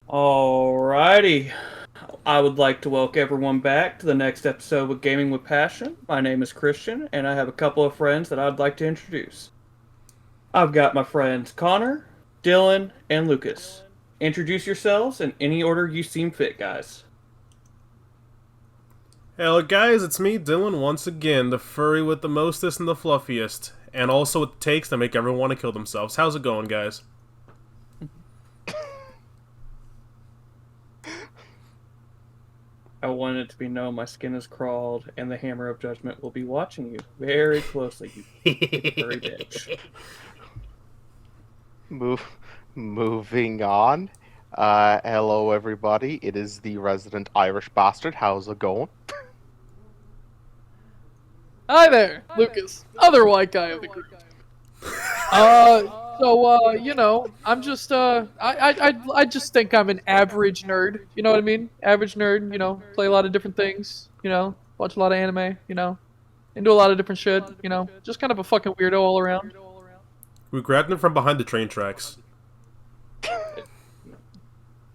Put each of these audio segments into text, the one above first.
Alrighty. I would like to welcome everyone back to the next episode with Gaming with Passion. My name is Christian, and I have a couple of friends that I'd like to introduce. I've got my friends Connor, Dylan, and Lucas. Introduce yourselves in any order you seem fit, guys. Hello guys, it's me, Dylan, once again, the furry with the mostest and the fluffiest, and also what it takes to make everyone want to kill themselves. How's it going, guys? I want it to be known my skin is crawled, and the Hammer of Judgment will be watching you very closely, you furry bitch. Moving on. Hello everybody. It is the resident Irish bastard. How's it going? Hi there, Lucas, other white guy of the group. I'm just, I just think I'm an average nerd. You know what I mean? Average nerd. Play a lot of different things. Watch a lot of anime. And do a lot of different shit. Just kind of a fucking weirdo all around. We grabbed him from behind the train tracks.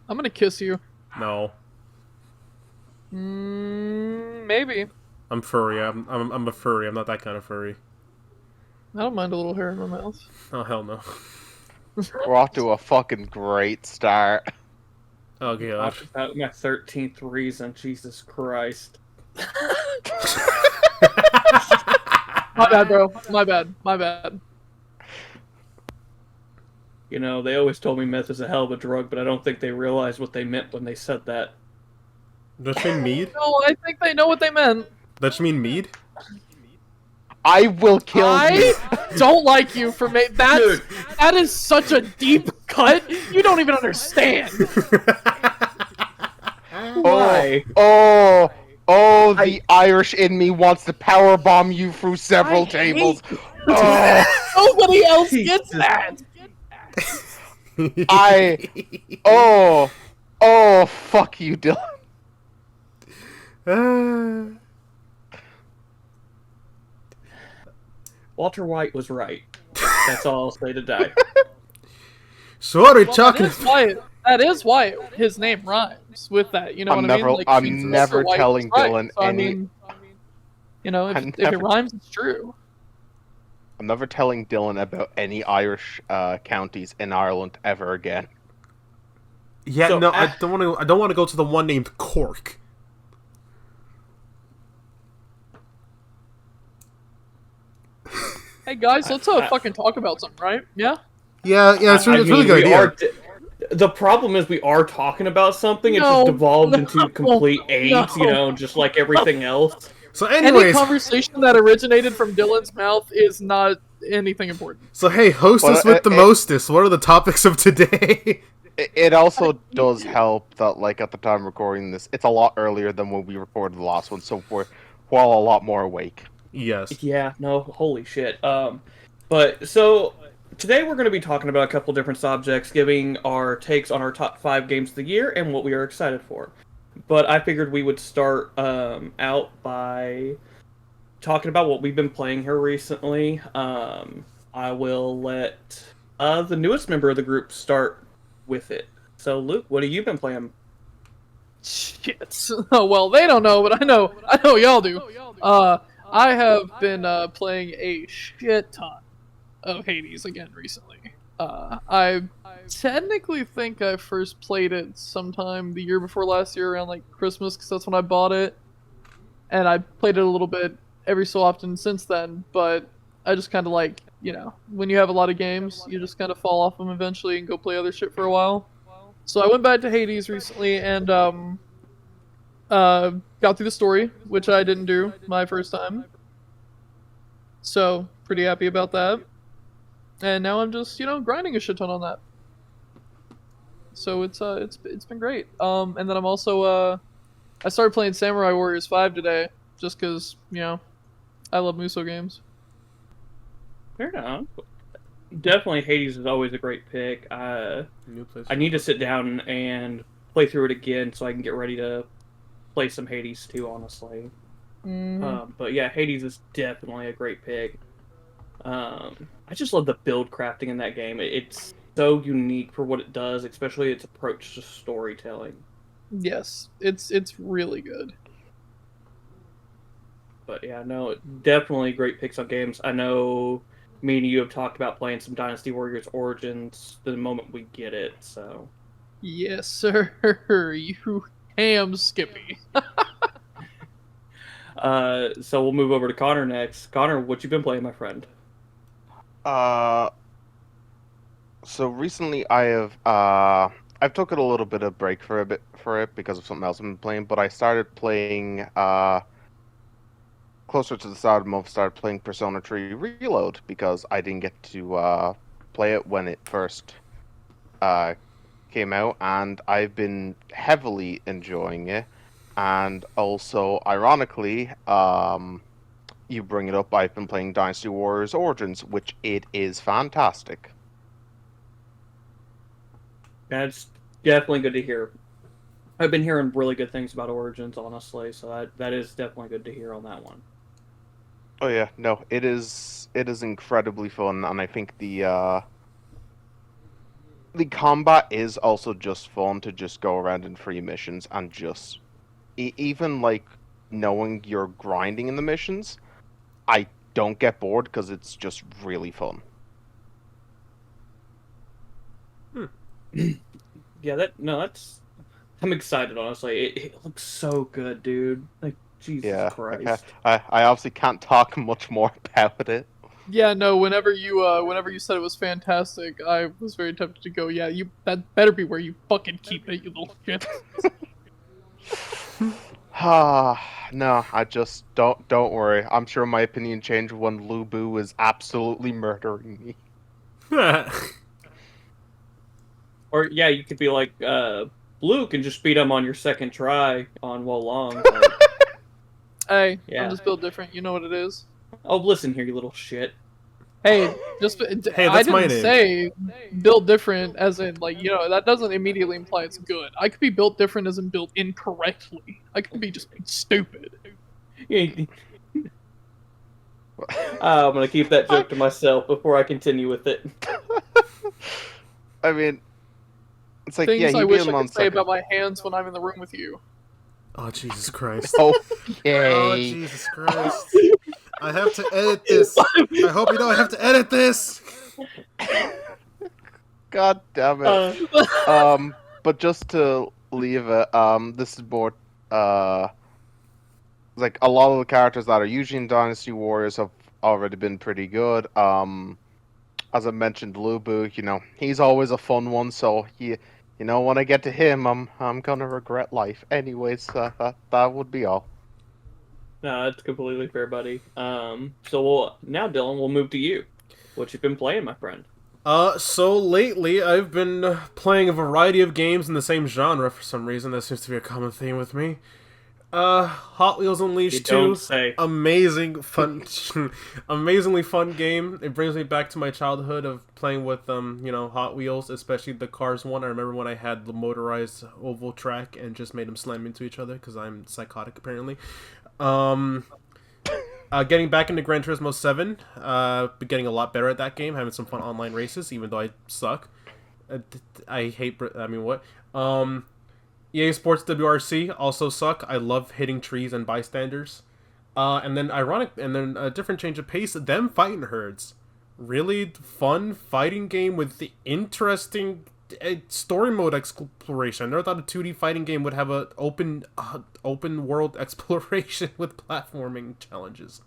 I'm gonna kiss you. No. Maybe. I'm furry. I'm a furry. I'm not that kind of furry. I don't mind a little hair in my mouth. Oh, hell no. We're off to a fucking great start. Oh, God. About my 13th reason, Jesus Christ. My bad, bro. My bad. You know, they always told me meth is a hell of a drug, but I don't think they realized what they meant when they said that. Don't you mean mead? No, I think they know what they meant. Don't you mean mead? I will kill you. I don't like you for that is such a deep cut. You don't even understand. Why? The Irish in me wants to powerbomb you through several tables. Nobody else gets that. Fuck you, Dylan. Walter White was right. That's all I'll say today. So what are we Well, talking that is why his name rhymes with that. You know what I mean? Like, I'm never White telling was right. Dylan So, any. if it rhymes, it's true. I'm never telling Dylan about any Irish counties in Ireland ever again. Yeah, So, no, I don't want to go to the one named Cork. Hey guys, let's fucking talk about something, right? Yeah. Yeah, it's really good idea. The problem is we are talking about something. It's No, just devolved into complete AIDS, no. just like everything else. So Any anyways, conversation that originated from Dylan's mouth is not anything important. so hey, hostess with the mostest, what are the topics of today? It also does help that, like, at the time recording this, it's a lot earlier than when we recorded the last one, so we're all a lot more awake. Yes. Yeah, no, holy shit. But so today we're going to be talking about a couple different subjects, giving our takes on our top 5 games of the year and what we are excited for. But I figured we would start out by talking about what we've been playing here recently. I will let the newest member of the group start with it. So, Luke, what have you been playing? Shit. Oh, well, they don't know, but I know y'all do. I have been playing a shit ton of Hades again recently. I technically think I first played it sometime the year before last year around like Christmas, because that's when I bought it. And I played it a little bit every so often since then, but I just kind of like, when you have a lot of games, you just kind of fall off them eventually and go play other shit for a while. So I went back to Hades recently and got through the story, which I didn't do my first time. So, pretty happy about that. And now I'm just, grinding a shit ton on that. So it's been great. And then I'm also I started playing Samurai Warriors 5 today, just cause, I love Musou games. Fair enough. Definitely Hades is always a great pick. I need to sit down and play through it again so I can get ready to play some Hades too, honestly. But yeah, Hades is definitely a great pick. I just love the build crafting in that game. It's so unique for what it does, especially its approach to storytelling. Yes, it's really good. But yeah, no, definitely great picks on games. I know me and you have talked about playing some Dynasty Warriors Origins the moment we get it, so. Yes, sir. You ham Skippy. So we'll move over to Connor next. Connor, what you been playing, my friend? So recently I've taken a little bit of break for it because of something else I've been playing, but I started playing closer to the start of the month, started playing Persona 3 Reload because I didn't get to play it when it first came out, and I've been heavily enjoying it. And also, ironically, you bring it up, I've been playing Dynasty Warriors Origins, which it is fantastic. That's definitely good to hear. I've been hearing really good things about Origins, honestly, so that is definitely good to hear on that one. Oh yeah, no, it is incredibly fun, and I think the combat is also just fun to just go around in free missions and just even like knowing you're grinding in the missions, I don't get bored because it's just really fun. Yeah, that's. I'm excited, honestly. It looks so good, dude. Like, Jesus Yeah, Christ. I obviously can't talk much more about it. Yeah, no. Whenever you said it was fantastic, I was very tempted to go. Yeah, that better be where you fucking keep it, you little shit. No, I just don't worry. I'm sure my opinion changed when Lu Bu is absolutely murdering me. Or, yeah, you could be like, Luke and just beat him on your second try on Wolong. Like, Hey, Yeah. I'm just built different. You know what it is. oh, listen here, you little shit. Hey, just Hey, I that's my didn't name. say built different as in like that doesn't immediately imply it's good. I could be built different as in built incorrectly. I could be just stupid. I'm gonna keep that joke to myself before I continue with it. I mean, it's like, Things yeah, I he'd be wish in I on could say second. about my hands when I'm in the room with you. Oh, Jesus Christ. Oh, Oh, yay. Jesus Christ. I have to edit this. I hope you know I have to edit this. God damn it. But just to leave it, this is more, like, a lot of the characters that are usually in Dynasty Warriors have already been pretty good. As I mentioned, Lu Bu, he's always a fun one, so when I get to him, I'm gonna regret life. Anyways, that would be all. No, that's completely fair, buddy. So now, Dylan, we'll move to you. What you been playing, my friend? So lately I've been playing a variety of games in the same genre for some reason. That seems to be a common theme with me. Hot Wheels You Unleashed don't 2. say. Amazing fun amazingly fun game. It brings me back to my childhood of playing with Hot Wheels, especially the Cars one. I remember when I had the motorized oval track and just made them slam into each other because I'm psychotic apparently. Getting back into Gran Turismo 7, getting a lot better at that game, having some fun online races, even though I suck. I hate, I mean, what? EA Sports WRC also suck. I love hitting trees and bystanders. And then a different change of pace, them fighting herds. Really fun fighting game with the interesting story mode exploration. I never thought a 2D fighting game would have a open world exploration with platforming challenges.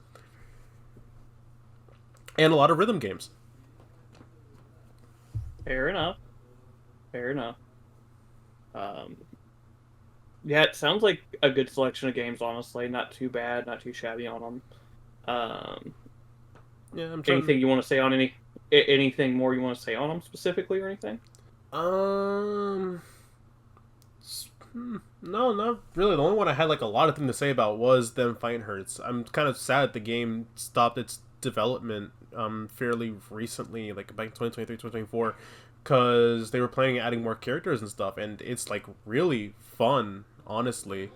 And a lot of rhythm games. Fair enough. Yeah, it sounds like a good selection of games, honestly. Not too bad, not too shabby on them. Yeah, I'm trying. Anything you want to say on anything more you want to say on them specifically or anything? No, not really. The only one I had like a lot of things to say about was them fighting herds. I'm kind of sad the game stopped its development fairly recently, like back in 2023, 2024, because they were planning on adding more characters and stuff, and it's like really fun, honestly.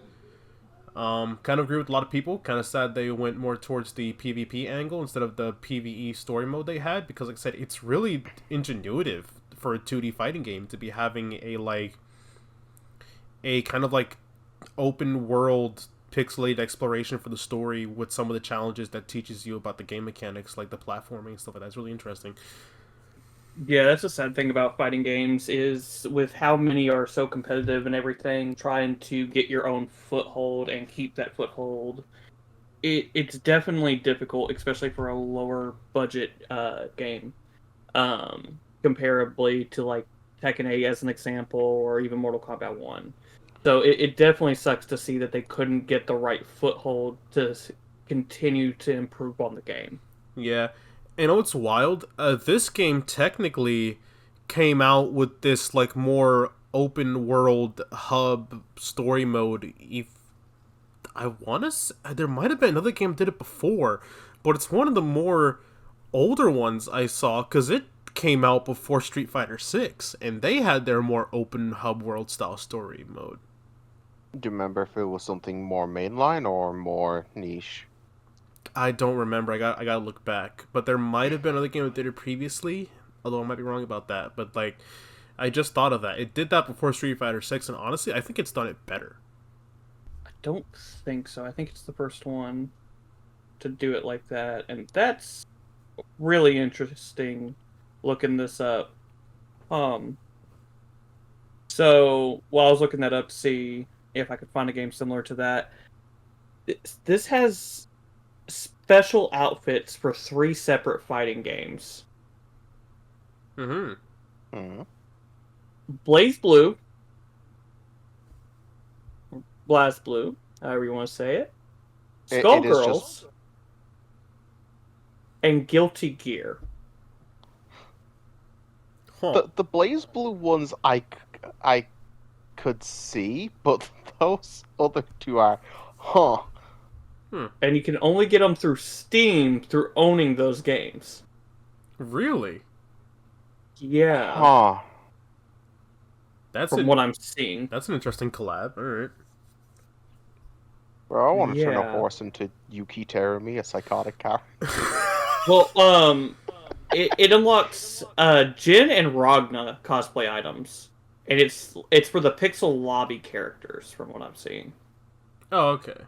Kind of agree with a lot of people. Kind of sad they went more towards the PvP angle instead of the PvE story mode they had, because like I said, it's really ingenuitive for a 2D fighting game to be having a kind of like open world pixelated exploration for the story with some of the challenges that teaches you about the game mechanics, like the platforming and stuff like that. It's really interesting. Yeah, that's the sad thing about fighting games is with how many are so competitive and everything, trying to get your own foothold and keep that foothold. It's definitely difficult, especially for a lower budget game, comparably to like Tekken 8 as an example, or even Mortal Kombat 1. So it definitely sucks to see that they couldn't get the right foothold to continue to improve on the game. Yeah. And you know what's wild? This game technically came out with this like more open world hub story mode. If I want to, there might have been another game that did it before, but it's one of the more older ones I saw because it came out before Street Fighter 6, and they had their more open hub world style story mode. Do you remember if it was something more mainline or more niche? I don't remember. I gotta look back. But there might have been another game that did it previously, although I might be wrong about that. But like, I just thought of that. It did that before Street Fighter 6, and honestly, I think it's done it better. I don't think so. I think it's the first one to do it like that, and that's really interesting. Looking this up. So while I was looking that up to see if I could find a game similar to that, this has special outfits for 3 separate fighting games. Mm-hmm. Hmm. Blaze Blue, Blast Blue, however you want to say it, Skullgirls, and Guilty Gear. Huh. The Blaze Blue ones I could see, but those other two are, huh. And you can only get them through Steam through owning those games. Really? Yeah. Huh. That's From what I'm seeing. That's an interesting collab. All right. Bro, I want to turn a Yeah. horse into Yuki Terumi, a psychotic car. Well, it unlocks Jin and Ragna cosplay items, and it's for the Pixel Lobby characters, from what I'm seeing. Oh, okay.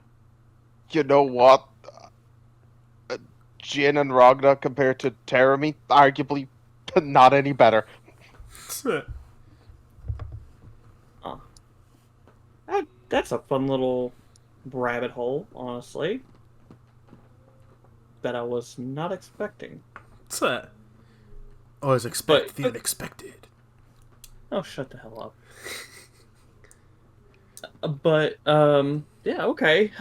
You know what? Jin and Ragna compared to Terumi, arguably not any better. That's a fun little rabbit hole, honestly, that I was not expecting. What's that? Always expect the But- unexpected. Oh, shut the hell up. But, yeah, okay.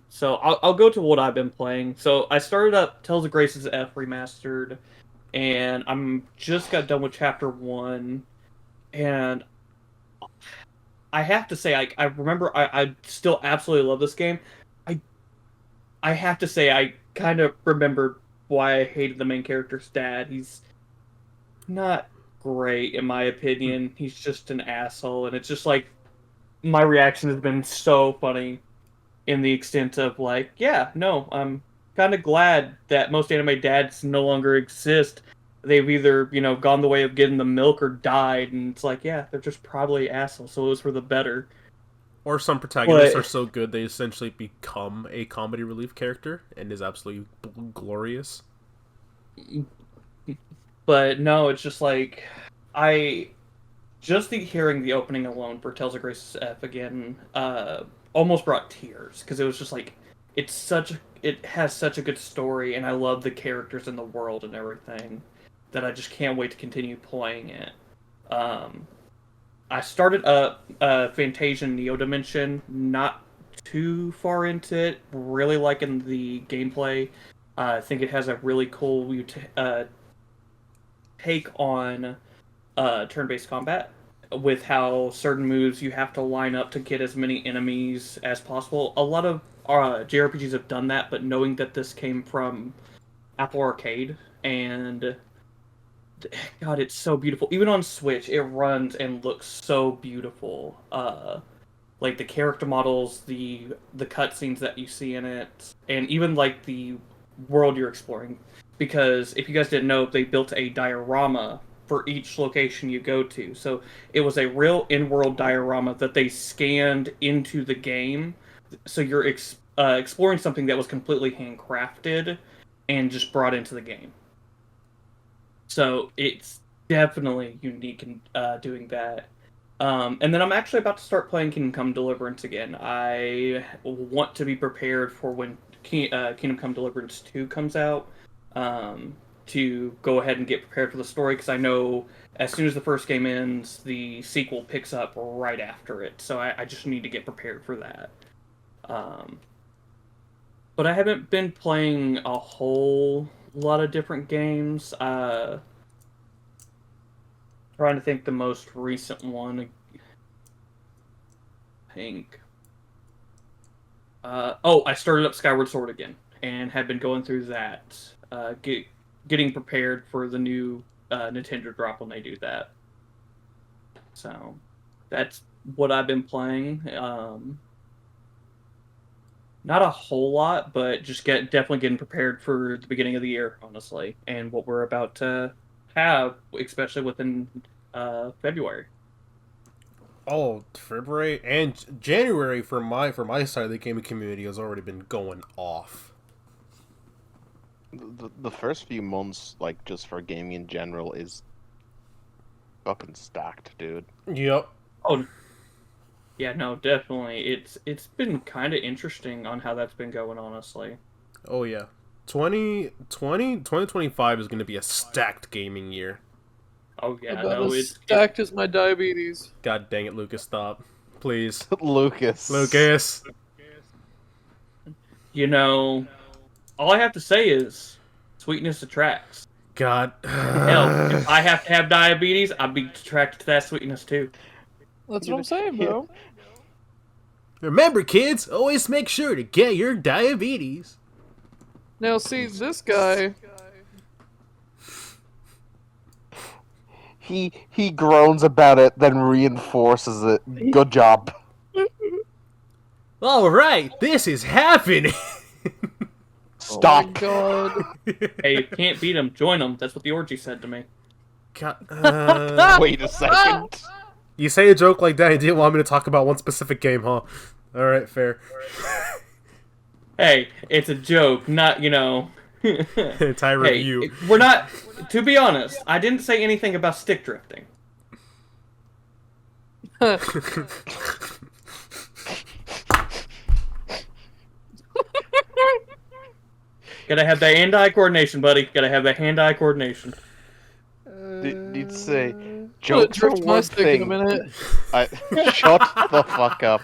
So I'll go to what I've been playing. So I started up Tales of Graces F Remastered, and I'm just got done with Chapter 1, and I have to say, I remember I still absolutely love this game. I have to say, I kind of remembered why I hated the main character's dad. He's not great, in my opinion. He's just an asshole, and it's just like, my reaction has been so funny in the extent of like, yeah, no, I'm kind of glad that most anime dads no longer exist. They've either, gone the way of getting the milk or died, and it's like, yeah, they're just probably assholes, so it was for the better. Or some protagonists But- are so good they essentially become a comedy relief character and is absolutely glorious. But no, it's just like, hearing the opening alone for Tales of Graces F again, almost brought tears, because it was just like, it has such a good story, and I love the characters in the world and everything, that I just can't wait to continue playing it. I started up Fantasia Neo Dimension, not too far into it, really liking the gameplay. I think it has a really cool take on turn-based combat, with how certain moves you have to line up to get as many enemies as possible. A lot of JRPGs have done that, but knowing that this came from Apple Arcade, and God, it's so beautiful. Even on Switch, it runs and looks so beautiful. Like the character models, the cutscenes that you see in it, and even like the world you're exploring. Because if you guys didn't know, they built a diorama for each location you go to. So it was a real in-world diorama that they scanned into the game. So you're exploring something that was completely handcrafted and just brought into the game. So it's definitely unique in doing that. And then I'm actually about to start playing Kingdom Come Deliverance again. I want to be prepared for when Kingdom Come Deliverance 2 comes out, to go ahead and get prepared for the story, because I know as soon as the first game ends, the sequel picks up right after it. So I just need to get prepared for that. But I haven't been playing a whole lot of different games. Trying to think the most recent one. I think. I started up Skyward Sword again and have been going through that, getting prepared for the new Nintendo drop when they do that. So that's what I've been playing. Not a whole lot, but just definitely getting prepared for the beginning of the year, honestly, and what we're about to have, especially within February. Oh, February and January for my side of the gaming community has already been going off. The first few months, like just for gaming in general, is fucking stacked, dude. Yep. Oh, yeah, no, definitely. It's been kind of interesting on how that's been going, honestly. Oh yeah. 2025 is going to be a stacked gaming year. Oh yeah, About no, as stacked as my diabetes. God dang it, Lucas, stop. Please. Lucas. you know, all I have to say is sweetness attracts. God. Hell, if I have to have diabetes, I'd be attracted to that sweetness too. That's what I'm saying, bro. Remember, kids, always make sure to get your diabetes. Now, see, this guy... He groans about it, then reinforces it. Good job. All right, this is happening. Stop. Oh my god. Hey, you can't beat them, join them. That's what the orgy said to me. God, Wait a second. you say a joke like that, you didn't want me to talk about one specific game, huh? Alright, fair. Hey, it's a joke, not, Entire review. Hey, we're not... To be honest, I didn't say anything about stick drifting. Gotta have that hand-eye coordination, buddy. Gotta have that hand-eye coordination. You'd say I'll jokes are drift my one stick in a thing. minute. Shut the fuck up.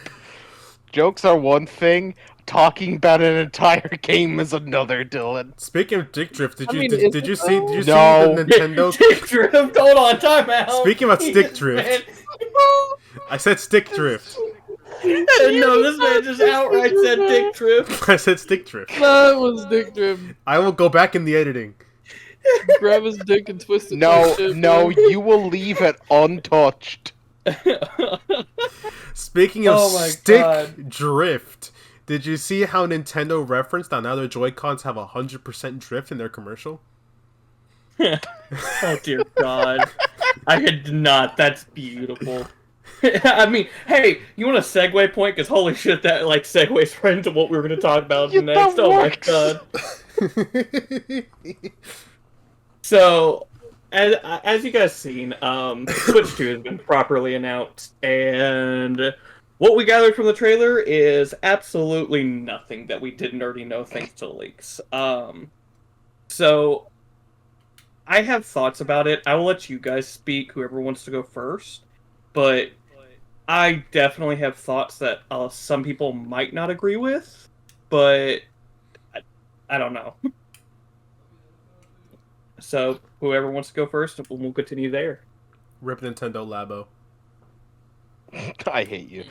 Jokes are one thing. Talking about an entire game is another, Dylan. Speaking of Dick Drift, did I you mean, did, is did you it see though? the Nintendo? Stick drift. Hold on, time out. Speaking about stick Jesus, drift. man. I said stick drift. No, this man just outright said dick drift. I said stick drift. That was dick drift. I will go back in the editing. Grab his dick and twist it. No, like shit, no, bro. you will leave it untouched. Speaking of Oh my stick God. drift, did you see how Nintendo referenced that now their Joy-Cons have 100% drift in their commercial? Oh dear God, I did not. That's beautiful. I mean, hey, you want a segue point? Because holy shit, that segues right into what we were going to talk about Yeah, next. that Oh my works. God. So, as you guys seen, Switch 2 has been properly announced, and what we gathered from the trailer is absolutely nothing that we didn't already know thanks to the leaks. So, I have thoughts about it. I will let you guys speak, whoever wants to go first, but I definitely have thoughts that some people might not agree with, but I don't know. So, whoever wants to go first, we'll continue there. Rip Nintendo Labo. I hate you.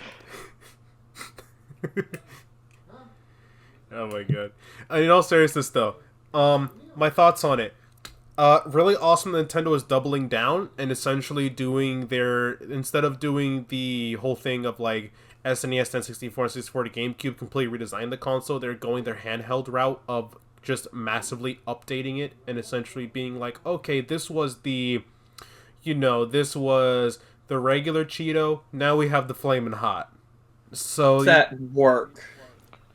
Oh my God. In all seriousness though, my thoughts on it. Really awesome Nintendo is doubling down and essentially doing instead of doing the whole thing of like SNES, N64, and 64 to GameCube completely redesign the console, they're going their handheld route of just massively updating it and essentially being like, okay, this was the this was the regular Cheeto. Now we have the Flamin' Hot. So Does that work?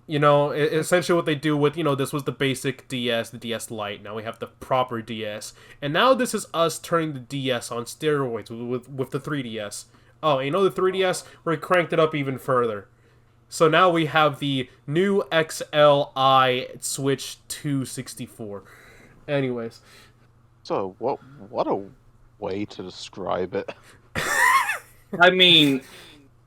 Essentially what they do with, this was the basic DS, the DS Lite. Now we have the proper DS. And now this is us turning the DS on steroids with the 3DS. Oh, the 3DS, we cranked it up even further. So now we have the new XLI Switch 264. Anyways. So, what a way to describe it. I mean,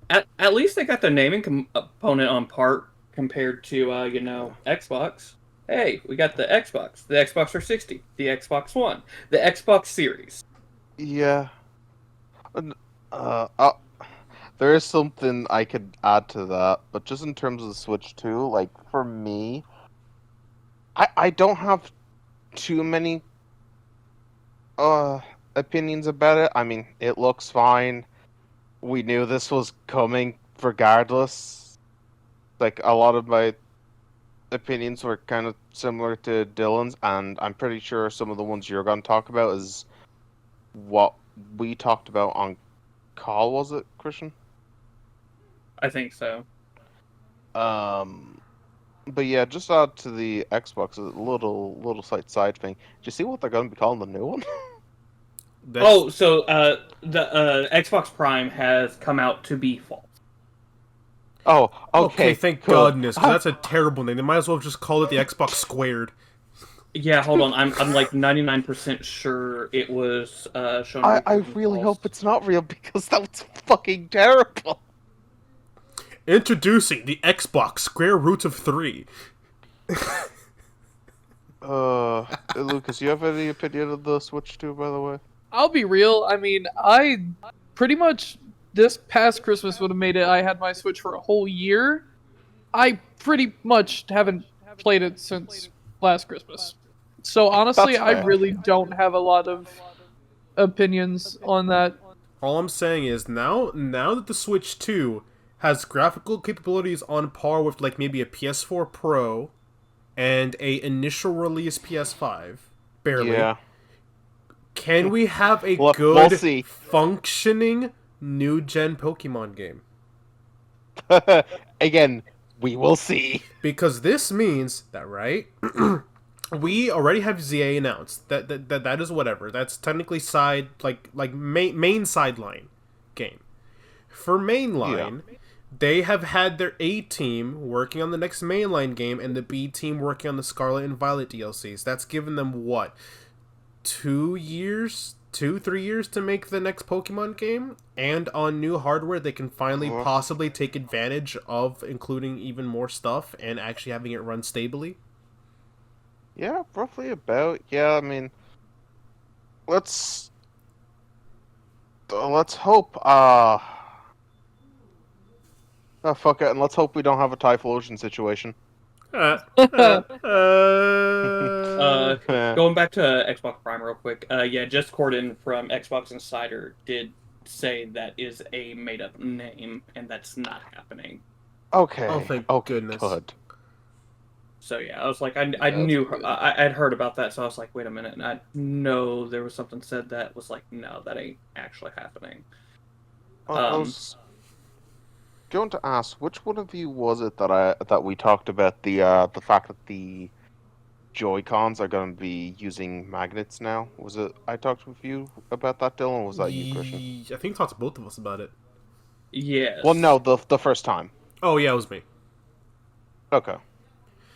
at least they got the naming component on part compared to, Xbox. Hey, we got the Xbox 360, the Xbox One, the Xbox Series. Yeah. There is something I could add to that, but just in terms of the Switch 2, like, for me, I don't have too many opinions about it. I mean, it looks fine. We knew this was coming regardless. Like, a lot of my opinions were kind of similar to Dylan's, and I'm pretty sure some of the ones you're going to talk about is what we talked about on call, was it, Christian? I think so. But yeah, just add to the Xbox a little side thing. Do you see what they're going to be calling the new one? So the Xbox Prime has come out to be false. Oh, okay. Thank cool. goodness, because that's a terrible name. They might as well have just called it the Xbox Squared. Yeah, hold on. I'm like 99% sure it was shown. I really hope it's not real, because that's fucking terrible. Introducing the Xbox Square Root of 3. Lucas, you have any opinion of the Switch 2, by the way? I'll be real. I mean, I pretty much this past Christmas would have made it. I had my Switch for a whole year. I pretty much haven't played it since last Christmas. So honestly, I really don't have a lot of opinions on that. All I'm saying is now that the Switch 2 has graphical capabilities on par with like maybe a PS4 Pro and a initial release PS5, barely. Yeah. Can we have a We'll good, see. functioning new gen Pokemon game? Again, we will see. Because this means that, right? We already have ZA announced. That is whatever. That's technically main sideline game. For mainline, they have had their A team working on the next mainline game and the B team working on the Scarlet and Violet DLCs. That's given them what? 3 years to make the next Pokemon game, and on new hardware they can finally possibly take advantage of including even more stuff and actually having it run stably. Yeah, roughly about. Yeah, I mean, let's hope. Fuck it, and let's hope we don't have a Typhlosion situation. Going back to Xbox Prime real quick. Just Corden from Xbox Insider did say that is a made-up name, and that's not happening. Okay. Oh, thank goodness. Good. So yeah, I was like, I knew I'd heard about that, so I was like, wait a minute, and I know there was something said that was like, no, that ain't actually happening. I was going to ask, which one of you was it that we talked about the fact that the Joy-Cons are going to be using magnets now? Was it I talked with you about that, Dylan? Or was that you, Christian? I think talked to both of us about it. Yes. Well, no, the first time. Oh yeah, it was me. Okay.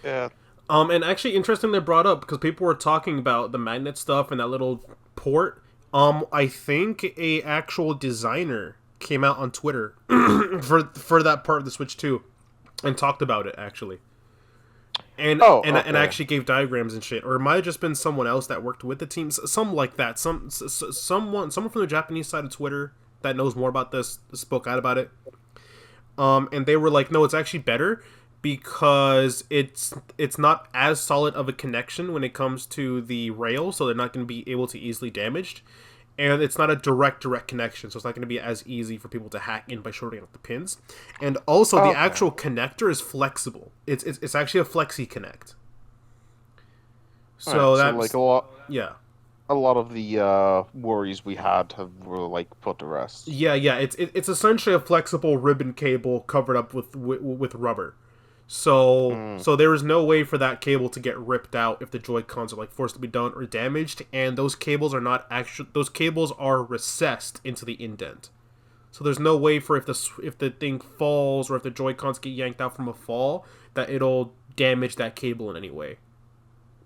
Yeah. And actually, interesting they brought up because people were talking about the magnet stuff and that little port. I think a actual designer came out on Twitter for that part of the Switch 2 and talked about it actually. And actually gave diagrams and shit, or it might have just been someone else that worked with the team, something like that. Someone from the Japanese side of Twitter that knows more about this spoke out about it. And they were like, no, it's actually better because it's not as solid of a connection when it comes to the rail, so they're not going to be able to easily damaged. And it's not a direct connection, so it's not going to be as easy for people to hack in by shorting out the pins. And also, the actual connector is flexible. It's actually a Flexi Connect. So that's like a lot. Yeah. a lot of the worries we had were like put to rest. Yeah, it's essentially a flexible ribbon cable covered up with rubber. So there is no way for that cable to get ripped out if the Joy-Cons are like forced to be done or damaged, and those cables are recessed into the indent. So there's no way for if the thing falls or if the Joy-Cons get yanked out from a fall that it'll damage that cable in any way.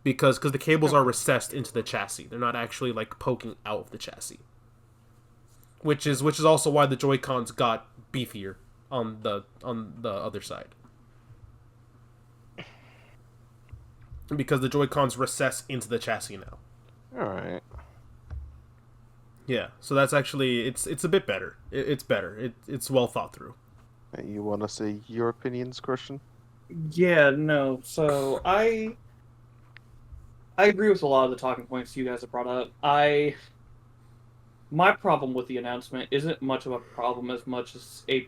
Because the cables are recessed into the chassis. They're not actually like poking out of the chassis. Which is also why the Joy-Cons got beefier on the other side. Because the Joy-Cons recess into the chassis now. Alright. Yeah, so that's actually it's a bit better. It's better. It's well thought through. You want to say your opinions, Christian? Yeah, no. So I agree with a lot of the talking points you guys have brought up. My problem with the announcement isn't much of a problem as much as a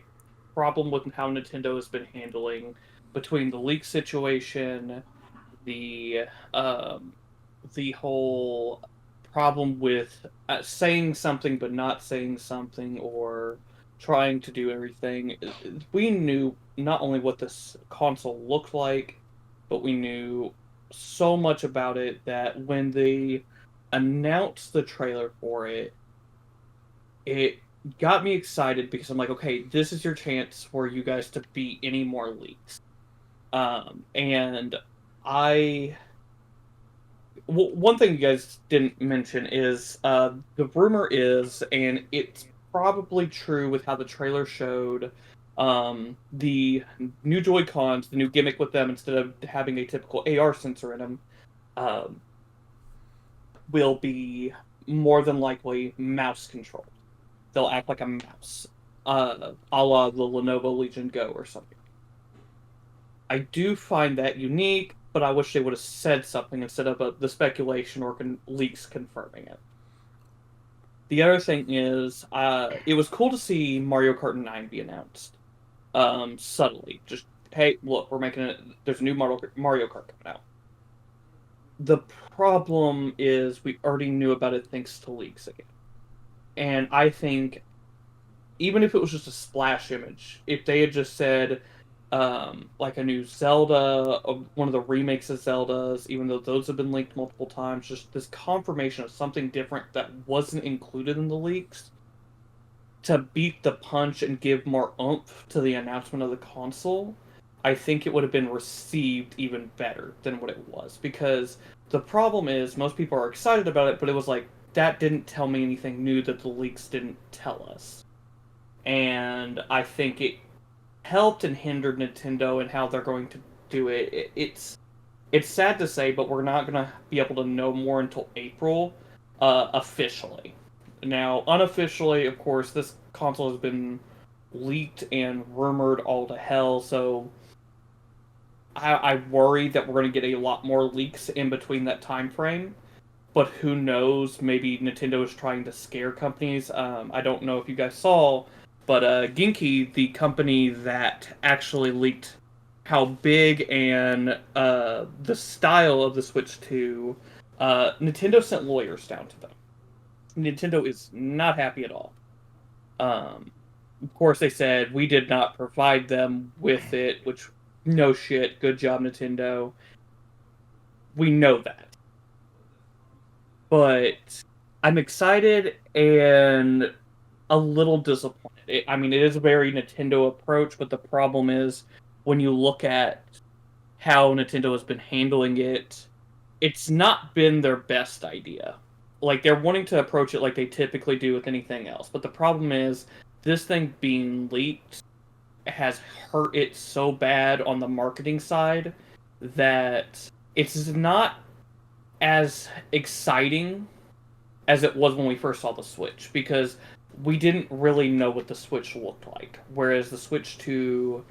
problem with how Nintendo has been handling between the leak situation, the whole problem with saying something but not saying something, or trying to do everything. We knew not only what this console looked like, but we knew so much about it that when they announced the trailer for it, it got me excited because I'm like, okay, this is your chance for you guys to beat any more leaks. And one thing you guys didn't mention is the rumor is, and it's probably true with how the trailer showed, the new Joy-Cons, the new gimmick with them, instead of having a typical AR sensor in them, will be more than likely mouse controlled. They'll act like a mouse, a la the Lenovo Legion Go or something. I do find that unique, but I wish they would have said something instead of the speculation or leaks confirming it. The other thing is, it was cool to see Mario Kart 9 be announced. Subtly. Just, hey, look, there's a new Mario Kart coming out. The problem is we already knew about it thanks to leaks again. And I think, even if it was just a splash image, if they had just said, like a new Zelda, one of the remakes of Zeldas, even though those have been leaked multiple times, just this confirmation of something different that wasn't included in the leaks to beat the punch and give more oomph to the announcement of the console, I think it would have been received even better than what it was. Because the problem is, most people are excited about it, but it was like, that didn't tell me anything new that the leaks didn't tell us. And I think it helped and hindered Nintendo and how they're going to do it. It's sad to say, but we're not going to be able to know more until April, officially. Now, unofficially, of course, this console has been leaked and rumored all to hell, so I worry that we're going to get a lot more leaks in between that time frame. But who knows? Maybe Nintendo is trying to scare companies. I don't know if you guys saw, but Genki, the company that actually leaked how big and the style of the Switch 2, Nintendo sent lawyers down to them. Nintendo is not happy at all. Of course, they said, we did not provide them with it, which, no shit, good job, Nintendo. We know that. But I'm excited and a little disappointed. It is a very Nintendo approach, but the problem is, when you look at how Nintendo has been handling it, it's not been their best idea. Like, they're wanting to approach it like they typically do with anything else. But the problem is, this thing being leaked has hurt it so bad on the marketing side that it's not as exciting as it was when we first saw the Switch, because we didn't really know what the Switch looked like. Whereas the Switch 2,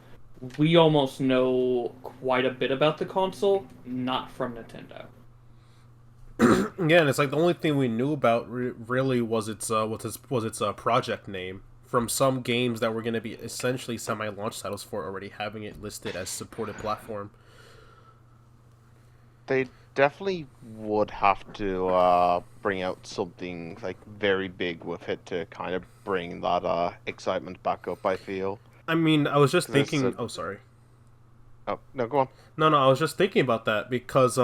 we almost know quite a bit about the console, not from Nintendo. Yeah, and it's like the only thing we knew about really was its project name from some games that were going to be essentially semi-launch titles for already having it listed as supported platform. They definitely would have to bring out something like very big with it to kind of bring that excitement back up. I feel. I mean, I was just 'Cause it's thinking. a- Oh, sorry. Oh no, go on. No, I was just thinking about that because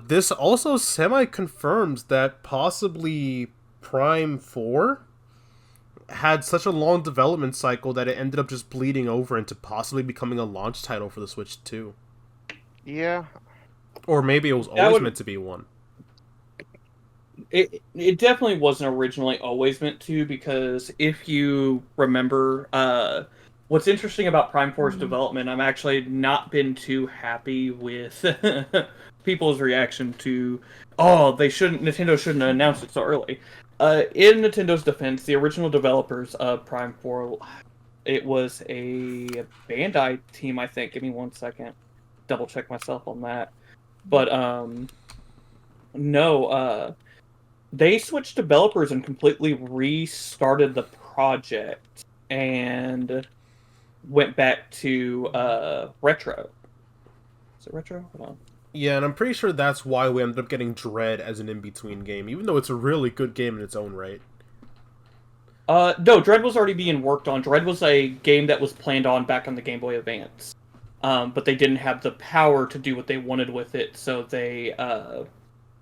this also semi confirms that possibly Prime 4 had such a long development cycle that it ended up just bleeding over into possibly becoming a launch title for the Switch 2. Yeah, Or maybe it was That always would- meant to be one. It definitely wasn't originally always meant to, because if you remember, what's interesting about Prime 4's development, I'm actually not been too happy with people's reaction to, Nintendo shouldn't have announced it so early. In Nintendo's defense, the original developers of Prime 4, it was a Bandai team, I think. Give me 1 second. Double check myself on that. But, no, they switched developers and completely restarted the project and went back to Retro. Is it Retro? Hold on. Yeah, and I'm pretty sure that's why we ended up getting Dread as an in-between game, even though it's a really good game in its own right. No, Dread was already being worked on. Dread was a game that was planned on back on the Game Boy Advance. But they didn't have the power to do what they wanted with it, so they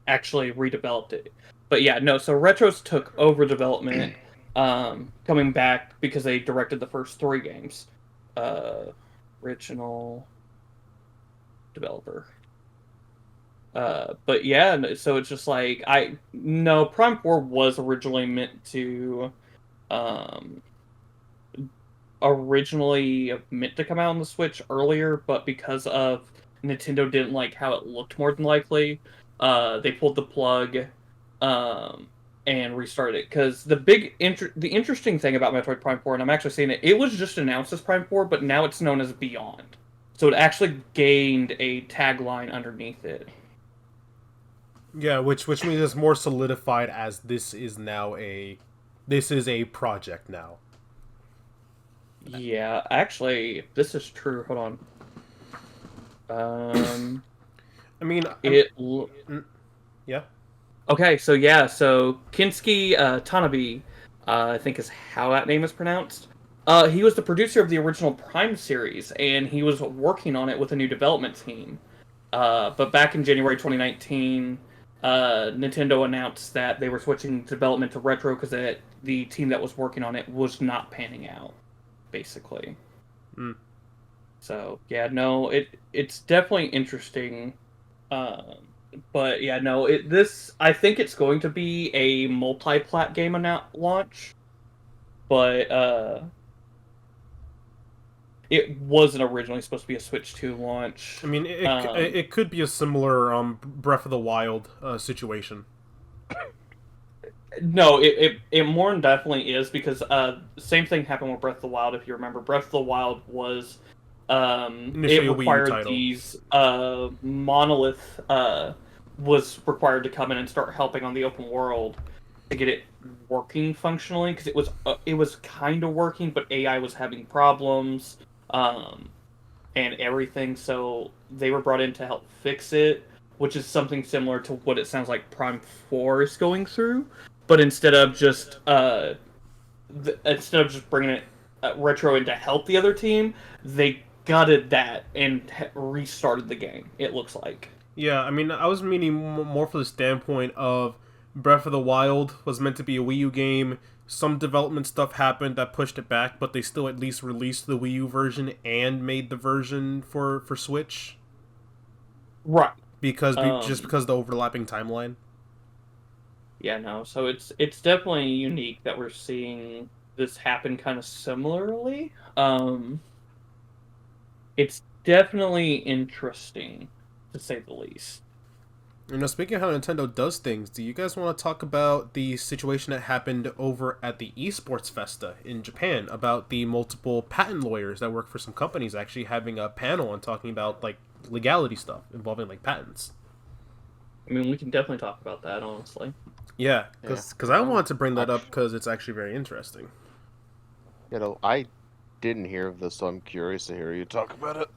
actually redeveloped it. But yeah, no, so Retros took over development, coming back because they directed the first 3 games. Original developer. But yeah, so it's just like, Prime 4 was originally meant to, come out on the Switch earlier, but because of Nintendo didn't like how it looked, more than likely, they pulled the plug, and restarted it. Because the interesting thing about Metroid Prime 4, and I'm actually saying it was just announced as Prime 4, but now it's known as Beyond. So it actually gained a tagline underneath it. Yeah, which means it's more solidified as this is a project now. Yeah, actually, if this is true, hold on. I mean, yeah. Okay, so Kinsuke Tanabe, I think is how that name is pronounced. He was the producer of the original Prime series, and he was working on it with a new development team. But back in January 2019, Nintendo announced that they were switching development to Retro because the team that was working on it was not panning out, basically. Mm. So yeah, no, it's definitely interesting. But yeah, no, I think it's going to be a multi-plat game launch, but it wasn't originally supposed to be a Switch 2 launch. I mean, it could be a similar Breath of the Wild situation. No, it more than definitely is, because same thing happened with Breath of the Wild. If you remember, Breath of the Wild was Initially it a Wii U required title. these Monolith was required to come in and start helping on the open world to get it working functionally, because it was kind of working, but AI was having problems, and everything. So they were brought in to help fix it, which is something similar to what it sounds like Prime 4 is going through. But instead of just bringing it Retro in to help the other team, they gutted that and restarted the game. It looks like. Yeah, I mean, I was meaning more for the standpoint of Breath of the Wild was meant to be a Wii U game. Some development stuff happened that pushed it back, but they still at least released the Wii U version and made the version for Switch. Right. Just because of the overlapping timeline. Yeah, no. So it's definitely unique that we're seeing this happen kind of similarly. It's definitely interesting, to say the least. You know, speaking of how Nintendo does things, do you guys want to talk about the situation that happened over at the Esports Festa in Japan about the multiple patent lawyers that work for some companies actually having a panel and talking about, like, legality stuff involving, like, patents? I mean, we can definitely talk about that, honestly. Yeah, because I wanted to bring that up because it's actually very interesting. I didn't hear of this, so I'm curious to hear you talk about it.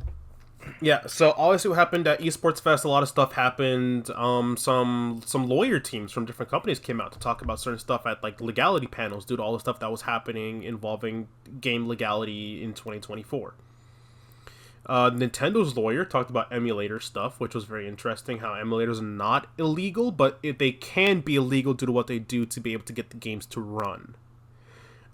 Yeah, so obviously what happened at Esports Fest, a lot of stuff happened. Some lawyer teams from different companies came out to talk about certain stuff at like legality panels due to all the stuff that was happening involving game legality in 2024. Nintendo's lawyer talked about emulator stuff, which was very interesting. How emulators are not illegal, but they can be illegal due to what they do to be able to get the games to run.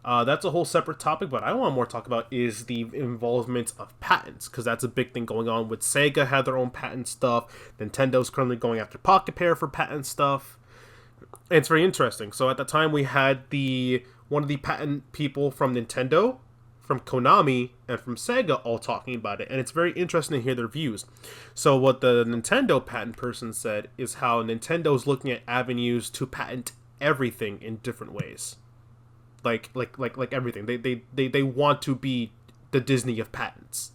That's a whole separate topic, but I want more to talk about is the involvement of patents, because that's a big thing going on with Sega had their own patent stuff. Nintendo's currently going after Pocket Pair for patent stuff. And it's very interesting. So at the time we had one of the patent people from Nintendo, from Konami, and from Sega all talking about it, and it's very interesting to hear their views. So what the Nintendo patent person said is how Nintendo's looking at avenues to patent everything in different ways. Like everything. They want to be the Disney of patents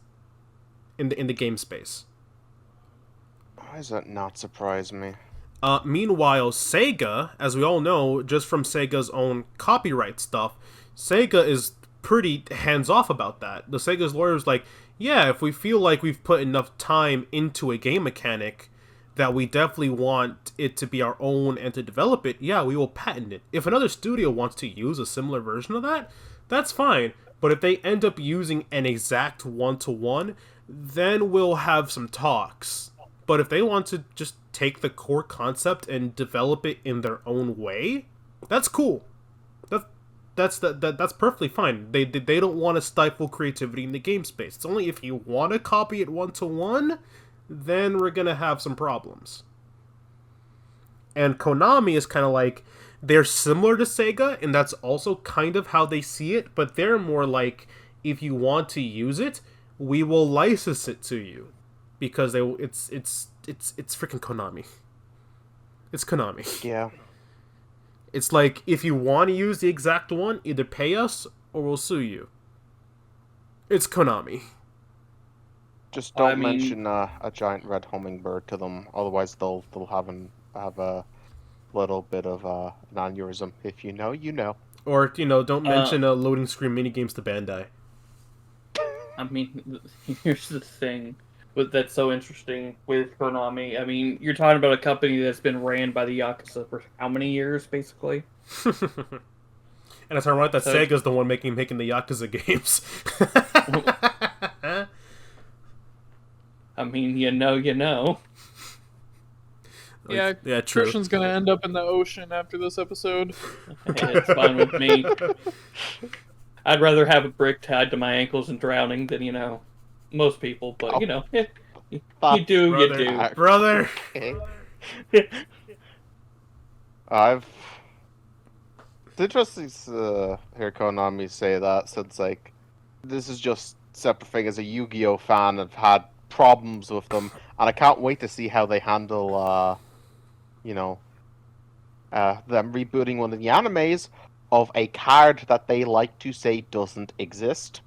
in the game space. Why does that not surprise me? Meanwhile, Sega, as we all know, just from Sega's own copyright stuff, Sega is pretty hands off about that. The Sega's lawyer's like, yeah, if we feel like we've put enough time into a game mechanic that we definitely want it to be our own and to develop it, yeah, we will patent it. If another studio wants to use a similar version of that, that's fine. But if they end up using an exact one-to-one, then we'll have some talks. But if they want to just take the core concept and develop it in their own way, that's cool. That's perfectly fine. They don't want to stifle creativity in the game space. It's only if you want to copy it one-to-one, then we're gonna have some problems. And Konami is kind of like, they're similar to Sega, and that's also kind of how they see it, but they're more like, if you want to use it, we will license it to you. Because it's freaking Konami. It's Konami. Yeah. It's like, if you want to use the exact one, either pay us or we'll sue you. It's Konami. Just don't mention a giant red hummingbird to them, otherwise they'll have a little bit of an aneurysm. If you know, you know. Or don't mention loading screen minigames to Bandai. I mean, here's the thing that's so interesting with Konami. I mean, you're talking about a company that's been ran by the Yakuza for how many years, basically? And it's ironic that Sega's the one making the Yakuza games. I mean, you know. Yeah, true. Christian's gonna end up in the ocean after this episode. It's fine with me. I'd rather have a brick tied to my ankles and drowning than, most people. But, you do, brother, you do. Brother! It's interesting to hear Konami say that, since, like, this is just separate thing. As a Yu-Gi-Oh fan, I've had problems with them, and I can't wait to see how they handle, them rebooting one of the animes of a card that they like to say doesn't exist.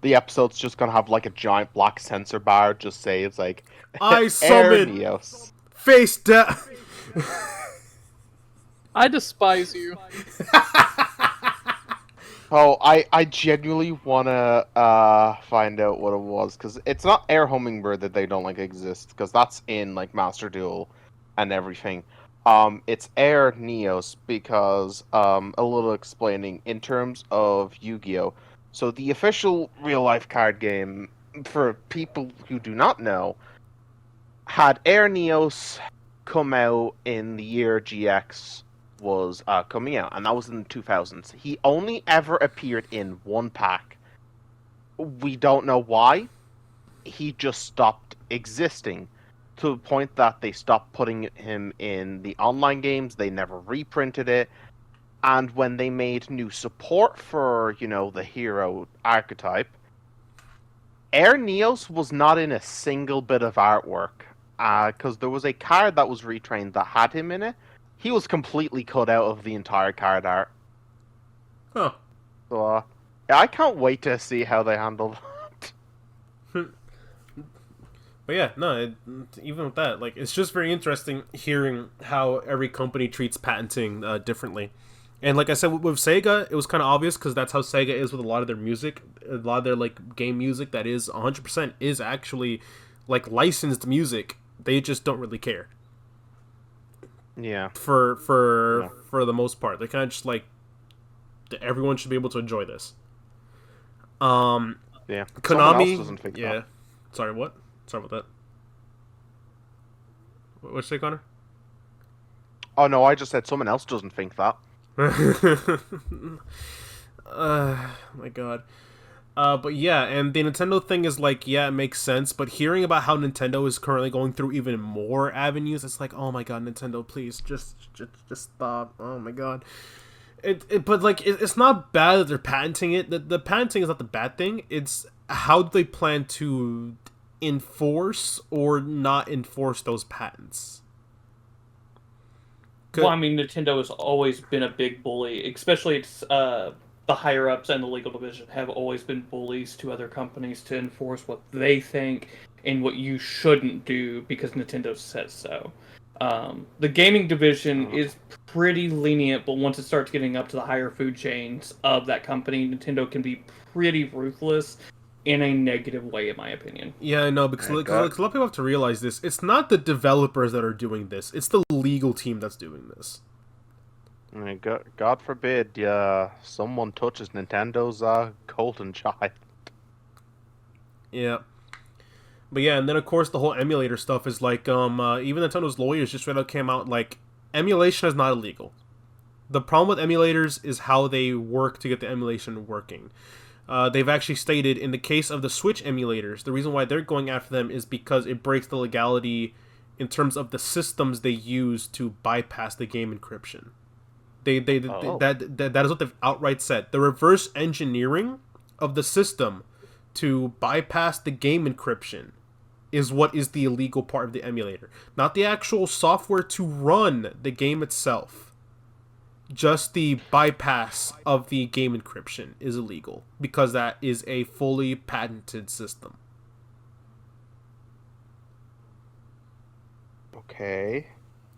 The episode's just gonna have like a giant black censor bar just say it's like I summon Neos. Face down. I despise you. Oh, I genuinely wanna find out what it was, because it's not Air Hummingbird that they don't like exist, because that's in like Master Duel and everything. It's Air Neos, because a little explaining in terms of Yu-Gi-Oh! So the official real-life card game, for people who do not know, had Air Neos come out in the year GX was coming out, and that was in the 2000s. He only ever appeared in one pack. We don't know why. He just stopped existing, to the point that they stopped putting him in the online games. They never reprinted it. And when they made new support for, the hero archetype, Air Neos was not in a single bit of artwork. Because there was a card that was retrained that had him in it. He was completely cut out of the entire card art. Huh. So, I can't wait to see how they handle that. But yeah, no, even with that, like, it's just very interesting hearing how every company treats patenting differently. And like I said, with Sega, it was kind of obvious because that's how Sega is with a lot of their music, a lot of their like game music that is 100% is actually like licensed music. They just don't really care Yeah. for the most part. They kind of just like everyone should be able to enjoy this. Yeah. Someone Konami, else doesn't think yeah. that. Sorry, what? Sorry about that. What'd you say, Connor? Oh no, I just said someone else doesn't think that. My God. But yeah, and the Nintendo thing is like, yeah, it makes sense. But hearing about how Nintendo is currently going through even more avenues, it's like, oh my God, Nintendo, please, just stop. Oh my God. But like, it's not bad that they're patenting it. The patenting is not the bad thing. It's how do they plan to enforce or not enforce those patents. Well, I mean, Nintendo has always been a big bully, especially it's the higher ups and the legal division have always been bullies to other companies to enforce what they think and what you shouldn't do because Nintendo says so. The gaming division is pretty lenient, but once it starts getting up to the higher food chains of that company, Nintendo can be pretty ruthless in a negative way, in my opinion. Yeah, I know, because a lot of people have to realize this. It's not the developers that are doing this. It's the legal team that's doing this. I mean, God forbid, someone touches Nintendo's golden child. Yeah. But yeah, and then of course the whole emulator stuff is like, even Nintendo's lawyers just straight up came out like, emulation is not illegal. The problem with emulators is how they work to get the emulation working. They've actually stated in the case of the Switch emulators, the reason why they're going after them is because it breaks the legality in terms of the systems they use to bypass the game encryption. That is what they've outright said. The reverse engineering of the system to bypass the game encryption is what is the illegal part of the emulator, not the actual software to run the game itself. Just the bypass of the game encryption is illegal because that is a fully patented system. Okay.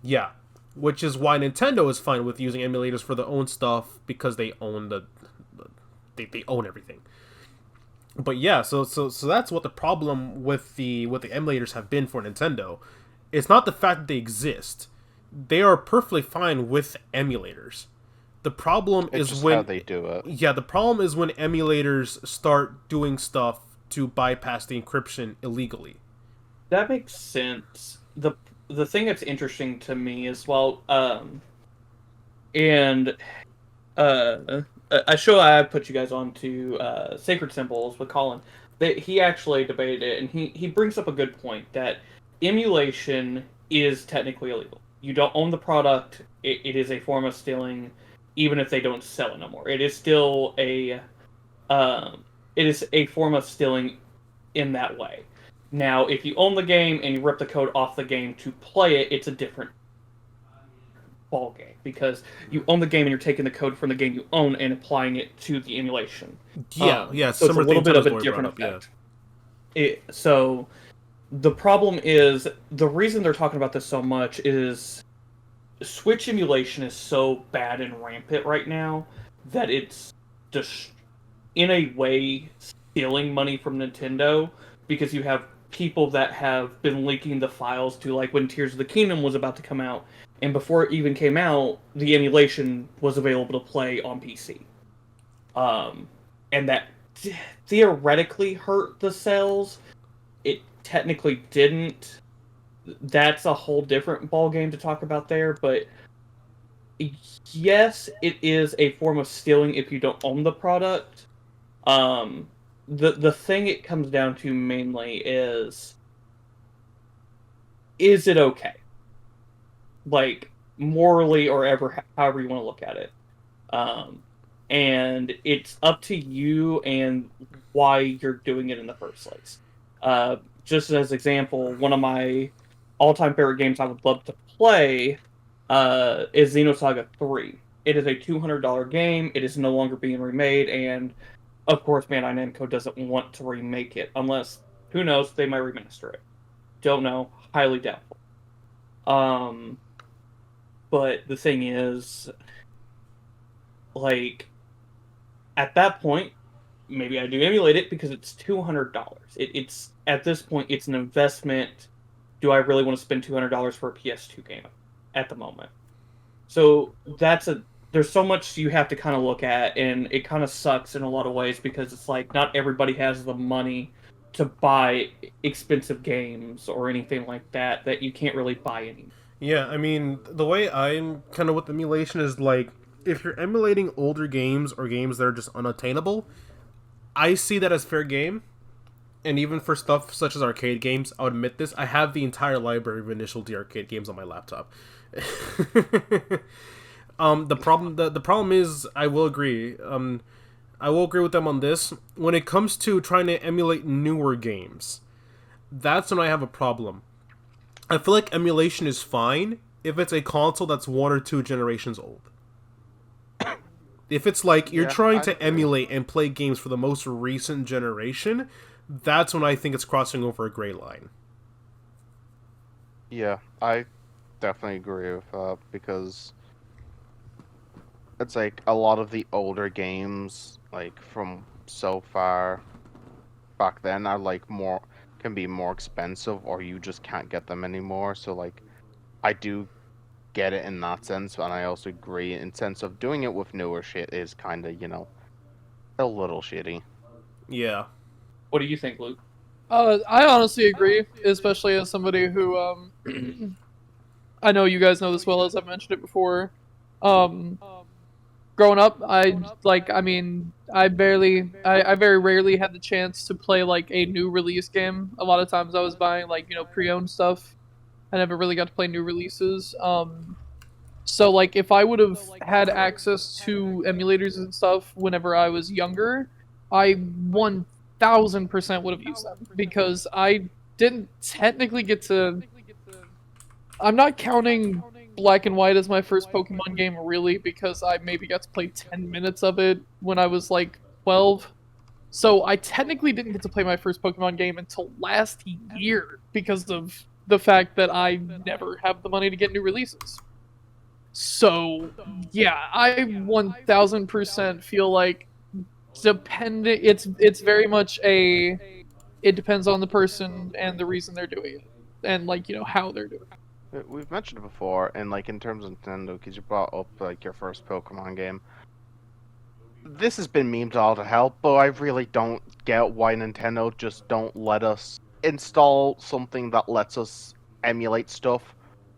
Yeah, which is why Nintendo is fine with using emulators for their own stuff because they own they own everything. But yeah, so that's what the problem with the emulators have been for Nintendo. It's not the fact that they exist. They are perfectly fine with emulators. The problem It's is just when how they do it. Yeah, the problem is when emulators start doing stuff to bypass the encryption illegally. That makes sense. The thing that's interesting to me is a show I put you guys on to Sacred Symbols with Colin. That he actually debated it, and he brings up a good point that emulation is technically illegal. You don't own the product. It is a form of stealing, even if they don't sell it no more. It is still a form of stealing in that way. Now, if you own the game and you rip the code off the game to play it, it's a different ball game because you own the game and you're taking the code from the game you own and applying it to the emulation. Yeah, so it's a little bit of a different effect. So the problem is the reason they're talking about this so much is Switch emulation is so bad and rampant right now that it's just in a way stealing money from Nintendo because you have people that have been leaking the files to like when Tears of the Kingdom was about to come out, and before it even came out, the emulation was available to play on PC. And that theoretically hurt the sales. It technically didn't. That's a whole different ballgame to talk about there, but yes, it is a form of stealing if you don't own the product. The thing it comes down to mainly is it okay? Like, morally or however you want to look at it. And it's up to you and why you're doing it in the first place. Just as example, one of my all-time favorite games I would love to play is Xenosaga 3. It is a $200 game. It is no longer being remade, and of course, Bandai Namco doesn't want to remake it unless, who knows, they might remaster it. Don't know. Highly doubtful. But the thing is, like, at that point, maybe I do emulate it because it's $200. It's at this point, it's an investment. Do I really want to spend $200 for a PS2 game at the moment? So there's so much you have to kind of look at, and it kind of sucks in a lot of ways because it's like not everybody has the money to buy expensive games or anything like that you can't really buy anymore. Yeah, I mean, the way I'm kind of with emulation is like, if you're emulating older games or games that are just unattainable, I see that as fair game. And even for stuff such as arcade games, I'll admit this, I have the entire library of Initial D arcade games on my laptop. The problem is, I will agree. I will agree with them on this. When it comes to trying to emulate newer games, that's when I have a problem. I feel like emulation is fine if it's a console that's 1 or 2 generations old. If it's like you're trying to emulate and play games for the most recent generation, that's when I think it's crossing over a gray line. Yeah, I definitely agree with that because it's like a lot of the older games, like from so far back then, are like can be more expensive, or you just can't get them anymore. So like, I do get it in that sense, and I also agree in sense of doing it with newer shit is kind of, a little shitty. Yeah. What do you think, Luke? I honestly agree, especially as somebody who, I know you guys know this well, as I've mentioned it before. Growing up, I very rarely had the chance to play like a new release game. A lot of times I was buying like, pre-owned stuff. I never really got to play new releases. So like if I would have had access to emulators and stuff whenever I was younger, I 1000% would have used them because I didn't technically get to. I'm not counting Black and White as my first Pokemon game, really, because I maybe got to play 10 minutes of it when I was like 12. So I technically didn't get to play my first Pokemon game until last year because of the fact that I never have the money to get new releases. So yeah, I 1000% feel like it's very much it depends on the person and the reason they're doing it and like how they're doing it. We've mentioned it before, and like in terms of Nintendo, because you brought up like your first Pokemon game. This has been memed all to hell, but I really don't get why Nintendo just don't let us install something that lets us emulate stuff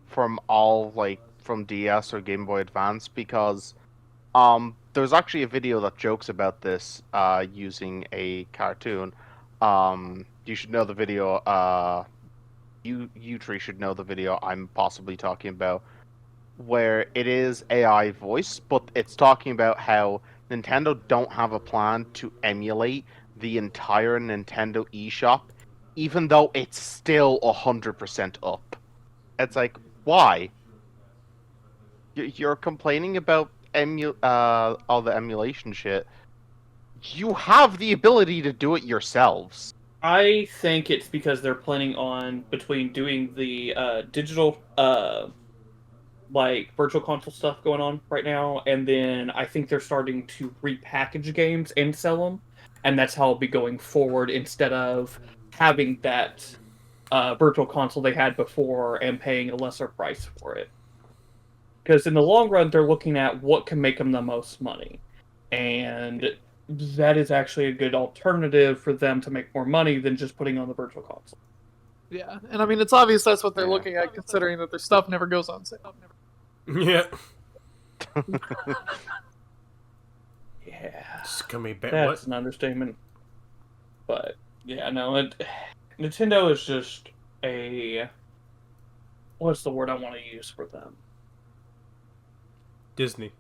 from from DS or Game Boy Advance, because there's actually a video that jokes about this using a cartoon. You should know the video. You three should know the video I'm possibly talking about, where it is AI voice, but it's talking about how Nintendo don't have a plan to emulate the entire Nintendo eShop, even though it's still 100% up. It's like, why? You're complaining about all the emulation shit. You have the ability to do it yourselves. I think it's because they're planning on between doing the digital like virtual console stuff going on right now, and then I think they're starting to repackage games and sell them, and that's how it'll be going forward instead of having that virtual console they had before and paying a lesser price for it. Because in the long run, they're looking at what can make them the most money, and that is actually a good alternative for them to make more money than just putting on the virtual console. Yeah, and I mean, it's obvious that's what they're looking at, considering that their stuff never goes on sale. Yeah. Yeah. Scummy That's an understatement. But, yeah, no, Nintendo is just a... What's the word I want to use for them? Disney.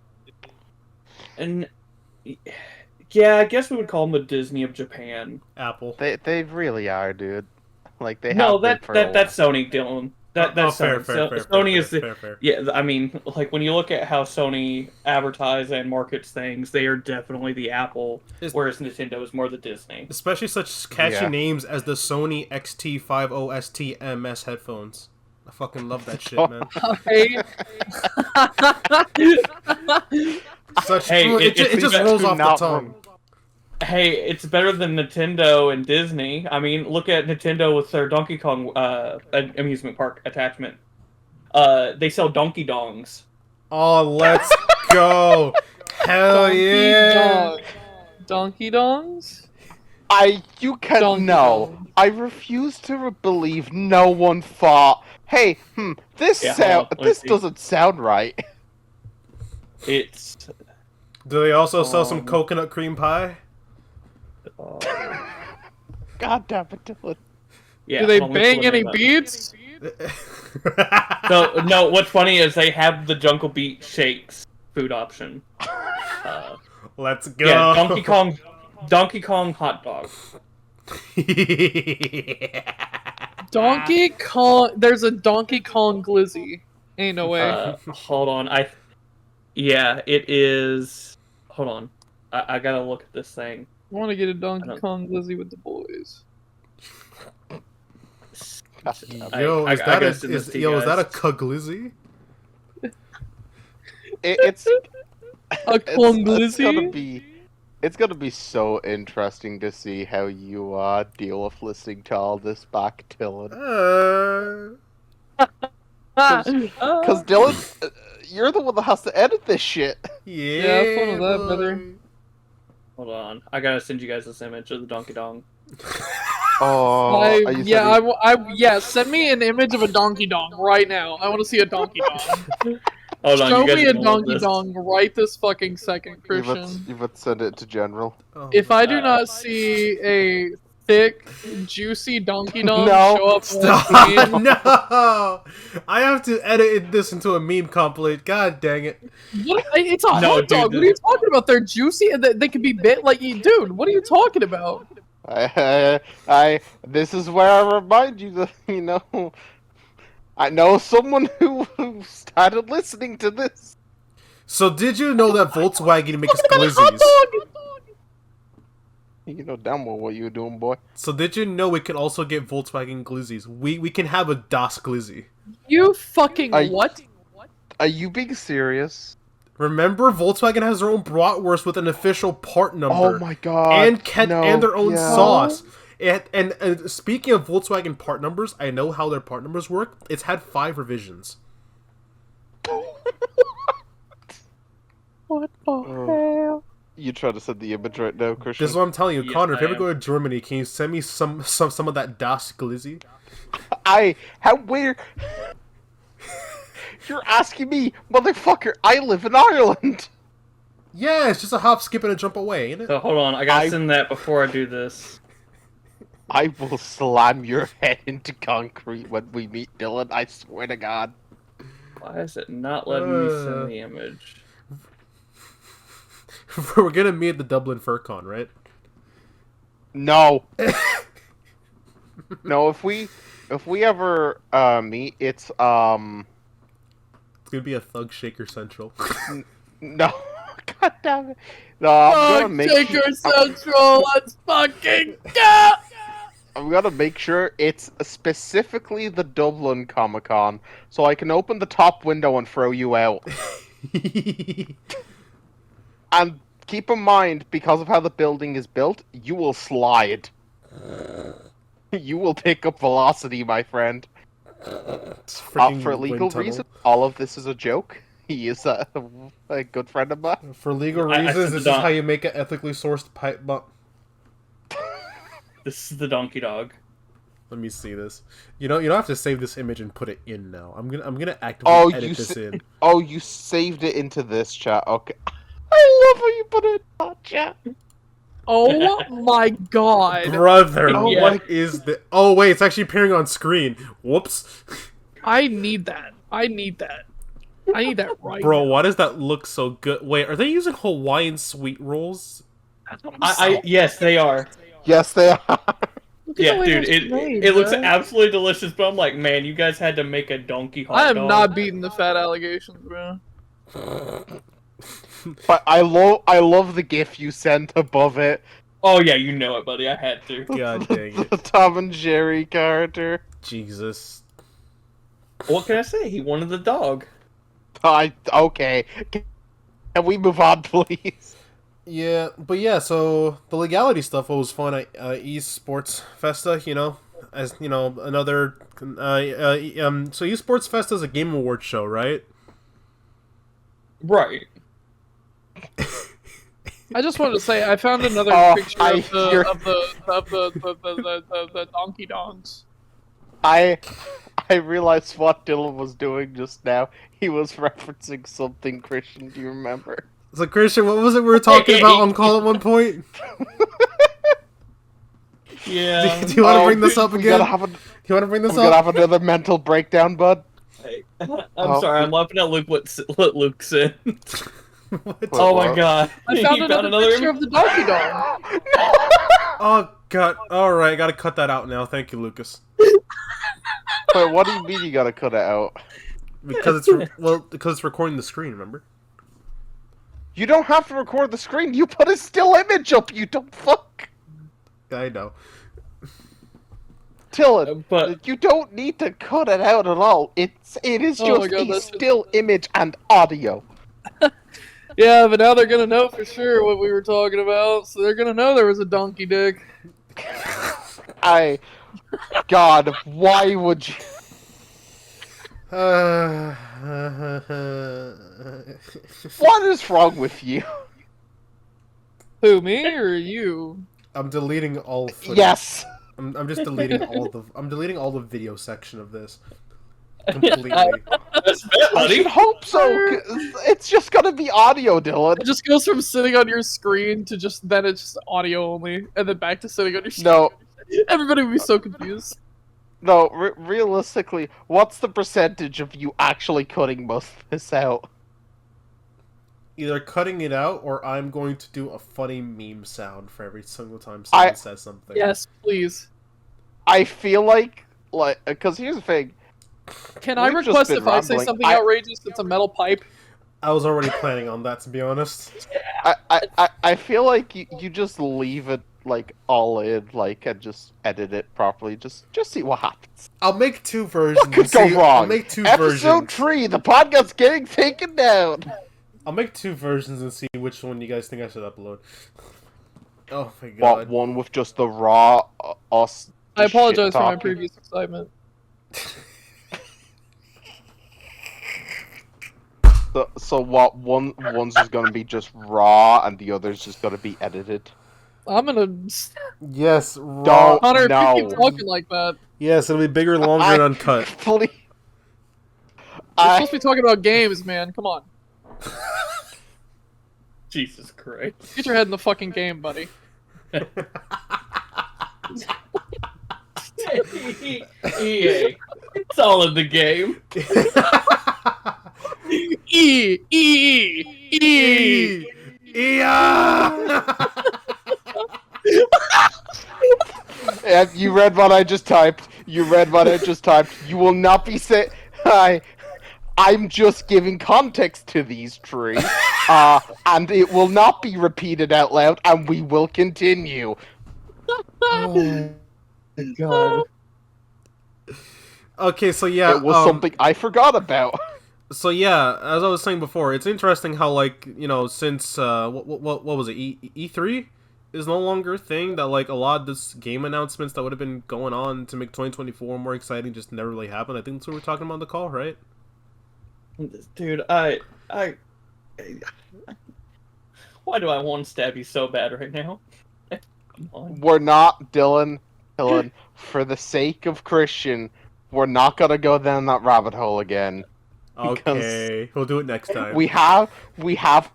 And... Yeah, I guess we would call them the Disney of Japan. Apple. They really are, dude. Like they No, have that's Sony, Dylan. That's Sony. Fair, Sony is the fair. yeah. I mean, like when you look at how Sony advertise and markets things, they are definitely the Apple, whereas Nintendo is more the Disney. Especially such catchy names as the Sony XT50ST-MS headphones. I fucking love that shit, man. Such Hey, it just it's rolls off the not tongue. Hey, it's better than Nintendo and Disney. I mean, look at Nintendo with their Donkey Kong amusement park attachment. They sell Donkey Dongs. Oh, let's go! Hell Donkey yeah! Dong. Donkey Dongs? You can Donkey no. Kong. I refuse to believe no one thought, hey, this Yeah, hold on, let me this see. doesn't sound right. It's Do they also sell some Um, coconut cream pie? God damn it, Dylan. yeah. Do they hold on, let me bang pull the any name up. beats? So no, what's funny is they have the Jungle Beat shakes food option. Let's go! Yeah, Donkey Kong hot dog. Donkey Kong. There's a Donkey Kong glizzy. Ain't no way. Hold on, yeah, it is. Hold on, I gotta look at this thing. I want to get a Donkey don't- Kong glizzy with the boys. Yo, I is that gotta a send this to you is that a guys. cuglizzy? It's A Kong glizzy? it's gonna be so interesting to see how you deal with listening to all this back, Dylan. Because Dylan, you're the one that has to edit this shit. Yeah, have fun with that, brother. boy. Hold on, I gotta send you guys this image of the Donkey Dong. Oh, are you yeah, send me an image of a Donkey Dong right now. I want to see a Donkey Dong. Hold on, Show you guys me are a gonna love Donkey this. Dong right this fucking second, Christian. You would send it to General. Oh, If I do not see a thick, juicy Donkey Dong No, show up stop! on screen, No, I have to edit this into a meme complete. God dang it! it's a No, hot dude, dog. What are you talking about? They're juicy and they can be bit like you, dude. What are you talking about? This is where I remind you that I know someone who started listening to this. So did you know that Volkswagen makes Hot glizzies? dog! You know damn well what you were doing, boy. So did you know we can also get Volkswagen glizzies? We can have a Das glizzy. You fucking I- what? Are you being serious? Remember, Volkswagen has their own bratwurst with an official part number. Oh my god. And their own yeah. sauce. And speaking of Volkswagen part numbers, I know how their part numbers work. It's had 5 revisions. What the hell? You try to send the image right now, Christian. This is what I'm telling you, Yes, Connor. If I you ever am. go to Germany, can you send me some of that Das glizzy? How weird. You're asking me, motherfucker. I live in Ireland. Yeah, it's just a hop, skip, and a jump away, ain't it? So hold on, I gotta I- send that before I do this. I will slam your head into concrete when we meet, Dylan. I swear to God. Why is it not letting me send the image? We're gonna meet at the Dublin FurCon, right? No. No, if we ever meet, it's It's gonna be a Thug Shaker Central. no. God damn it. No, I'm gonna make Shaker Central, let's fucking go! I'm gonna make sure it's specifically the Dublin Comic Con, so I can open the top window and throw you out. And keep in mind, because of how the building is built, you will slide. You will pick up velocity, my friend. It's For freaking legal wind tunnel. reasons, all of this is a joke. He is a good friend of mine. For legal I reasons, sent this is the how you make an ethically sourced pipe bomb. This is the Donkey Dog. Let me see this. You don't have to save this image and put it in now. I'm gonna actively Oh, edit you this in. Oh, you saved it into this chat. Okay. I love how you put it in that chat. Oh my god. Brother, Oh what is the? Oh wait, it's actually appearing on screen. Whoops, I need that. I need that right bro. now. Why does that look so good? Wait, are they using Hawaiian sweet rolls? That's what I'm saying. Yes, they are. Yes, they are. Look at the Yeah, way dude, that's made, it looks bro. absolutely delicious, but I'm like, man, you guys had to make a donkey hot I am dog. not beating the fat allegations, bro. But I love the gif you sent above it. Oh yeah, you know it, buddy. I had to. God dang it, The Tom and Jerry character. Jesus. What can I say? He wanted the dog. Okay. Can we move on, please? Yeah, but yeah, so the legality stuff was fun at Esports Festa, you know, as you know, another so Esports Festa is a game award show, right? Right. I just wanted to say I found another Oh, picture I of hear- the donkey dongs. I realized what Dylan was doing just now. He was referencing something. Christian, do you remember? So Christian, what was it we were talking about on call at one point? Yeah. Do you want to bring this up We again? gotta have a, Do you want to bring this we gotta up? have another mental breakdown, bud. I'm sorry, I'm laughing at what Luke said. What? Oh my what? god. I He found another picture of the donkey dong. Oh god! All right, gotta cut that out now. Thank you, Lucas. Wait, what do you mean you gotta cut it out? Because because it's recording the screen. Remember? You don't have to record the screen. You put a still image up. You don't fuck. I know. Dylan, But you don't need to cut it out at all. It is Oh my just God, a that's- still image and audio. Yeah, but now they're gonna know for sure what we were talking about, so they're gonna know there was a donkey dick. God, why would you? What is wrong with you? Who, me or you? I'm deleting all. Footage. Yes. I'm just deleting all the. I'm deleting all the video section of this. Completely. that's bad, I buddy. should hope so. 'Cause it's just gonna be audio, Dylan. It just goes from sitting on your screen to just then it's just audio only, and then back to sitting on your screen. No, Everybody would be so confused. no. Realistically, what's the percentage of you actually cutting most of this out? Either cutting it out or I'm going to do a funny meme sound for every single time I- someone says something. Yes, please. I feel like, because here's the thing. Can I We've just request been if I say rambling. something I- outrageous that's a metal pipe? I was already planning on that, to be honest. I feel like you just leave it like all in, like, and just edit it properly. Just see what happens. I'll make two versions. What could and go see- wrong? I'll make two Episode versions. 3, the podcast's getting taken down. I'll make two versions and see which one you guys think I should upload. Oh my What, god. one with just the raw us? I apologize for my shit-talking? previous excitement. So what? One's just gonna be just raw, and the other's just gonna be edited. I'm gonna. Yes, raw. Don't- Hunter, if No. you keep talking like that, Yes, it'll be bigger, longer, and uncut. Please. we're I, supposed to be talking about games, man. Come on. Jesus Christ. Get your head in the fucking game, buddy. EA. It's all in the game. E E E. Yeah, you read what I just typed. You read what I just typed. You will not be say. I'm just giving context to these trees, and it will not be repeated out loud, and we will continue. Oh my god. Okay, so yeah, It was something I forgot about. So yeah, as I was saying before, it's interesting how, like, you know, since what was it, E3 is no longer a thing, that like a lot of this game announcements that would have been going on to make 2024 more exciting just never really happened. I think that's what we're talking about on the call, right? Dude, why do I want to stab you so bad right now? Come on. We're not, Dylan, for the sake of Christian, we're not gonna go down that rabbit hole again. Okay, we'll do it next time. We have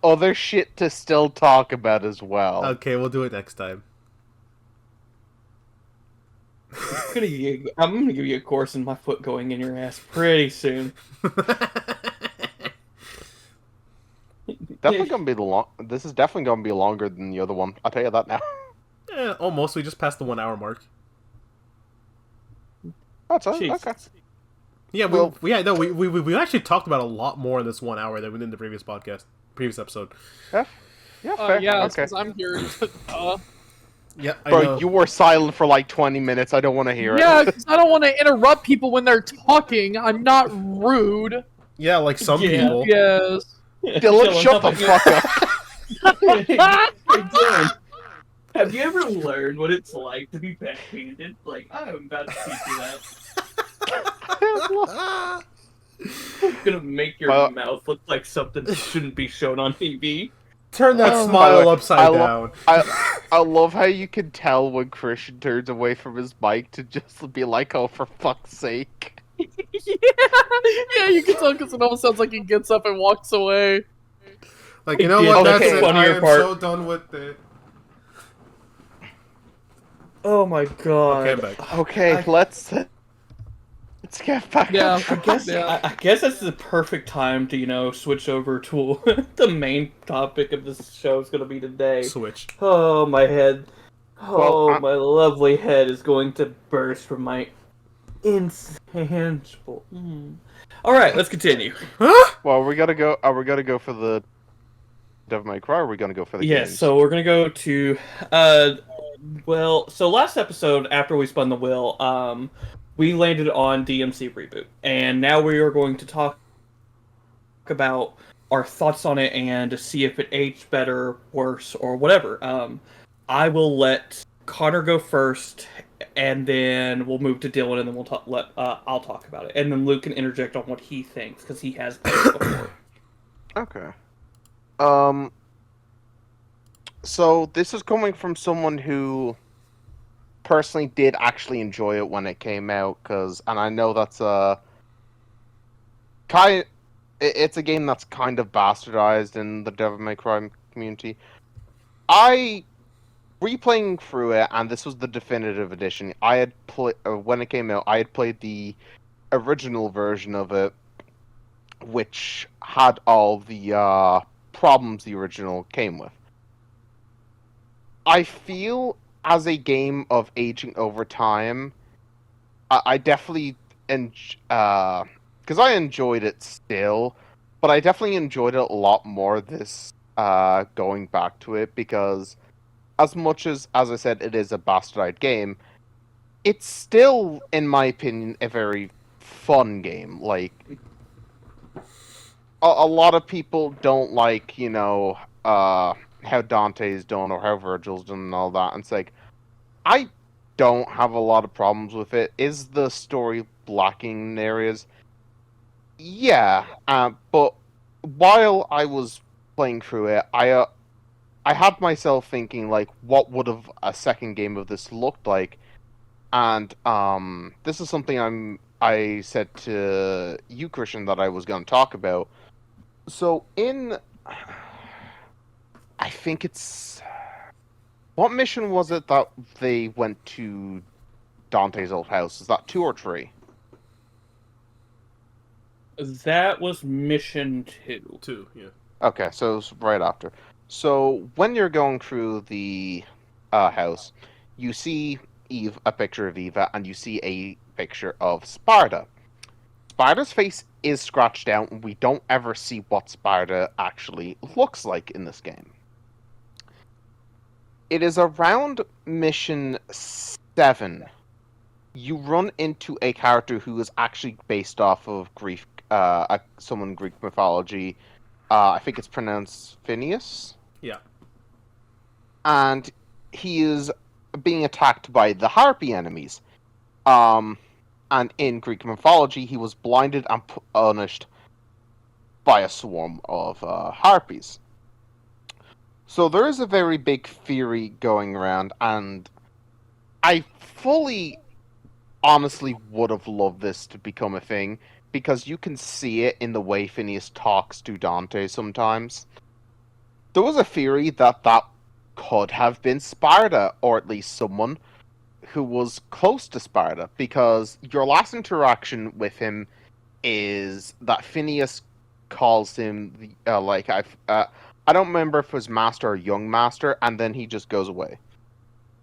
other shit to still talk about as well. Okay, we'll do it next time. I'm gonna give you a course in my foot going in your ass pretty soon. Definitely gonna be This is definitely gonna be longer than the other one. I'll tell you that now. Almost. We just passed the 1 hour mark. That's it. Jesus. Okay. Yeah, Well- we actually talked about a lot more in this 1 hour than we did in the previous episode. Yeah, fair. Yeah, okay. because I'm here. Yeah, I Bro, know. you were silent for like 20 minutes. I don't want to hear Yeah, it. because I don't want to interrupt people when they're talking. I'm not rude. Yeah, like some Yeah. people. Yes. Dylan, shut the fuck up. Hey, Dylan, have you ever learned what it's like to be backhanded? Like, I'm about to teach you that. I'm gonna make your mouth look like something that shouldn't be shown on TV. Turn that Oh. smile upside down. I love how you can tell when Christian turns away from his mic to just be like, "Oh, for fuck's sake!" Yeah, you can tell because it almost sounds like he gets up and walks away. Like, you know Yeah, what? that's That's the it. I funnier am part. so done with it. Oh my god. Okay, I'm back. Okay, let's get back. Yeah, I guess Yeah. I guess that's the perfect time to switch over to the main topic of this show is going to be today. Switch. Oh, my head. Oh, Well, my lovely head is going to burst from my intangible. All right, let's continue. Huh? Well, we gotta go. Are we gonna go for the Devil May Cry? Or are we gonna go for the Yes, games? so we're going to go to so last episode after we spun the wheel, we landed on DMC Reboot, and now we are going to talk about our thoughts on it and to see if it aged better, worse, or whatever. I will let Connor go first, and then we'll move to Dylan, and then I'll talk about it, and then Luke can interject on what he thinks because he has played it before. Okay. So this is coming from someone who personally did actually enjoy it when it came out, and I know that's it's a game that's kind of bastardized in the Devil May Cry community. Replaying through it, and this was the definitive edition. I had when it came out, I had played the original version of it, which had all the problems the original came with. I feel as a game of aging over time, I definitely because I enjoyed it still, but I definitely enjoyed it a lot more this going back to it, because as much as I said, it is a bastardized game, it's still, in my opinion, a very fun game. Like, a lot of people don't like, how Dante's done or how Virgil's done and all that. And it's like, I don't have a lot of problems with it. Is the story lacking in areas? Yeah, but while I was playing through it, I had myself thinking, like, what would have a second game of this looked like? And this is something I said to you, Christian, that I was going to talk about. So I think it's, what mission was it that they went to Dante's old house? Is that 2 or 3? That was mission 2. 2, yeah. Okay, so it's right after. So when you're going through the house, you see a picture of Eva, and you see a picture of Sparda. Sparda's face is scratched out, and we don't ever see what Sparda actually looks like in this game. It is around mission 7. You run into a character who is actually based off of someone Greek mythology. I think it's pronounced Phineas. Yeah. And he is being attacked by the Harpy enemies. And in Greek mythology, he was blinded and punished by a swarm of Harpies. So there is a very big theory going around, and I fully, honestly would have loved this to become a thing, because you can see it in the way Phineas talks to Dante sometimes. There was a theory that could have been Sparda, or at least someone who was close to Sparda, because your last interaction with him is that Phineas calls him I don't remember if it was Master or Young Master, and then he just goes away.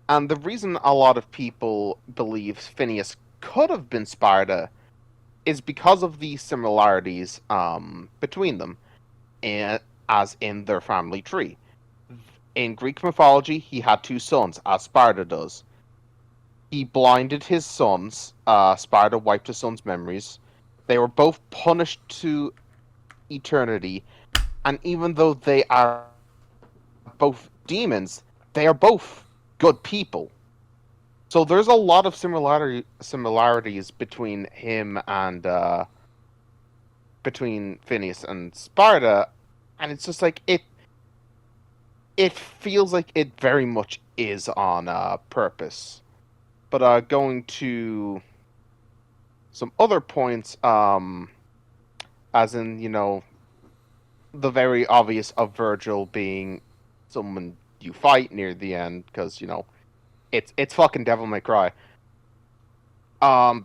And the reason a lot of people believe Phineas could have been Sparda is because of the similarities between them, as in their family tree. In Greek mythology, he had 2 sons, as Sparda does. He blinded his sons. Sparda wiped his sons' memories. They were both punished to eternity, And even though they are both demons, they are both good people. So there's a lot of similarities between him and between Phineas and Sparta, and it's just like it feels like it very much is on purpose. But going to some other points, as in, the very obvious of Virgil being someone you fight near the end, because, it's fucking Devil May Cry.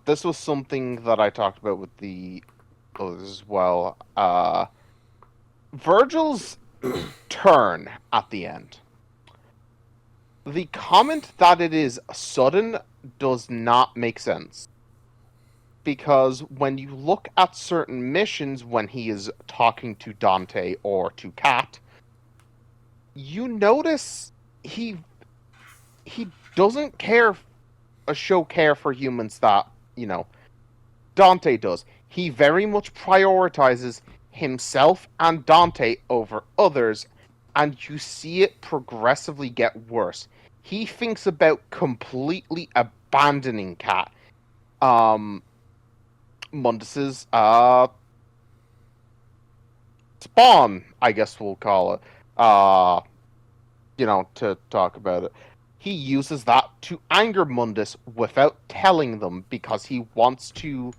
This was something that I talked about with the others as well. Virgil's turn at the end. The comment that it is sudden does not make sense. Because when you look at certain missions when he is talking to Dante or to Kat, you notice he doesn't show care for humans that, Dante does. He very much prioritizes himself and Dante over others, and you see it progressively get worse. He thinks about completely abandoning Kat. Mundus's spawn, I guess we'll call it, to talk about it. He uses that to anger Mundus without telling them, because he wants to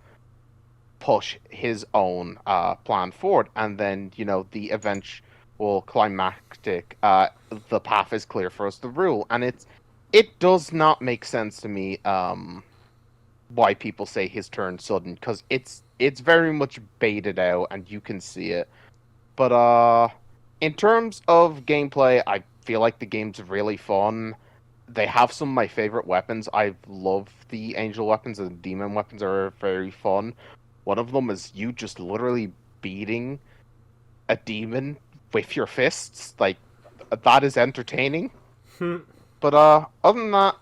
push his own plan forward. And then, the eventual climactic, the path is clear for us to rule. And it does not make sense to me why people say his turn sudden, because it's very much baited out and you can see it. But in terms of gameplay, I feel like the game's really fun. They have some of my favorite weapons. I love the angel weapons, and the demon weapons are very fun. One of them is you just literally beating a demon with your fists. Like, that is entertaining. But other than that,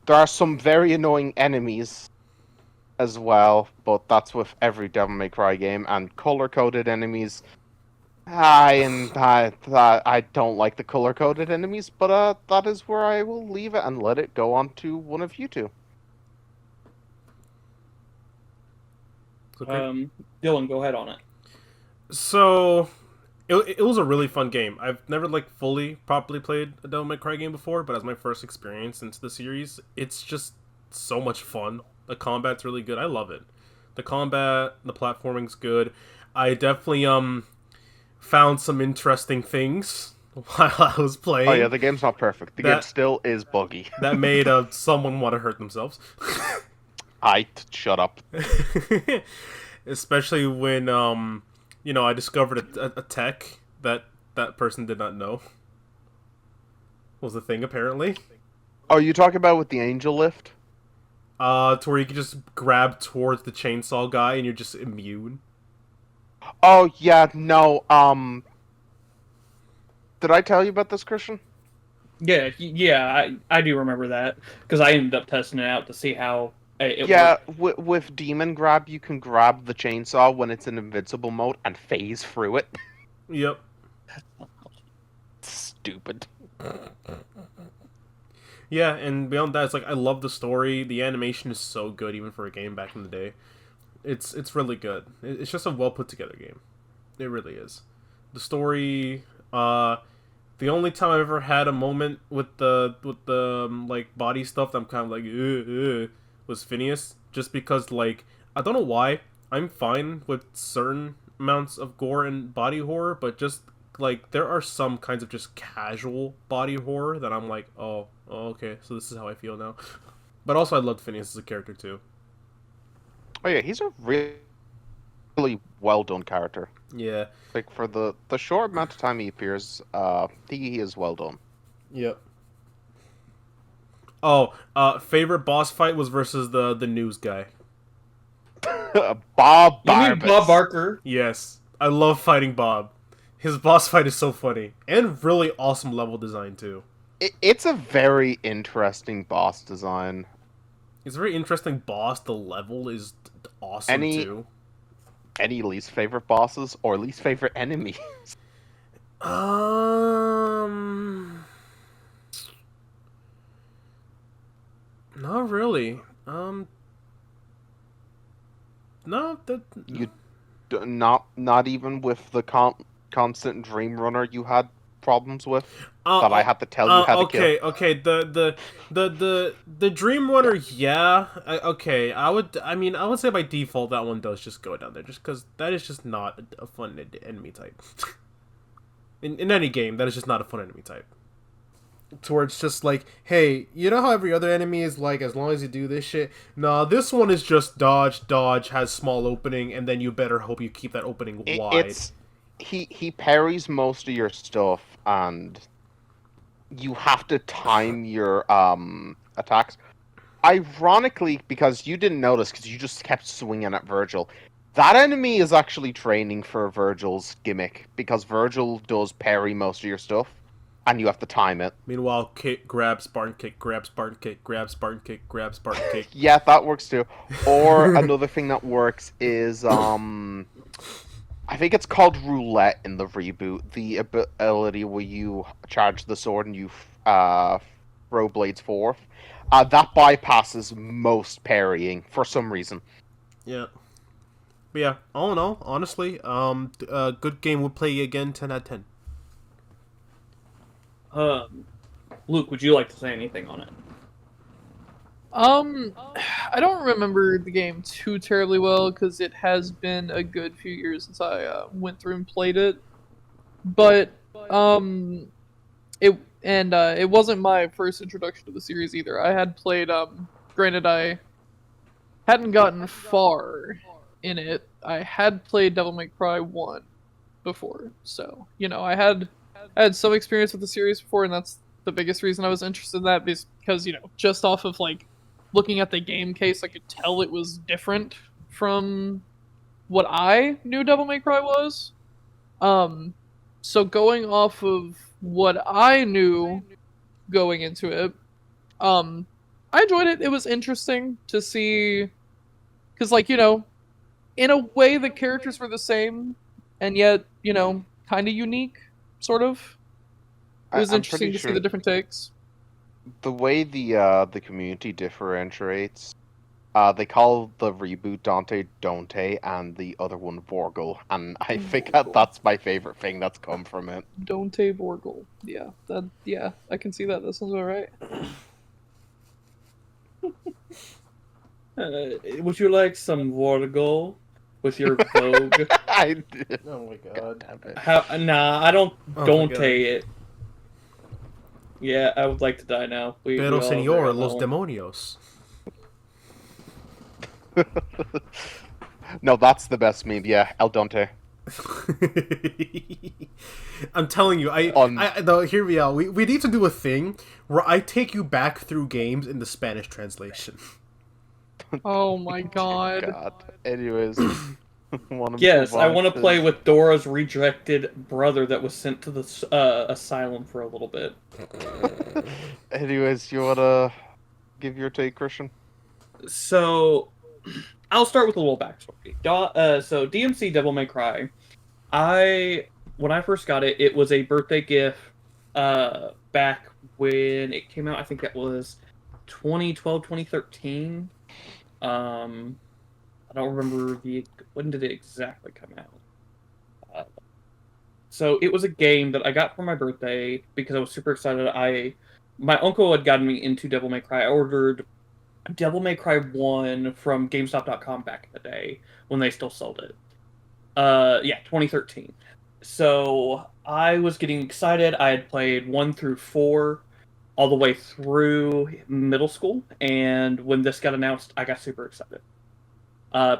there are some very annoying enemies as well, but that's with every Devil May Cry game. And color-coded enemies, I don't like the color-coded enemies, but that is where I will leave it and let it go on to one of you two. Dylan, go ahead on it. So, it was a really fun game. I've never fully properly played a Devil May Cry game before, but as my first experience into the series, it's just so much fun. The combat's really good. I love it. The combat, the platforming's good. I definitely found some interesting things while I was playing. Oh yeah, the game's not perfect. The game still is buggy. That made someone want to hurt themselves. Shut up. Especially when I discovered a tech that person did not know was the thing, apparently. Oh, you talking about with the angel lift? To where you can just grab towards the chainsaw guy and you're just immune. Oh, yeah, no, did I tell you about this, Christian? Yeah, I do remember that, because I ended up testing it out to see how it worked. With Demon Grab, you can grab the chainsaw when it's in invincible mode and phase through it. Yep. Stupid. Yeah, and beyond that, it's I love the story. The animation is so good, even for a game back in the day. It's really good. It's just a well put together game. It really is. The story, the only time I've ever had a moment with the body stuff that I'm kind of was Phineas, just because I don't know why. I'm fine with certain amounts of gore and body horror, but just there are some kinds of just casual body horror that I'm oh okay, so this is how I feel now. But also I loved Phineas as a character too. Oh yeah, he's a really well done character. Yeah. For the short amount of time he appears, he is well done. Yep. Oh, favorite boss fight was versus the news guy. Bob You mean Barbas. Bob Barker? Yes. I love fighting Bob. His boss fight is so funny. And really awesome level design, too. It's a very interesting boss design. It's a very interesting boss. The level is awesome, too. any least favorite bosses or least favorite enemy? Not really. No, You not even with the constant Dream Runner you had problems with that I had to tell you how to kill. Okay. The Dream Runner, yeah. Okay, I would say by default that one does just go down there, just because that is just not a fun enemy type. In any game, that is just not a fun enemy type. To where it's just like, hey, you know how every other enemy is like, as long as you do this shit? Nah, this one is just dodge, has small opening, and then you better hope you keep that opening wide. He parries most of your stuff, and you have to time your attacks. Ironically, because you didn't notice, because you just kept swinging at Virgil, that enemy is actually training for Virgil's gimmick, because Virgil does parry most of your stuff, and you have to time it. Meanwhile, kick, grab, Spartan kick, grab, Spartan kick, grab, Spartan kick, grab, Spartan kick. Yeah, that works too. Or another thing that works is, I think it's called roulette in the reboot. The ability where you charge the sword and you throw blades forth. That bypasses most parrying for some reason. Yeah. But yeah, all in all, honestly, good game. Would play again, 10 out of 10. Luke, would you like to say anything on it? I don't remember the game too terribly well because it has been a good few years since I went through and played it. But it wasn't my first introduction to the series either. I had played granted I hadn't gotten far in it. I had played Devil May Cry 1 before, so I had some experience with the series before, and that's the biggest reason I was interested in that, because just off of like looking at the game case, I could tell it was different from what I knew Devil May Cry was. So going off of what I knew going into it, I enjoyed it. It was interesting to see, because in a way the characters were the same, and yet kind of unique, sort of. It was interesting to see the different takes. The way the community differentiates, they call the reboot Dante Dante and the other one Vorgel, and I think that's my favorite thing that's come from it. Dante Vorgel, yeah, I can see that. That sounds about right. Would you like some Vorgel with your Vogue? I did. Oh my god. Nah, I don't. Oh Dante it. Yeah, I would like to die now. Pero señor, los demonios. No, that's the best meme. Yeah, El Dante. I'm telling you, hear me out. We need to do a thing where I take you back through games in the Spanish translation. Oh my god. Anyways. Yes, I want to play with Dora's rejected brother that was sent to the asylum for a little bit. Anyways, you want to give your take, Christian? So, I'll start with a little backstory. So, DMC Devil May Cry, when I first got it, it was a birthday gift back when it came out. I think that was 2012, 2013. I don't remember when did it exactly come out. So it was a game that I got for my birthday because I was super excited. My uncle had gotten me into Devil May Cry. I ordered Devil May Cry 1 from GameStop.com back in the day when they still sold it. 2013. So I was getting excited. I had played 1 through 4 all the way through middle school, and when this got announced, I got super excited.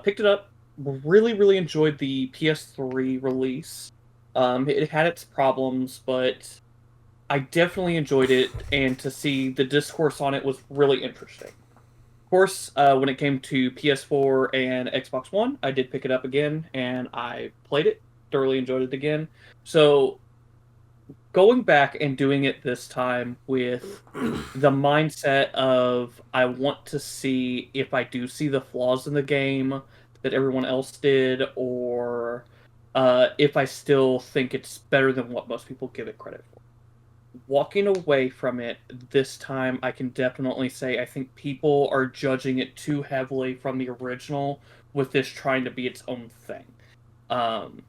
Picked it up, really, really enjoyed the PS3 release. It had its problems, but I definitely enjoyed it, and to see the discourse on it was really interesting. Of course, when it came to PS4 and Xbox One, I did pick it up again, and I played it, thoroughly enjoyed it again. So, going back and doing it this time with the mindset of I want to see if I do see the flaws in the game, that everyone else did, or if I still think it's better than what most people give it credit for. Walking away from it this time, I can definitely say I think people are judging it too heavily from the original, with this trying to be its own thing. Um,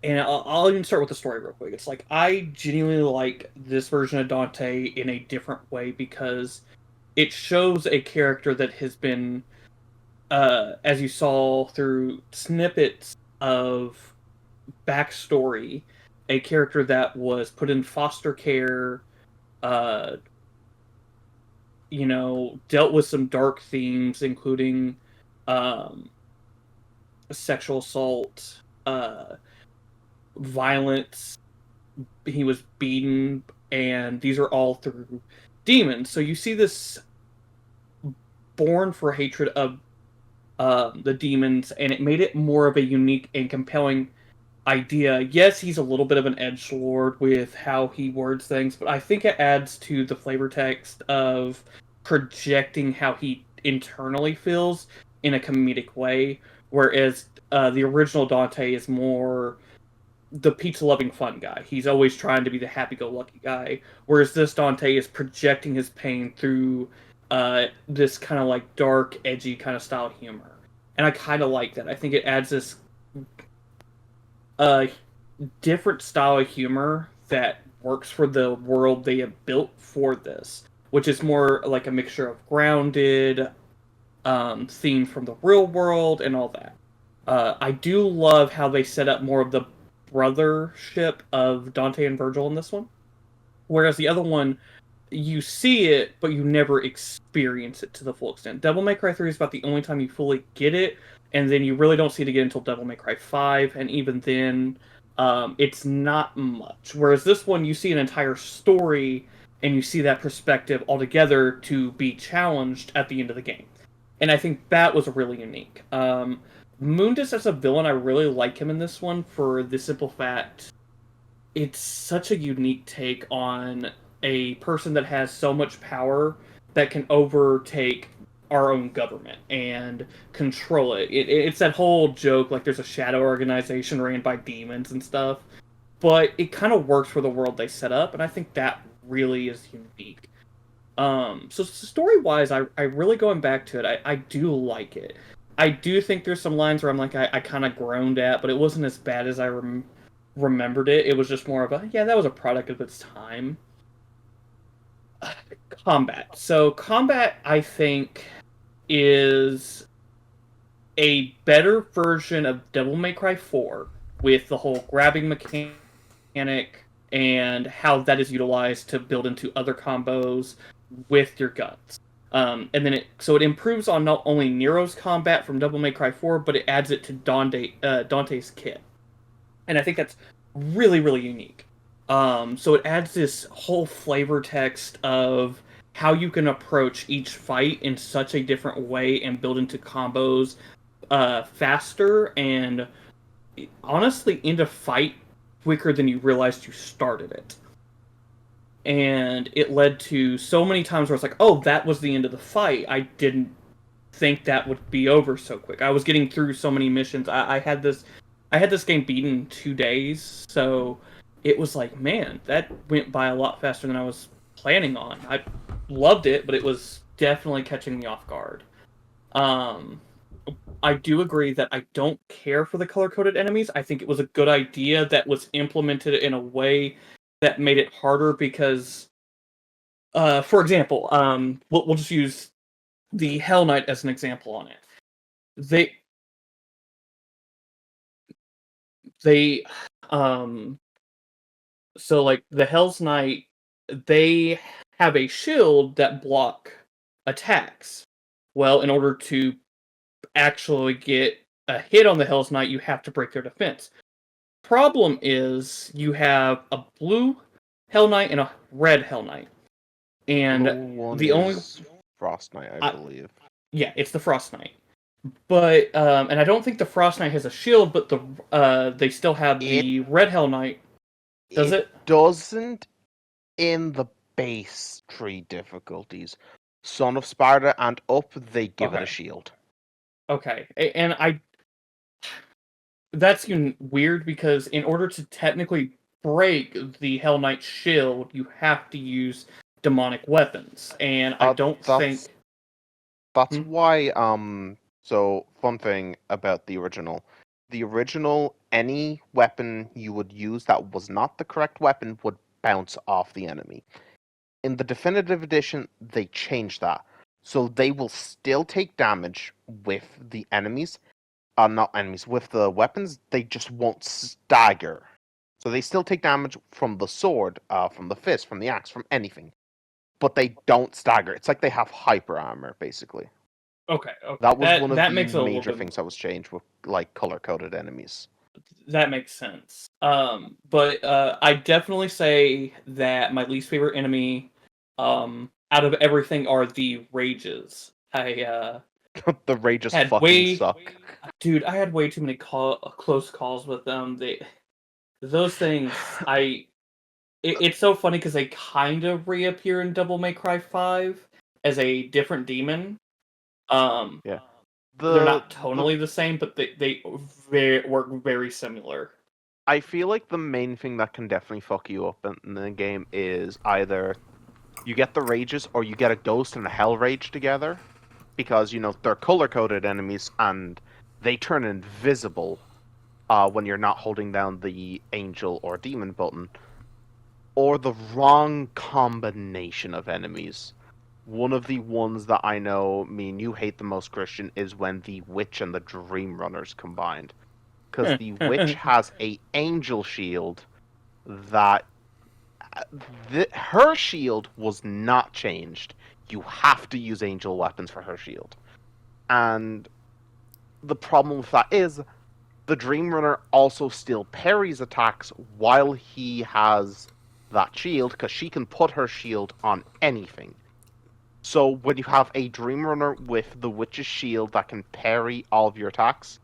and I'll even start with the story real quick. It's like, I genuinely like this version of Dante in a different way because it shows a character that has been, as you saw through snippets of backstory, a character that was put in foster care, uh, dealt with some dark themes, including um, sexual assault, violence. He was beaten, and these are all through demons. So you see this born for hatred of the demons, and it made it more of a unique and compelling idea. Yes, he's a little bit of an edgelord with how he words things, but I think it adds to the flavor text of projecting how he internally feels in a comedic way, whereas the original Dante is more the pizza-loving fun guy. He's always trying to be the happy-go-lucky guy, whereas this Dante is projecting his pain through this kind of like dark, edgy kind of style humor. And I kind of like that. I think it adds this different style of humor that works for the world they have built for this, which is more like a mixture of grounded theme from the real world and all that. I do love how they set up more of the brothership of Dante and Virgil in this one, whereas the other one, you see it, but you never experience it to the full extent. Devil May Cry 3 is about the only time you fully get it, and then you really don't see it again until Devil May Cry 5, and even then, it's not much. Whereas this one, you see an entire story, and you see that perspective altogether to be challenged at the end of the game. And I think that was really unique. Mundus as a villain, I really like him in this one for the simple fact it's such a unique take on a person that has so much power that can overtake our own government and control it. It's that whole joke, like there's a shadow organization ran by demons and stuff, but it kind of works for the world they set up, and I think that really is unique. So story-wise, I really going back to it, I do like it. I do think there's some lines where I'm like, I kind of groaned at, but it wasn't as bad as I remembered it. It was just more of a, yeah, that was a product of its time. Combat. So combat, I think, is a better version of Devil May Cry 4 with the whole grabbing mechanic and how that is utilized to build into other combos with your guns. And then it improves on not only Nero's combat from Devil May Cry 4, but it adds it to Dante's kit. And I think that's really, really unique. So it adds this whole flavor text of how you can approach each fight in such a different way and build into combos faster and honestly into fight quicker than you realized you started it. And it led to so many times where it's like, oh, that was the end of the fight. I didn't think that would be over so quick. I was getting through so many missions. I had this game beaten in 2 days, so it was like, man, that went by a lot faster than I was planning on. I loved it, but it was definitely catching me off guard. I do agree that I don't care for the color-coded enemies. I think it was a good idea that was implemented in a way that made it harder because, for example, we'll just use the Hell Knight as an example on it. So like the Hell's Knight, they have a shield that block attacks. Well, in order to actually get a hit on the Hell's Knight, you have to break their defense. Problem is, you have a blue Hell Knight and a red Hell Knight. And the only Frost Knight, I believe. Yeah, it's the Frost Knight. But and I don't think the Frost Knight has a shield, but they still have the red Hell Knight. Does it? Doesn't in the base 3 difficulties. Son of Sparta and up, they give it a shield. Okay, and that's weird because in order to technically break the Hell Knight shield, you have to use demonic weapons, and I don't think. That's Hmm? why. So fun thing about the original. The original, any weapon you would use that was not the correct weapon would bounce off the enemy. In the definitive edition, they changed that. So they will still take damage with the enemies. Not enemies, with the weapons, they just won't stagger. So they still take damage from the sword, from the fist, from the axe, from anything. But they don't stagger. It's like they have hyper armor, basically. Okay, That was one of that the makes it a little major bit. things that was changed with like color coded enemies. That makes sense. But I definitely say that my least favorite enemy, out of everything, are the rages. The rages Had fucking suck. dude, I had way too many close calls with them. Those things, it's so funny because they kind of reappear in Devil May Cry 5 as a different demon. Yeah. They're not tonally the same, but they work very similar. I feel like the main thing that can definitely fuck you up in the game is either you get the rages or you get a ghost and a hell rage together, because they're color coded enemies and they turn invisible when you're not holding down the angel or demon button, or the wrong combination of enemies. One of the ones that I know me and you hate the most, Christian, is when the witch and the dream runners combined. Because the witch has a angel shield that her shield was not changed. You have to use angel weapons for her shield. And the problem with that is the Dream Runner also still parries attacks while he has that shield, because she can put her shield on anything. So when you have a Dream Runner with the Witch's shield that can parry all of your attacks,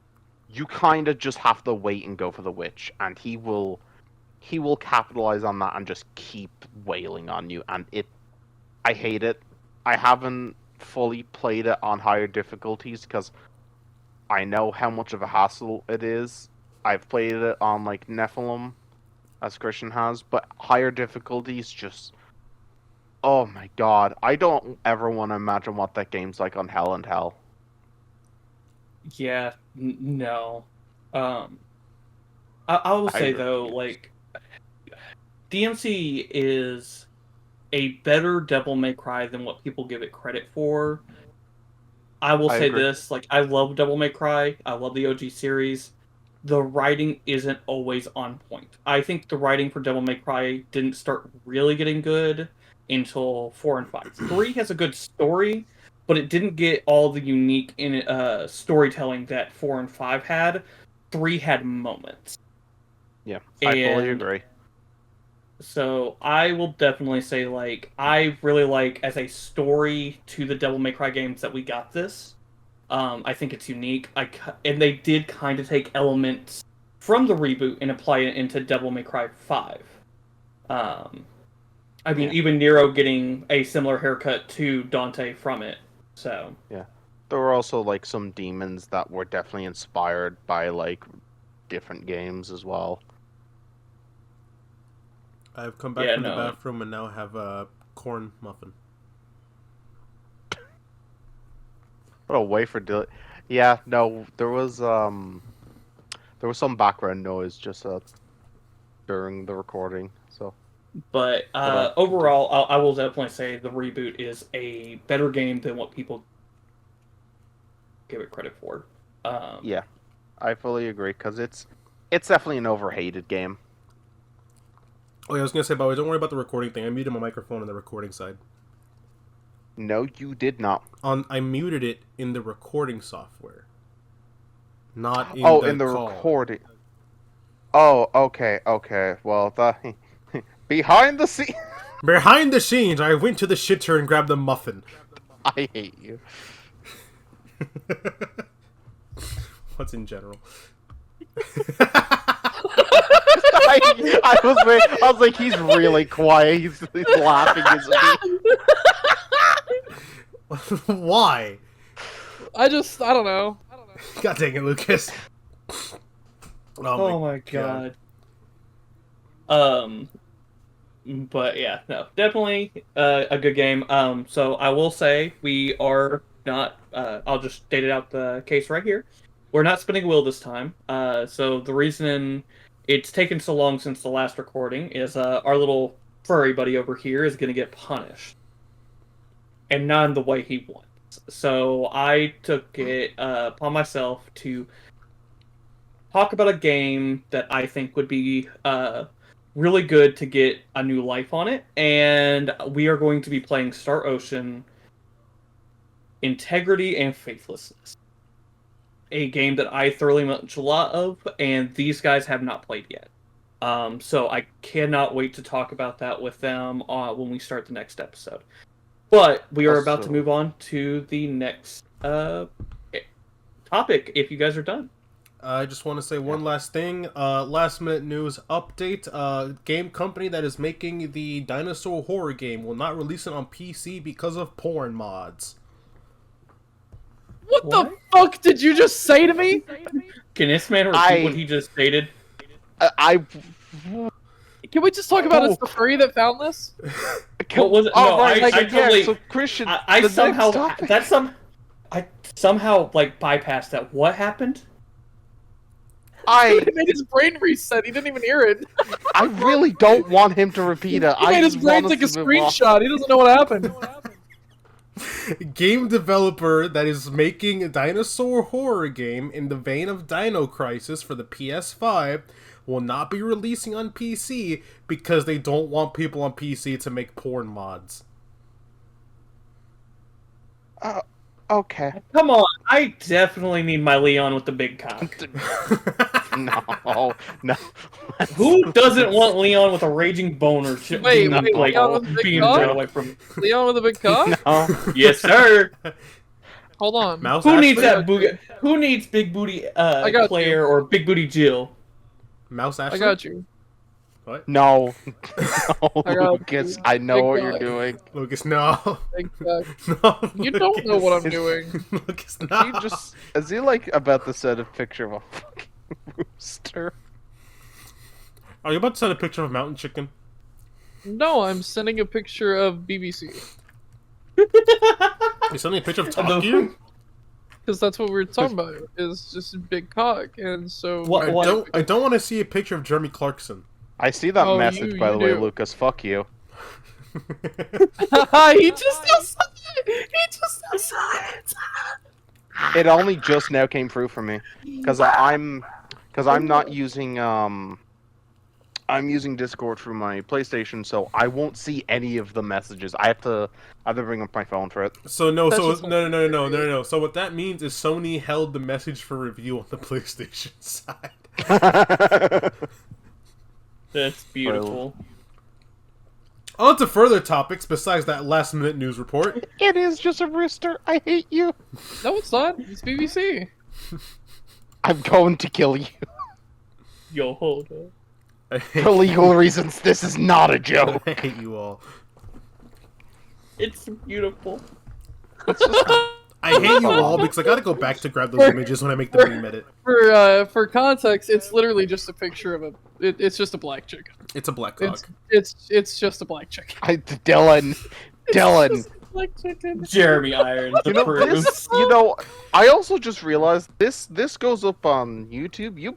you kind of just have to wait and go for the Witch, and he will capitalize on that and just keep wailing on you. And I hate it. I haven't fully played it on higher difficulties because I know how much of a hassle it is. I've played it on like Nephilim, as Christian has, but higher difficulties just, oh my god, I don't ever want to imagine what that game's like on Hell and Hell. Yeah, no. I will say though, like, DMC is a better Devil May Cry than what people give it credit for. I will say agree. this, like, I love Devil May Cry. I love the OG series. The writing isn't always on point. I think the writing for Devil May Cry didn't start really getting good until 4 and 5. 3 has a good story, but it didn't get all the unique storytelling that 4 and 5 had. 3 had moments. Yeah, I fully agree. So I will definitely say, like, I really like, as a story to the Devil May Cry games, that we got this. I think it's unique. And they did kind of take elements from the reboot and apply it into Devil May Cry 5. I mean, even Nero getting a similar haircut to Dante from it. So yeah, there were also like some demons that were definitely inspired by like different games as well. I've come back from the bathroom and now have a corn muffin. What a way for Yeah, no, there was some background noise just during the recording. So, but overall, I will definitely say the reboot is a better game than what people give it credit for. Yeah, I fully agree, because it's definitely an overhated game. Oh yeah, I was gonna say, by the way, don't worry about the recording thing. I muted my microphone on the recording side. No, you did not. I muted it in the recording software, not in in the recording. Oh, okay. Well, behind the scenes. Behind the scenes, I went to the shitter and grabbed the muffin. I hate you. What's in general? I was like, he's really quiet. He's laughing, isn't he? Why? I don't know. God dang it, Lucas. Oh my god. But yeah, no, definitely a good game. So I will say we are not. I'll just state it out the case right here. We're not spinning a wheel this time. So the reason it's taken so long since the last recording is our little furry buddy over here is going to get punished, and not in the way he wants. So I took it upon myself to talk about a game that I think would be really good to get a new life on it, and we are going to be playing Star Ocean Integrity and Faithlessness, a game that I thoroughly much a lot of, and these guys have not played yet. So I cannot wait to talk about that with them when we start the next episode. But we are about to move on to the next topic, if you guys are done. I just want to say one last thing. Last minute news update. Game company that is making the dinosaur horror game will not release it on PC because of porn mods. What the fuck did you just say to me? Can this man repeat what he just stated? Can we just talk about it's the furry that found this? What was it? Oh, No, right, I totally. so Christian, I somehow like bypassed that. What happened? He made his brain reset. He didn't even hear it. I really don't want him to repeat it. He made his brain take a screenshot. He doesn't know what happened. Game developer that is making a dinosaur horror game in the vein of Dino Crisis for the PS5 will not be releasing on PC because they don't want people on PC to make porn mods. Okay. Come on, I definitely need my Leon with the big cock. No. Who doesn't want Leon with a raging boner? Wait, Leon with the big being cock? drawn away from? Leon with a big cock? No. Yes, sir. Hold on. Mouse Who needs Ashley? that booty? Who needs big booty got Claire or big booty Jill? Mouse Ashley? I got you. What? No. No, I got Lucas, you. I know Big what you're cock. doing. Lucas, no. Big cock. No. You don't know what I'm doing. Lucas, no. Is he like about to send a picture of a fucking rooster? Are you about to send a picture of a mountain chicken? No, I'm sending a picture of BBC. You're sending a picture of Top Gear? Because that's what we were talking about. Is just a big cock, and so. I don't want to see a picture of Jeremy Clarkson. I see that Oh, message, you by the way, do. Lucas. Fuck you. He just decided. It only just now came through for me because I'm not using I'm using Discord through my PlayStation, so I won't see any of the messages. I have to bring up my phone for it. So no, That's so just- no. So what that means is Sony held the message for review on the PlayStation side. That's beautiful. On to further topics besides that last minute news report. It is just a rooster. I hate you. No, it's not. It's BBC. I'm going to kill you Yo, hold up. I hate, for legal reasons. This is not a joke. I hate you all. It's beautiful. I hate you all because I gotta go back to grab those images when I make the meme edit. For context, it's literally just a picture of a. It's just a black chicken. It's a black cock. It's just a black chicken. Dylan. Black chicken. Jeremy Irons You know, approves. I also just realized this goes up on YouTube.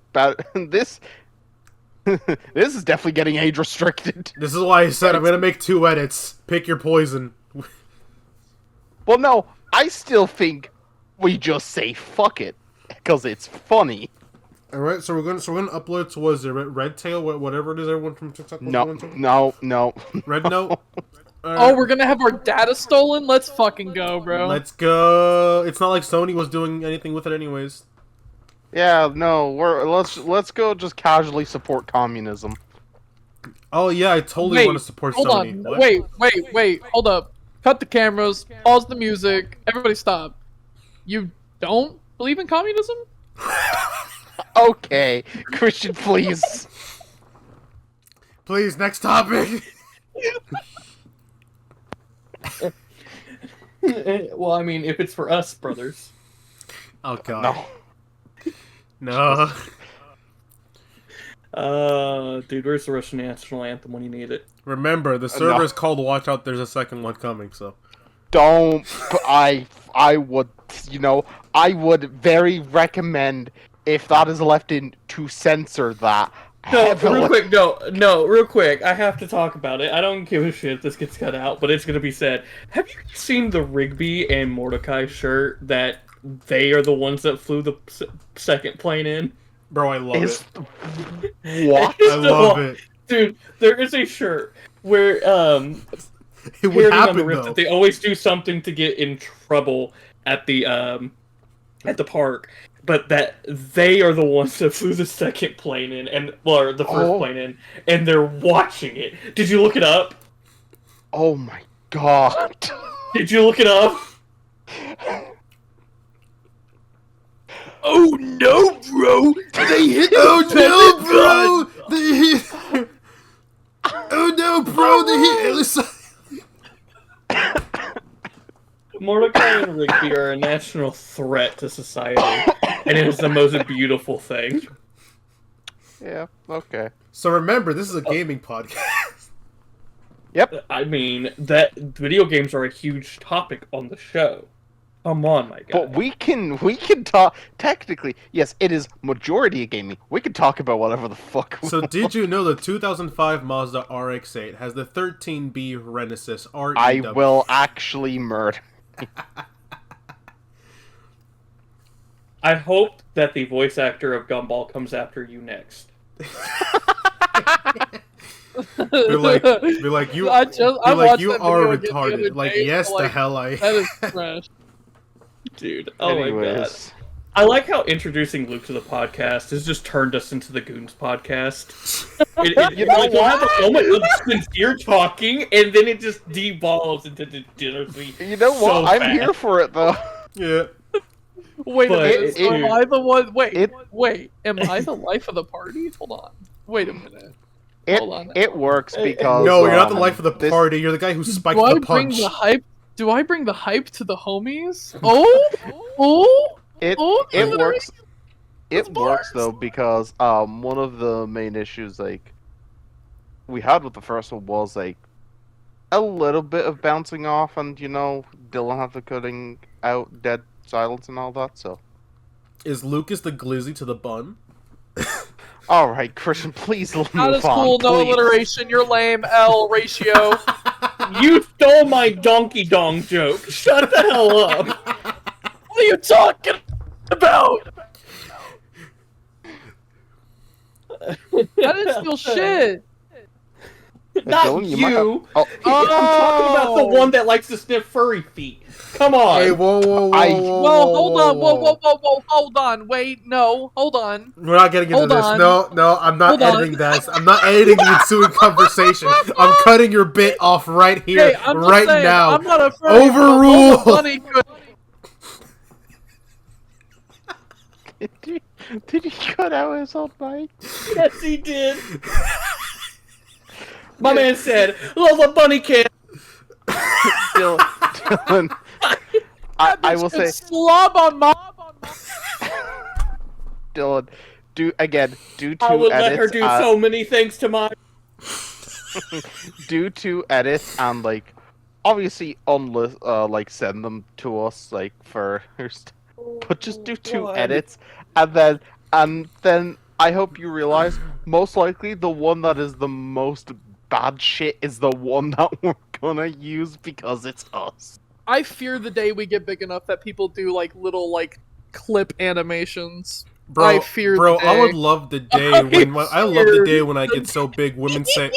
This this is definitely getting age restricted. This is why I said I'm gonna make 2 edits. Pick your poison. Well, no, I still think we just say fuck it because it's funny. All right, so we're gonna upload to what is it, Red Tail, whatever it is. Everyone from TikTok. No. Red Note. Oh, we're gonna have our data stolen? Let's fucking go, bro. Let's go. It's not like Sony was doing anything with it, anyways. Yeah, no. Let's go. Just casually support communism. Oh yeah, I totally Wait, want to support Hold Sony. on. What? Wait. Hold up. Cut the cameras. Pause the music. Everybody stop. You don't believe in communism? Okay, Christian, please. Please, next topic. Well, I mean, if it's for us, brothers. Oh god. No. No. Dude, where's the Russian national anthem when you need it? Remember, the server is called Watch Out, there's a second one coming, so. Don't. I would, I would very recommend if that is left in to censor that. No, heavily. real quick, real quick. I have to talk about it. I don't give a shit if this gets cut out, but it's gonna be said. Have you seen the Rigby and Mordecai shirt that they are the ones that flew the second plane in? Bro, I love Is- it. What? I love it. Dude, there is a shirt where It would parody on the happen, Rift though. that they always do something to get in trouble at the park, but that they are the ones that flew the second plane in, or the first plane in, and they're watching it. Did you look it up? Oh my god. Did you look it up? Oh no, bro! They hit Oh no, bro! They hit... Oh no, bro! They hit... Mordecai and Rigby are a national threat to society, and it is the most beautiful thing. Yeah, okay. So remember, this is a gaming podcast. Yep. I mean, that video games are a huge topic on the show. Come on, my guy. But we can talk, technically, yes, it is majority of gaming. We can talk about whatever the fuck we So want. did you know the 2005 Mazda RX-8 has the 13B Renesys REW? I will actually murder. I hope that the voice actor of Gumball comes after you next. Be like you. I watched you that are video again the other retarded. Like day, yes, the like, hell I. That is trash. Dude, oh my god. Anyways. I like how introducing Luke to the podcast has just turned us into the Goons podcast. You know like, you'll have what? a moment of sincere talking, and then it just devolves into degeneracy. You know so what? I'm fast. here for it though. Yeah. Wait a But minute. it- Am I the one? Wait. It- Am I the life of the party? Hold on. Wait a minute. It Hold on. it works because No, you're not the life of the this- party. You're the guy who spiked Do I the bring punch. the hype? Do I bring the hype to the homies? Oh. It Oh, it the works. That's It works bars. though because one of the main issues like we had with the first one was like a little bit of bouncing off and Dylan had the cutting out dead silence and all that. So Is Lucas the glizzy to the bun? all right, Christian, please move Not as on. cool. No please. alliteration. You're lame. L ratio. You stole my donkey dong joke. Shut the hell up. What are you talking about? That is still shit. Not Dylan, you. you might have- Oh, I'm talking about the one that likes to sniff furry feet. Come on. Hey, whoa, whoa, whoa, I- whoa, Well, hold on. Whoa. Hold on. Wait. No. Hold on. We're not getting into Hold this. on. No, I'm not Hold on. editing this. I'm not editing the ensuing conversation. I'm cutting your bit off right here, Hey, I'm just right saying, now. I'm not afraid. Overrule. Bunny could. did he cut out his own mic? Yes, he did. My man said, "Love bunny kid." Dylan, I will say, slob on my. Dylan, do two I would let edits. her do so many things to my. Do two edits and like obviously like send them to us like first, but just do two God. edits and then I hope you realize most likely the one that is the most bad shit is the one that we're gonna use because it's us. I fear the day we get big enough that people do like little like clip animations. Bro, I fear bro, the I would day. love the day when I love the day when I get so big. Women say,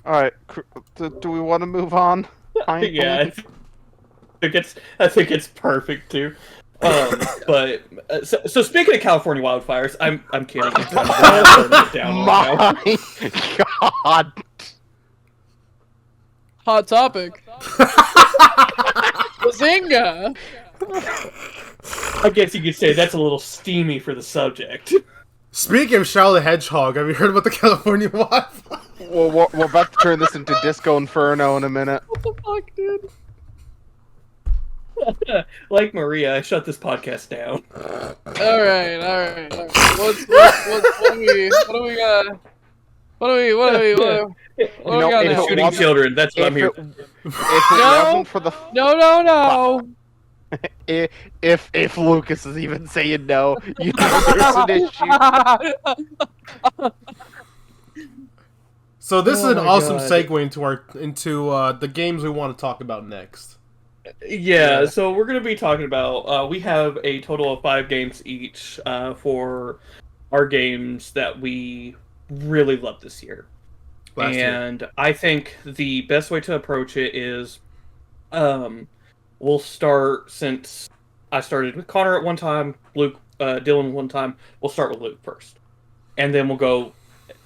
All right, do we want to move on? Yeah, I think it's perfect too. But so speaking of California wildfires, I'm kidding. It's kind of burning it down right now. My God. Hot topic. Bazinga! I guess you could say that's a little steamy for the subject. speaking of Charlotte Hedgehog, have you heard about the California wildfire? Well, we're about to turn this into Disco Inferno in a minute. What the fuck, dude? Like Maria, I shut this podcast down. All right. What do we got? What do we got if now? it Shooting wasn't- children. That's what I'm If here. it wasn't for the No. if Lucas is even saying no, you know there's an issue. So this is Oh an my awesome God. segue into the games we want to talk about next. Yeah, so we're going to be talking about, we have a total of 5 games each for our games that we really loved this year. Last year. And I think the best way to approach it is, we'll start, since I started with Connor at one time, Dylan one time, we'll start with Luke first. And then we'll go,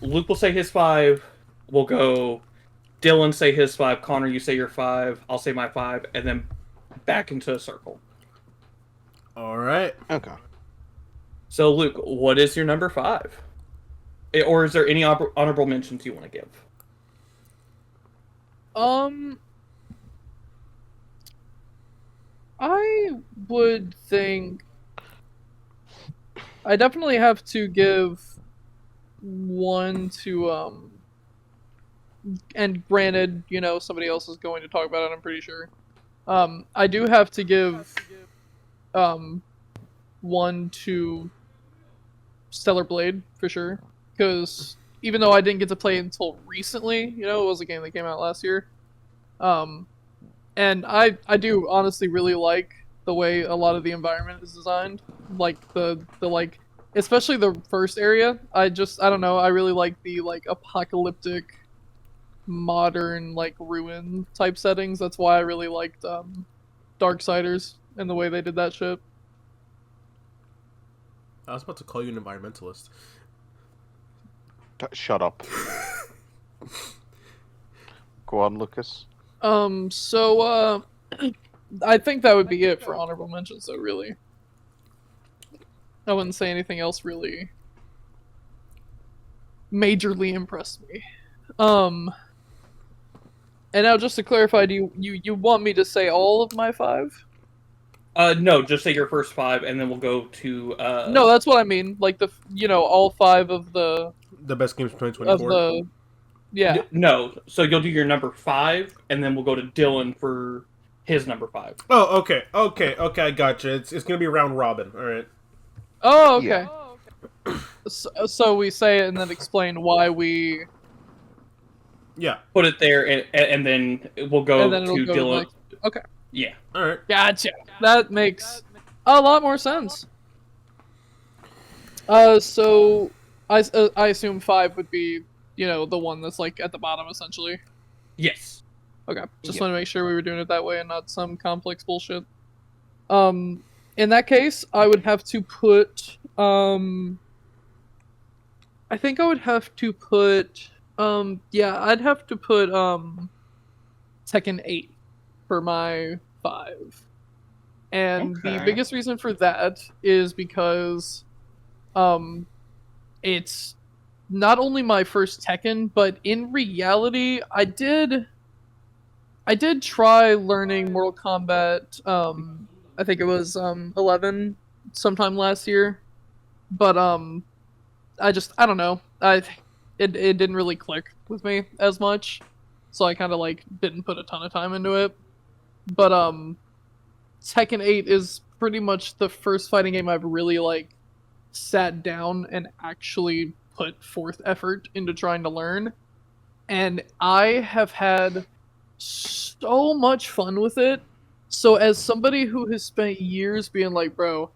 Luke will say his 5, we'll go, Dylan say his 5, Connor, you say your 5, I'll say my 5, and then back into a circle. All right. Okay. So, Luke, what is your number 5? Or is there any honorable mentions you want to give? I would think I definitely have to give one to and granted, you know, somebody else is going to talk about it, I'm pretty sure. I do have to give one to Stellar Blade for sure, because even though I didn't get to play it until recently, you know, it was a game that came out last year. And I do honestly really like the way a lot of the environment is designed, like the like, especially the first area. I don't know, I really like the like apocalyptic, modern like ruin type settings. That's why I really liked Darksiders and the way they did that shit. I was about to call you an environmentalist. Shut up. Go on, Lucas. So I think that would be it for honorable mentions, though, really. I wouldn't say anything else really majorly impressed me. And now, just to clarify, do you want me to say all of my 5? No, just say your first 5, and then we'll go to... No, that's what I mean. Like, all 5 of the... The best games of Of 2024. the... Yeah. No, so you'll do your number 5, and then we'll go to Dylan for his number 5. Oh, okay, I gotcha. It's gonna be round robin. All right. Oh, okay. Yeah. So we say it and then explain why we... Yeah. Put it there, and then we'll go And then it'll to go Dylan. next. Okay. Yeah. All right. Gotcha. That makes a lot more sense. So I assume 5 would be, you know, the one that's like at the bottom essentially. Yes. Okay. Just Yep. want to make sure we were doing it that way and not some complex bullshit. In that case, I would have to put I think I would have to put I'd have to put Tekken 8 for my 5. And the Okay. biggest reason for that is because it's not only my first Tekken, but in reality, I did try learning Mortal Kombat, I think it was 11 sometime last year. But I don't know. It didn't really click with me as much. So I kind of like didn't put a ton of time into it. But Tekken 8 is pretty much the first fighting game I've really like sat down and actually put forth effort into trying to learn. And I have had so much fun with it. So as somebody who has spent years being like, bro,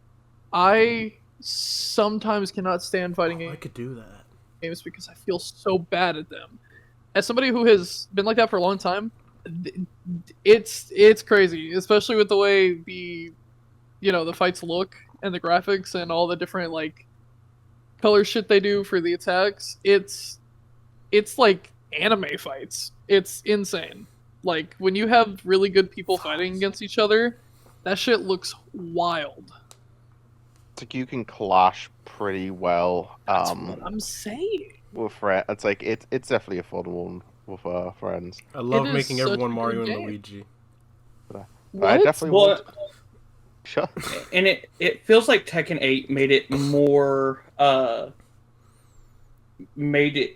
I sometimes cannot stand fighting I could do that. games because I feel so bad at them. As somebody who has been like that for a long time, it's crazy, especially with the way the fights look and the graphics and all the different like color shit they do for the attacks. It's like anime fights. It's insane. Like when you have really good people fighting against each other, that shit looks wild. It's like you can clash pretty well. That's what I'm saying. With friends. It's like it's definitely a fun one with friends. I love is making such everyone a Mario good and game. Luigi. I What? definitely Well, want. Shut. and it feels like Tekken 8 made it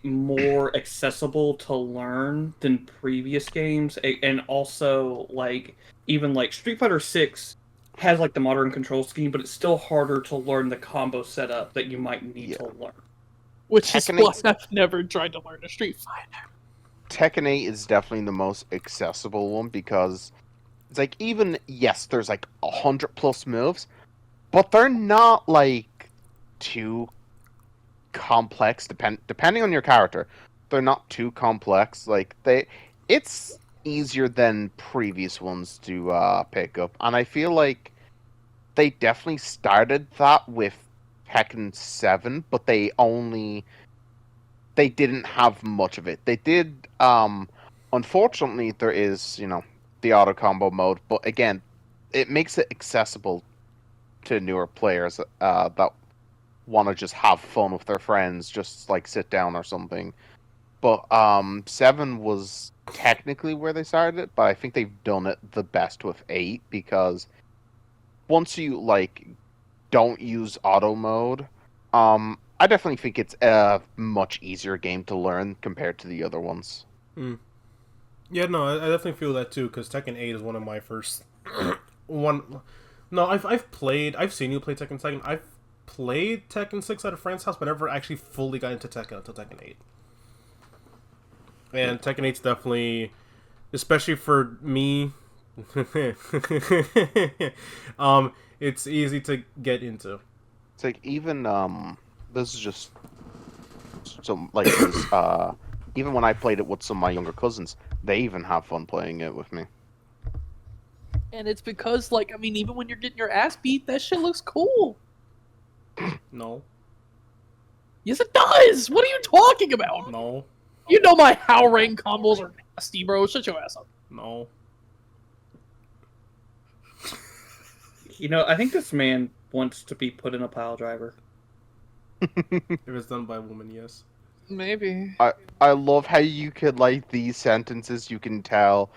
more accessible to learn than previous games, and also like even like Street Fighter 6 has like the modern control scheme, but it's still harder to learn the combo setup that you might need to learn. Which is Tekken why 8's I've never tried to learn a Street Fighter. Tekken 8 is definitely the most accessible one because it's like even yes, there's like 100+ moves, but they're not like too complex. Depending on your character, they're not too complex. Like it's easier than previous ones to pick up, and I feel like they definitely started that with Tekken 7, but they didn't have much of it. They did. Unfortunately, there is the auto combo mode, but again, it makes it accessible to newer players that want to just have fun with their friends, just like sit down or something. But 7 was technically where they started it, but I think they've done it the best with 8 because once you like don't use auto mode, I definitely think it's a much easier game to learn compared to the other ones. Yeah, no, I definitely feel that too, because Tekken 8 is one of my first one. No, I've seen you play Tekken 2. I've played Tekken 6 at a friend's house, but never actually fully got into Tekken until Tekken 8. And Tekken 8's definitely, especially for me, it's easy to get into. It's like even this is just some like this, even when I played it with some of my younger cousins, they even have fun playing it with me. And it's because, like, I mean, even when you're getting your ass beat, that shit looks cool. No. Yes, it does! What are you talking about? No. You know my Howrang combos are nasty, bro. Shut your ass up. No. I think this man wants to be put in a pile driver. If it's done by a woman, yes. Maybe. I love how you could like these sentences you can tell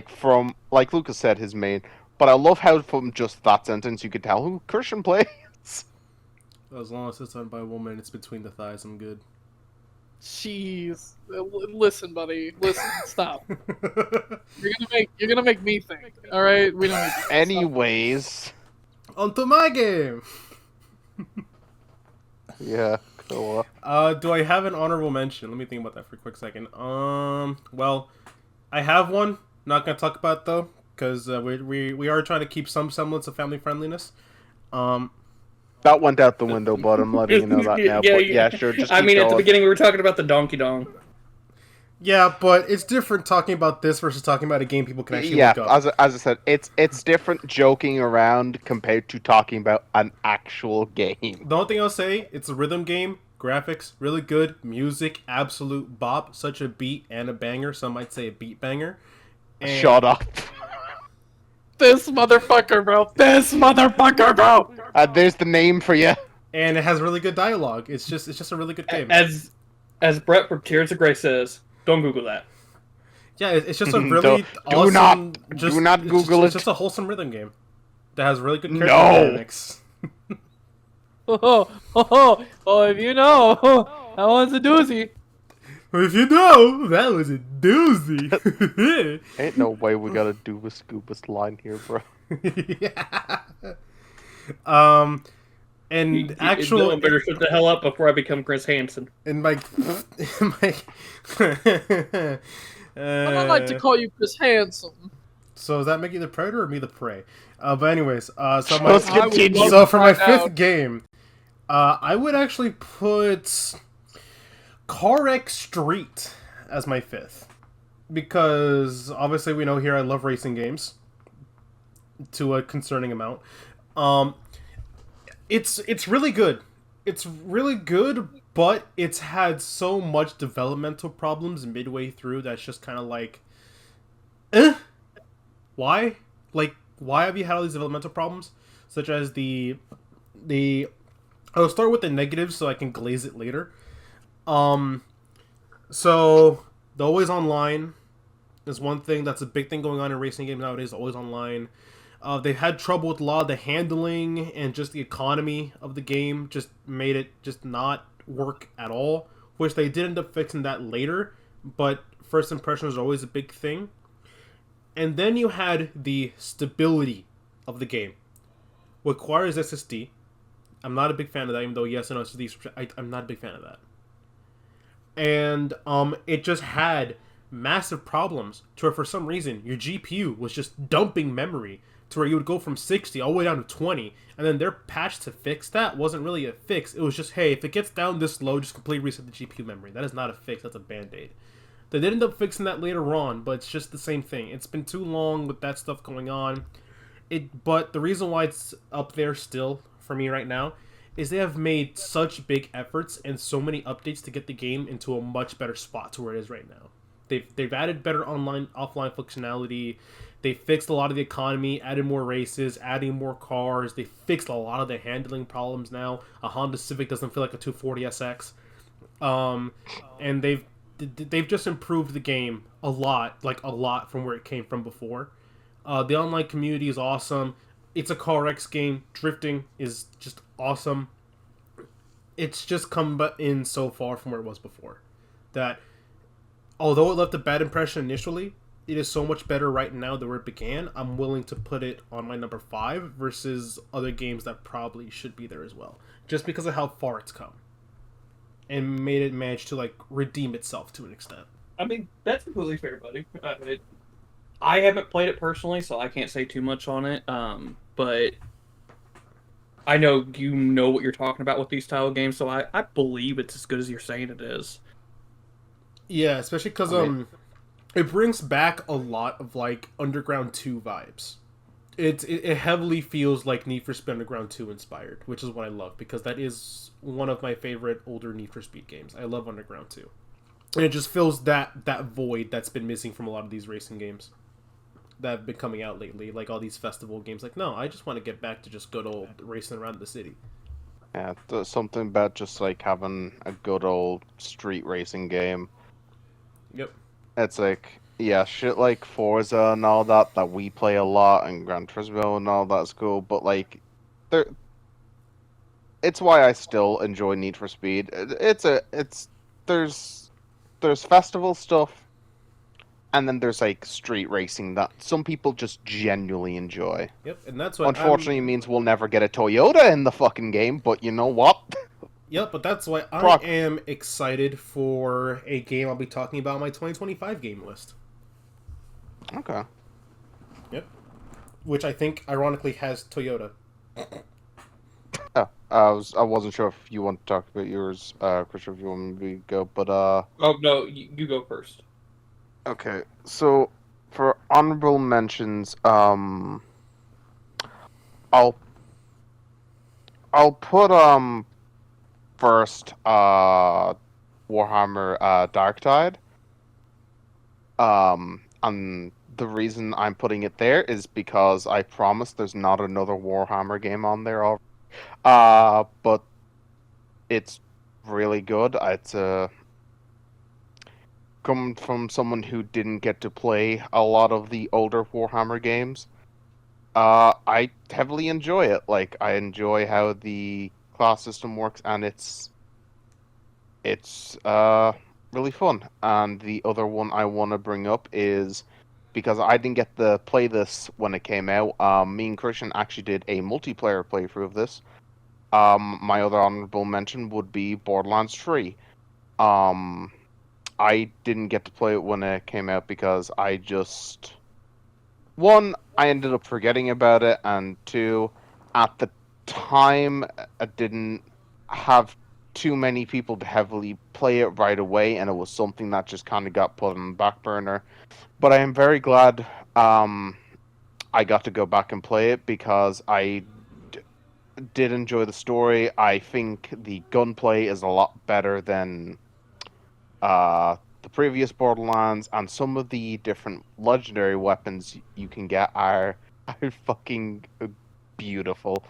from Lucas said his main, but I love how from just that sentence you could tell who Christian plays. As long as it's done by a woman, it's between the thighs. I'm good. Jeez. Listen, buddy. Listen. Stop. You're gonna make me think. All right. We don't need to. Anyways, Onto my game. yeah, cool. Do I have an honorable mention? Let me think about that for a quick second. Well, I have one. Not gonna talk about it, though, because we are trying to keep some semblance of family friendliness. That went out the window, but I'm letting you know that now. Yeah, but sure. Just I keep mean, at the going. beginning we were talking about the Donkey Dong. Yeah, but it's different talking about this versus talking about a game people can actually Yeah, look up. as I said, it's different joking around compared to talking about an actual game. The only thing I'll say, it's a rhythm game. Graphics, really good. Music, absolute bop. Such a beat and a banger. Some might say a beat banger. And Shut up. This motherfucker, bro. This motherfucker, bro. There's the name for you. And it has really good dialogue. It's just a really good game. As Brett from Tears of Grace says, don't Google that. Yeah, it's just a really Do awesome... not Google It's just a wholesome rhythm game that has really good character No. dynamics. If you know, that one's a doozy. If you know, that was a doozy. Ain't no way we gotta do a Scuba's line here, bro. Yeah. And Dylan better shut the hell up before I become Chris Hansen. in my I like to call you Chris Handsome. So does that make you the predator or me the prey? But anyways, Let's I would continue. love so to for my find fifth out. game, I would actually put Car X Street as my fifth, because obviously we know here I love racing games to a concerning amount. It's really good. It's really good, but it's had so much developmental problems midway through that's just kind of like, why? Like, why have you had all these developmental problems? Such as the I'll start with the negatives so I can glaze it later. So the always online is one thing that's a big thing going on in racing games nowadays. Always online. They had trouble with a lot of the handling and just the economy of the game just made it just not work at all, which they did end up fixing that later, but first impressions are always a big thing. And then you had the stability of the game. Requires SSD. I'm not a big fan of that, even though yes, I know SSD. I'm not a big fan of that. And it just had massive problems to where for some reason your GPU was just dumping memory to where you would go from 60 all the way down to 20, and then their patch to fix that wasn't really a fix. It was just, hey, if it gets down this low, just completely reset the GPU memory. That is not a fix, that's a band-aid. They did end up fixing that later on, but it's just the same thing. It's been too long with that stuff going on. But the reason why it's up there still for me right now is they have made such big efforts and so many updates to get the game into a much better spot to where it is right now. They've added better online offline functionality. They fixed a lot of the economy, added more races, adding more cars. They fixed a lot of the handling problems now. A Honda Civic doesn't feel like a 240SX. And they've just improved the game a lot from where it came from before. The online community is awesome. It's a CarX game. Drifting is just awesome. It's just come in so far from where it was before that although it left a bad impression initially, it is so much better right now than where it began. I'm willing to put it on my number 5 versus other games that probably should be there as well, just because of how far it's come and manage to like redeem itself to an extent. I mean, that's completely fair, buddy. I haven't played it personally, so I can't say too much on it. But I know you know what you're talking about with these style of games, so I believe it's as good as you're saying it is. Yeah, especially because it brings back a lot of like Underground 2 vibes. It heavily feels like Need for Speed Underground 2 inspired, which is what I love, because that is one of my favorite older Need for Speed games. I love Underground 2. And it just fills that void that's been missing from a lot of these racing games that have been coming out lately, like all these festival games. Like, no, I just want to get back to just good old racing around the city. Yeah, there's something about just like having a good old street racing game. Yep. It's like, yeah, shit like Forza and all that we play a lot, and Gran Turismo and all that's cool, but like, it's why I still enjoy Need for Speed. There's festival stuff, and then there's like street racing that some people just genuinely enjoy. Yep, and that's what unfortunately means we'll never get a Toyota in the fucking game, but you know what? Yep, but that's why I am excited for a game I'll be talking about on my 2025 game list. Okay. Yep. Which I think, ironically, has Toyota. Oh, I wasn't sure if you want to talk about yours, Christopher, if you want me to go, but Oh, no, you go first. Okay, so, for honorable mentions, I'll put, first, Warhammer, Darktide. And the reason I'm putting it there is because I promise there's not another Warhammer game on there already. But it's really good. It's coming from someone who didn't get to play a lot of the older Warhammer games. I heavily enjoy it. Like, I enjoy how the class system works, and it's really fun. And the other one I want to bring up is, because I didn't get to play this when it came out, me and Christian actually did a multiplayer playthrough of this. My other honorable mention would be Borderlands 3. I didn't get to play it when it came out because I ended up forgetting about it, and 2, at the time, I didn't have too many people to heavily play it right away, and it was something that just kind of got put on the back burner. But I am very glad I got to go back and play it, because I did enjoy the story. I think the gunplay is a lot better than the previous Borderlands, and some of the different legendary weapons you can get are fucking beautiful.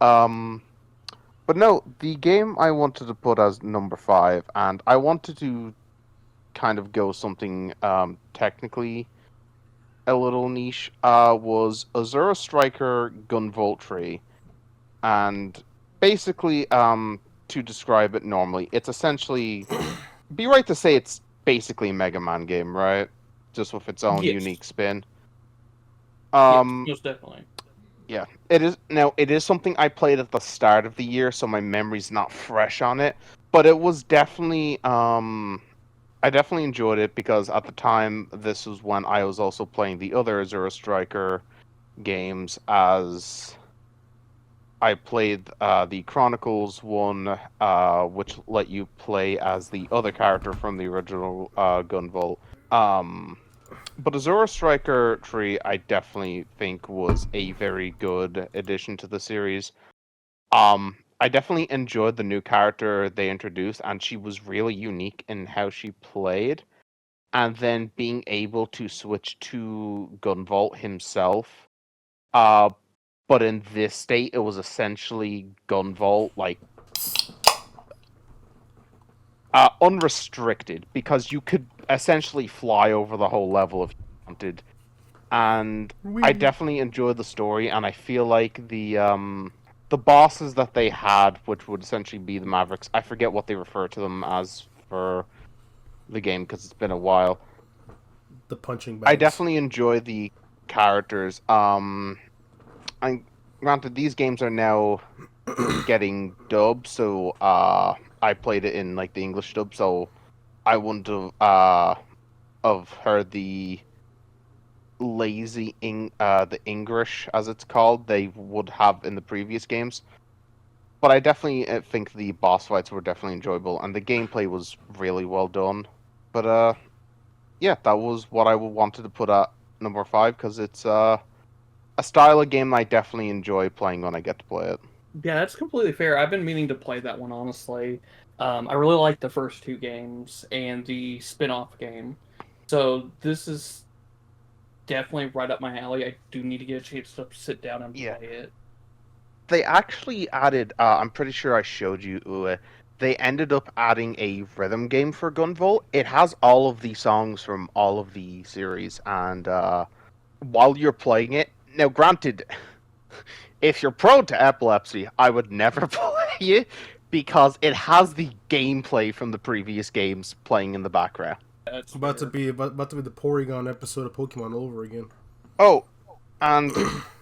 But no, the game I wanted to put as number 5, and I wanted to kind of go something technically a little niche, was Azura Striker Gunvoltry. And basically, to describe it normally, it's essentially, be right to say it's basically a Mega Man game, right? Just with its own Yes. unique spin. Yes, most definitely. Yeah, it is. Now, it is something I played at the start of the year, so my memory's not fresh on it. But it was definitely, I definitely enjoyed it because at the time, this was when I was also playing the other Azura Striker games, as I played the Chronicles one, which let you play as the other character from the original Gunvolt. But Azura Striker Tree, I definitely think was a very good addition to the series. I definitely enjoyed the new character they introduced, and she was really unique in how she played. And then being able to switch to Gunvolt himself. Uh, but in this state, it was essentially Gunvolt, like unrestricted, because you could essentially fly over the whole level if you wanted. And I definitely enjoyed the story, and I feel like the bosses that they had, which would essentially be the Mavericks, I forget what they refer to them as for the game because it's been a while. The punching I bags. definitely enjoy the characters. I granted these games are now getting dubbed, so I played it in like the English dub, so I wouldn't have heard the the English as it's called they would have in the previous games. But I definitely think the boss fights were definitely enjoyable, and the gameplay was really well done. But yeah, that was what I wanted to put at number 5 because it's a style of game I definitely enjoy playing when I get to play it. Yeah, that's completely fair. I've been meaning to play that one, honestly. I really like the first two games and the spin-off game. So this is definitely right up my alley. I do need to get a chance to sit down and Yeah. play it. They actually added, I'm pretty sure I showed you, Uwe, they ended up adding a rhythm game for Gunvolt. It has all of the songs from all of the series, and while you're playing it, now granted, if you're prone to epilepsy, I would never play it because it has the gameplay from the previous games playing in the background. That's About to fair. be the Porygon episode of Pokemon all over again. Oh, and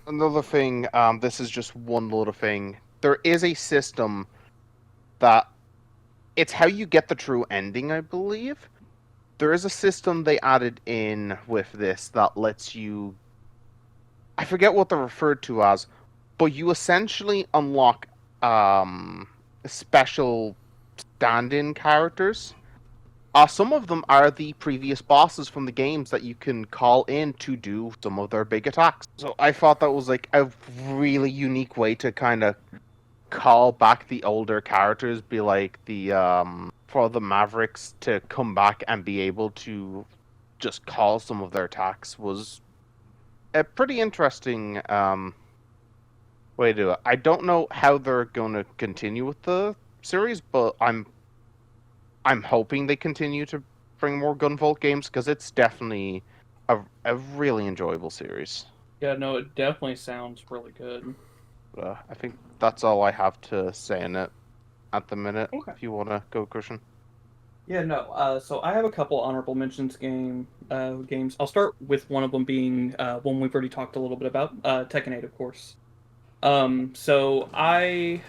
another thing, this is just one little thing. There is a system that it's how you get the true ending, I believe. There is a system they added in with this that lets you. I forget what they're referred to as, but you essentially unlock special stand-in characters. Some of them are the previous bosses from the games that you can call in to do some of their big attacks. So I thought that was like a really unique way to kind of call back the older characters, be like the for the Mavericks to come back and be able to just call some of their attacks was a pretty interesting way to do it. I don't know how they're going to continue with the series, but I'm hoping they continue to bring more Gunvolt games because it's definitely a really enjoyable series. Yeah, no, it definitely sounds really good. I think that's all I have to say in it at the minute. Okay. If you want to go, Christian. Yeah, no. So I have a couple honorable mentions games. I'll start with one of them being one we've already talked a little bit about, Tekken 8, of course. So I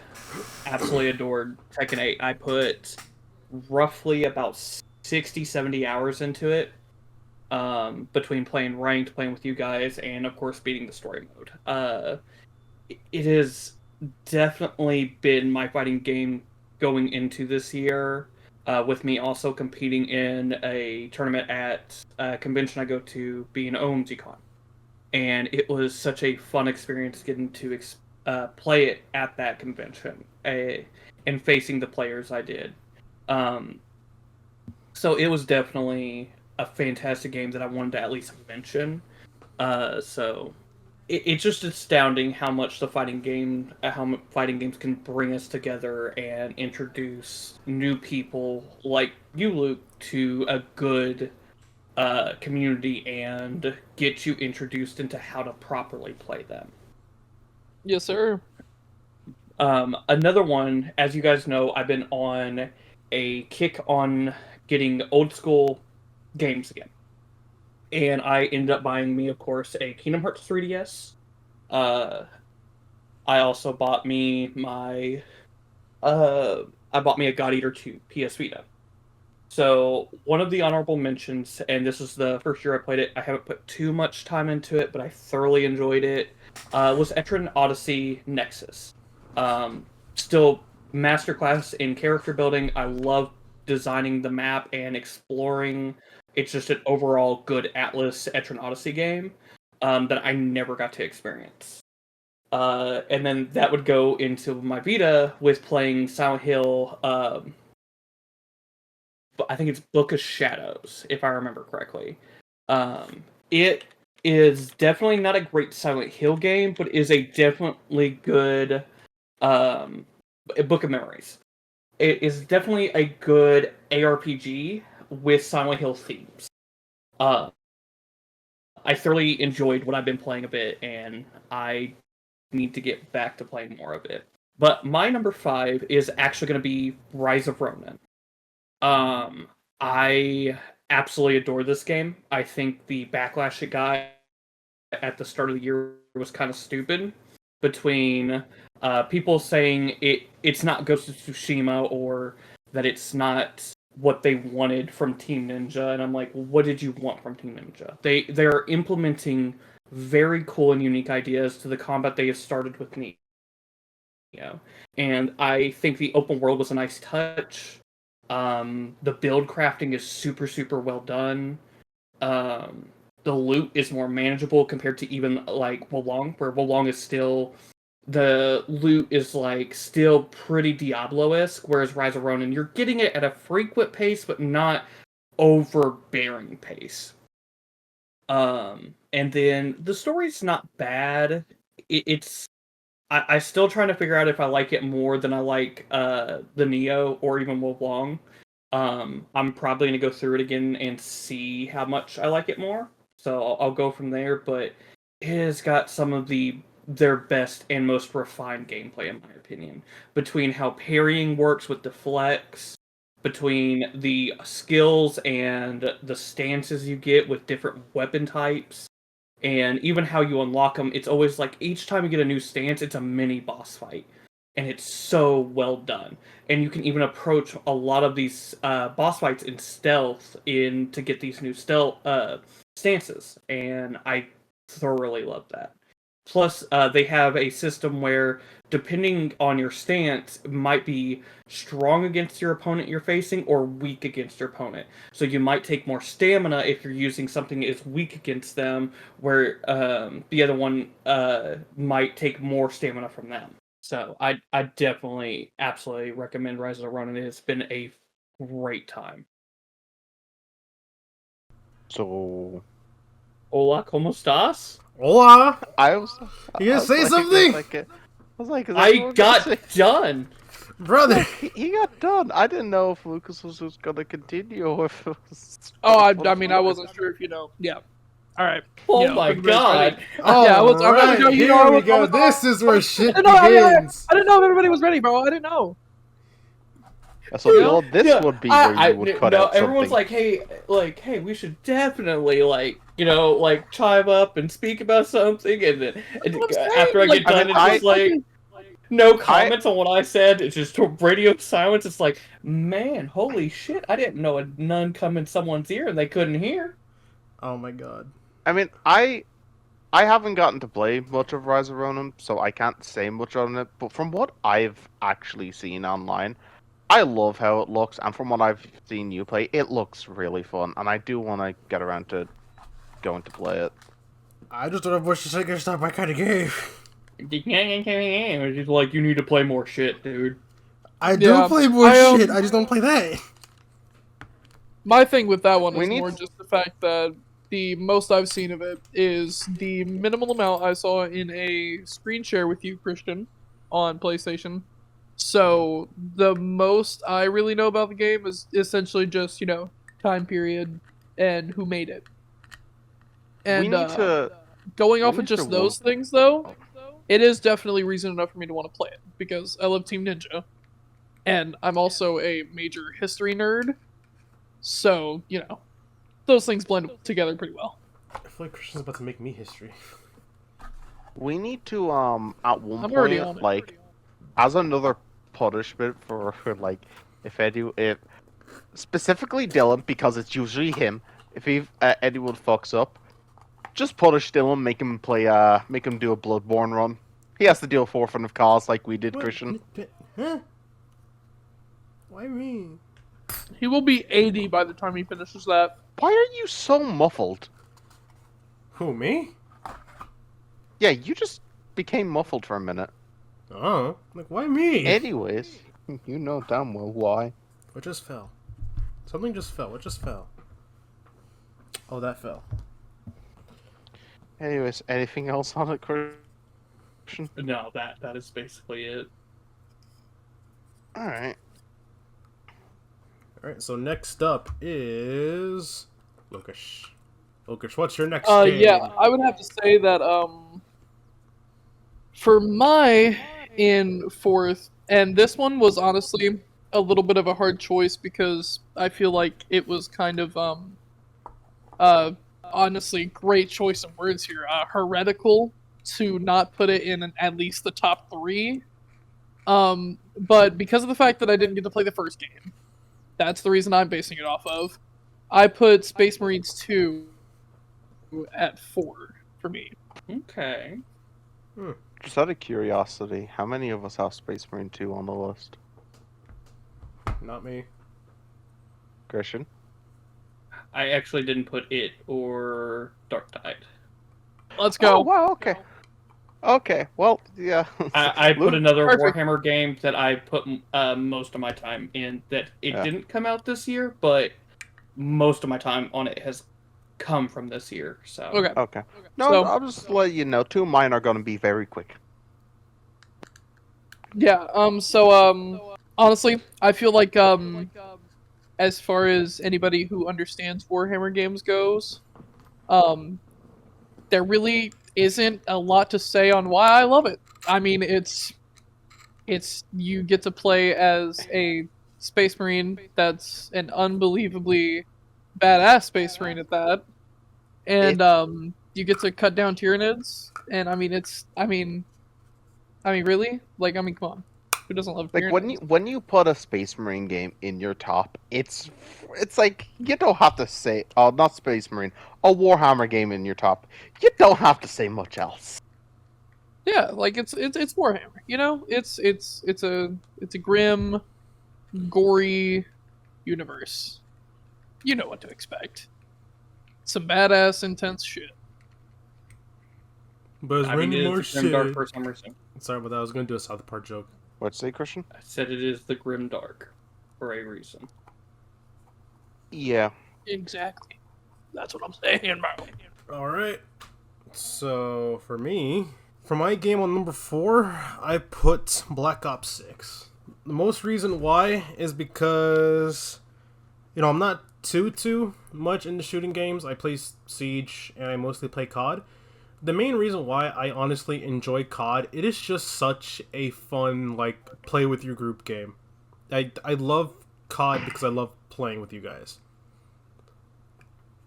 absolutely adored Tekken 8. I put roughly about 60, 70 hours into it, between playing ranked, playing with you guys, and of course beating the story mode. It has definitely been my fighting game going into this year. With me also competing in a tournament at a convention I go to, being OMGCon. And it was such a fun experience getting to play it at that convention, and facing the players I did. Um, so it was definitely a fantastic game that I wanted to at least mention. So it's just astounding how much fighting games can bring us together and introduce new people like you, Luke, to a good community and get you introduced into how to properly play them. Yes, sir. Another one, as you guys know, I've been on a kick on getting old school games again. And I ended up buying me, of course, a Kingdom Hearts 3DS. I also bought me I bought me a God Eater 2 PS Vita. So one of the honorable mentions, and this is the first year I played it, I haven't put too much time into it, but I thoroughly enjoyed it, was Etrian Odyssey Nexus. Still masterclass in character building. I love designing the map and exploring. It's just an overall good Atlas Etrian Odyssey game that I never got to experience. And then that would go into my Vita with playing Silent Hill. I think it's Book of Shadows, if I remember correctly. It is definitely not a great Silent Hill game, but is a definitely good Book of Memories. It is definitely a good ARPG with Silent Hill themes. I thoroughly enjoyed what I've been playing a bit, and I need to get back to playing more of it. But my number 5 is actually going to be Rise of Ronin. I absolutely adore this game. I think the backlash it got at the start of the year was kind of stupid, between people saying it's not Ghost of Tsushima, or that it's not what they wanted from Team Ninja, and I'm like, what did you want from Team Ninja? They're implementing very cool and unique ideas to the combat they have started with Neo. And I think the open world was a nice touch. The build crafting is super, super well done. The loot is more manageable compared to even like Wolong, where Wolong is still, the loot is like still pretty Diablo-esque, whereas Rise of Ronin, you're getting it at a frequent pace, but not overbearing pace. And then the story's not bad. I still trying to figure out if I like it more than I like the Neo or even Wolong. I'm probably gonna go through it again and see how much I like it more. So I'll go from there. But it has got some of their best and most refined gameplay, in my opinion. Between how parrying works with deflects, between the skills and the stances you get with different weapon types, and even how you unlock them. It's always like each time you get a new stance, it's a mini boss fight, and it's so well done. And you can even approach a lot of these boss fights in stealth to get these new stealth stances, and I thoroughly love that. Plus, they have a system where, depending on your stance, it might be strong against your opponent you're facing or weak against your opponent. So you might take more stamina if you're using something that is weak against them, where the other one might take more stamina from them. So I definitely, absolutely recommend Rise of Ronin. It's been a great time. So, Hola, ¿cómo estás? Hola! I was. You gonna I was say like, something? I was like, is I everyone gonna say- got done! Brother! He got done. I didn't know if Lucas was just gonna continue or if it was. Oh, I mean, I wasn't sure if you know. Yeah. All right. Oh You know, my everybody's god! ready. Yeah, I was- I'm Alright, gonna go, you here know, I we was- go. I was- This is where shit I didn't know, begins. I didn't know if everybody was ready, bro. I didn't know. So You you know? know, this Yeah, would be where you would cut out everyone's something. hey, we should definitely chime up and speak about something, and then What I'm after I saying, get done, I- it's just like no comments on what I said. It's just radio silence. It's like, man, holy shit! I didn't know a nun come in someone's ear and they couldn't hear. Oh my god. I mean, I haven't gotten to play much of Rise of Ronin, so I can't say much on it. But from what I've actually seen online, I love how it looks, and from what I've seen you play, it looks really fun, and I do want to get around to going to play it. I just don't have much to say. It's not my kind of game. It's just like, you need to play more shit, dude. I do Yeah, play more I, shit. I just don't play that. My thing with that one We is need- more just the fact that the most I've seen of it is the minimal amount I saw in a screen share with you, Christian, on PlayStation. So the most I really know about the game is essentially just, time period, and who made it. We And need to. going we off of need to just those things, though, it is definitely reason enough for me to want to play it because I love Team Ninja, and I'm also a major history nerd. So those things blend together pretty well. I feel like Christian's about to make me history. We need to at one I'm already point on it. like as another punishment for like if specifically Dylan because it's usually him. If anyone fucks up, just punish Dylan, make him do a Bloodborne run. He has to deal forfeit of cause like we did, Christian. Huh? Why me? He will be 80 by the time he finishes that. Why are you so muffled? Who, me? Yeah, you just became muffled for a minute. Oh, like why me? Anyways, you know damn well why. What just fell? Something just fell. What just fell? Oh, that fell. Anyways, anything else on it, Christian? No, that is basically it. Alright. All right. So next up is Lucas. Lucas, what's your next game? Yeah, I would have to say that for my in fourth, and this one was honestly a little bit of a hard choice because I feel like it was kind of honestly great choice of words here. Heretical to not put it in at least the top 3. But because of the fact that I didn't get to play the first game, that's the reason I'm basing it off of. I put Space Marines 2 at 4 for me. Okay. Just out of curiosity, how many of us have Space Marine 2 on the list? Not me. Christian? I actually didn't put it or Dark Tide. Let's go. Oh, wow, okay. Okay, well, yeah. I put Luke? another Perfect. Warhammer game that I put most of my time in. That it Yeah. didn't come out this year, but most of my time on it has come from this year. So Okay. Okay. No, So- I'll just let you know. 2 of mine are going to be very quick. Yeah, honestly, I feel like, as far as anybody who understands Warhammer games goes, there really isn't a lot to say on why I love it. I mean, it's you get to play as a Space Marine that's an unbelievably badass Space Marine at that, and, you get to cut down Tyranids, and I mean, really? Like, come on. Who doesn't love Like Tyranids? when you put a Space Marine game in your top, it's like you don't have to say not Space Marine, a Warhammer game in your top. You don't have to say much else. Yeah, like it's Warhammer, It's a grim, gory universe. You know what to expect. Some badass, intense shit. But it's I mean, raining more it's Grim Dark shit. for some reason. Sorry about that. I was gonna do a South Park joke. What'd you say, Christian? I said it is the Grim Dark for a reason. Yeah. Exactly. That's what I'm saying, bro. All right. So for me, for my game on number 4, I put Black Ops 6. The most reason why is because, I'm not too much into shooting games. I play Siege and I mostly play COD. The main reason why I honestly enjoy COD, it is just such a fun, play with your group game. I love COD because I love playing with you guys.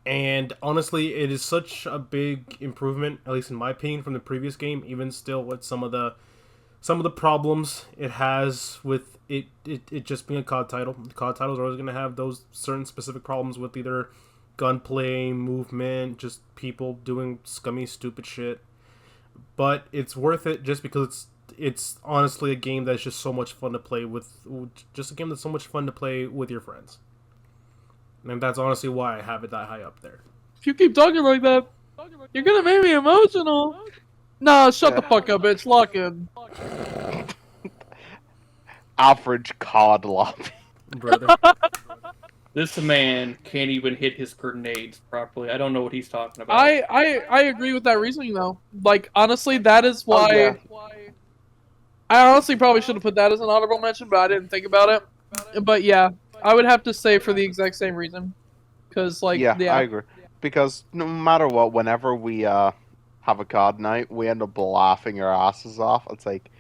And honestly, it is such a big improvement, at least in my opinion, from the previous game, even still with some of the problems it has with it just being a COD title. COD titles are always going to have those certain specific problems with either gunplay, movement, just people doing scummy, stupid shit. But it's worth it just because it's honestly a game that's just so much fun to play with. Just a game that's so much fun to play with your friends. And that's honestly why I have it that high up there. If you keep talking like that, you're gonna make me emotional. Nah, shut the fuck up, bitch. Lock in. Average COD lobby. Brother. This man can't even hit his grenades properly. I don't know what he's talking about. I agree with that reasoning though. Like honestly, that is why. yeah. I honestly probably should have put that as an honorable mention, but I didn't think about it. But yeah, I would have to say for the exact same reason, Because like Yeah, I agree. Because no matter what, whenever we have a COD night, we end up laughing our asses off. It's like,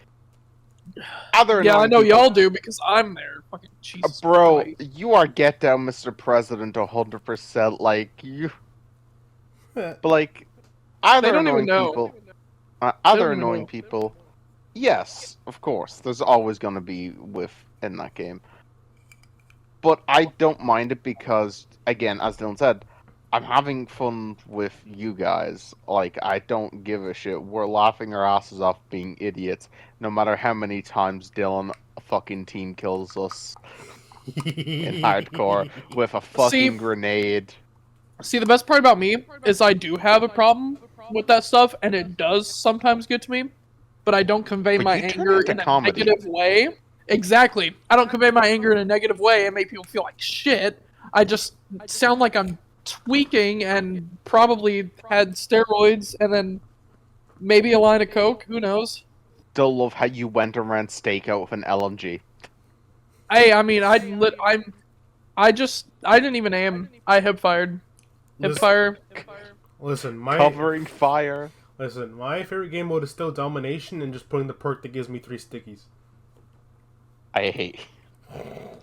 other yeah, I annoying know people- y'all do because I'm there. Fucking Jesus Bro, Christ. you are get down, Mr. President, 100%. Like you, but like other don't even annoying know. people, don't other even annoying know. people. Yes, of course. There's always gonna be with in that game, but I don't mind it because, again, as Dylan said, I'm having fun with you guys. Like, I don't give a shit. We're laughing our asses off being idiots, no matter how many times Dylan fucking team kills us in hardcore with a fucking grenade. See, the best part about me is I do have a problem with that stuff, and it does sometimes get to me, but I don't convey But my you turn anger into in a comedy. negative way. Exactly. I don't convey my anger in a negative way and make people feel like shit. I just sound like I'm tweaking and probably had steroids and then maybe a line of coke. Who knows? Still love how you went around stakeout with an LMG. Hey, I mean, I didn't even aim. I hip fired. Hip Listen, fire. listen, Covering fire. my favorite game mode is still domination and just putting the perk that gives me 3 stickies. I hate.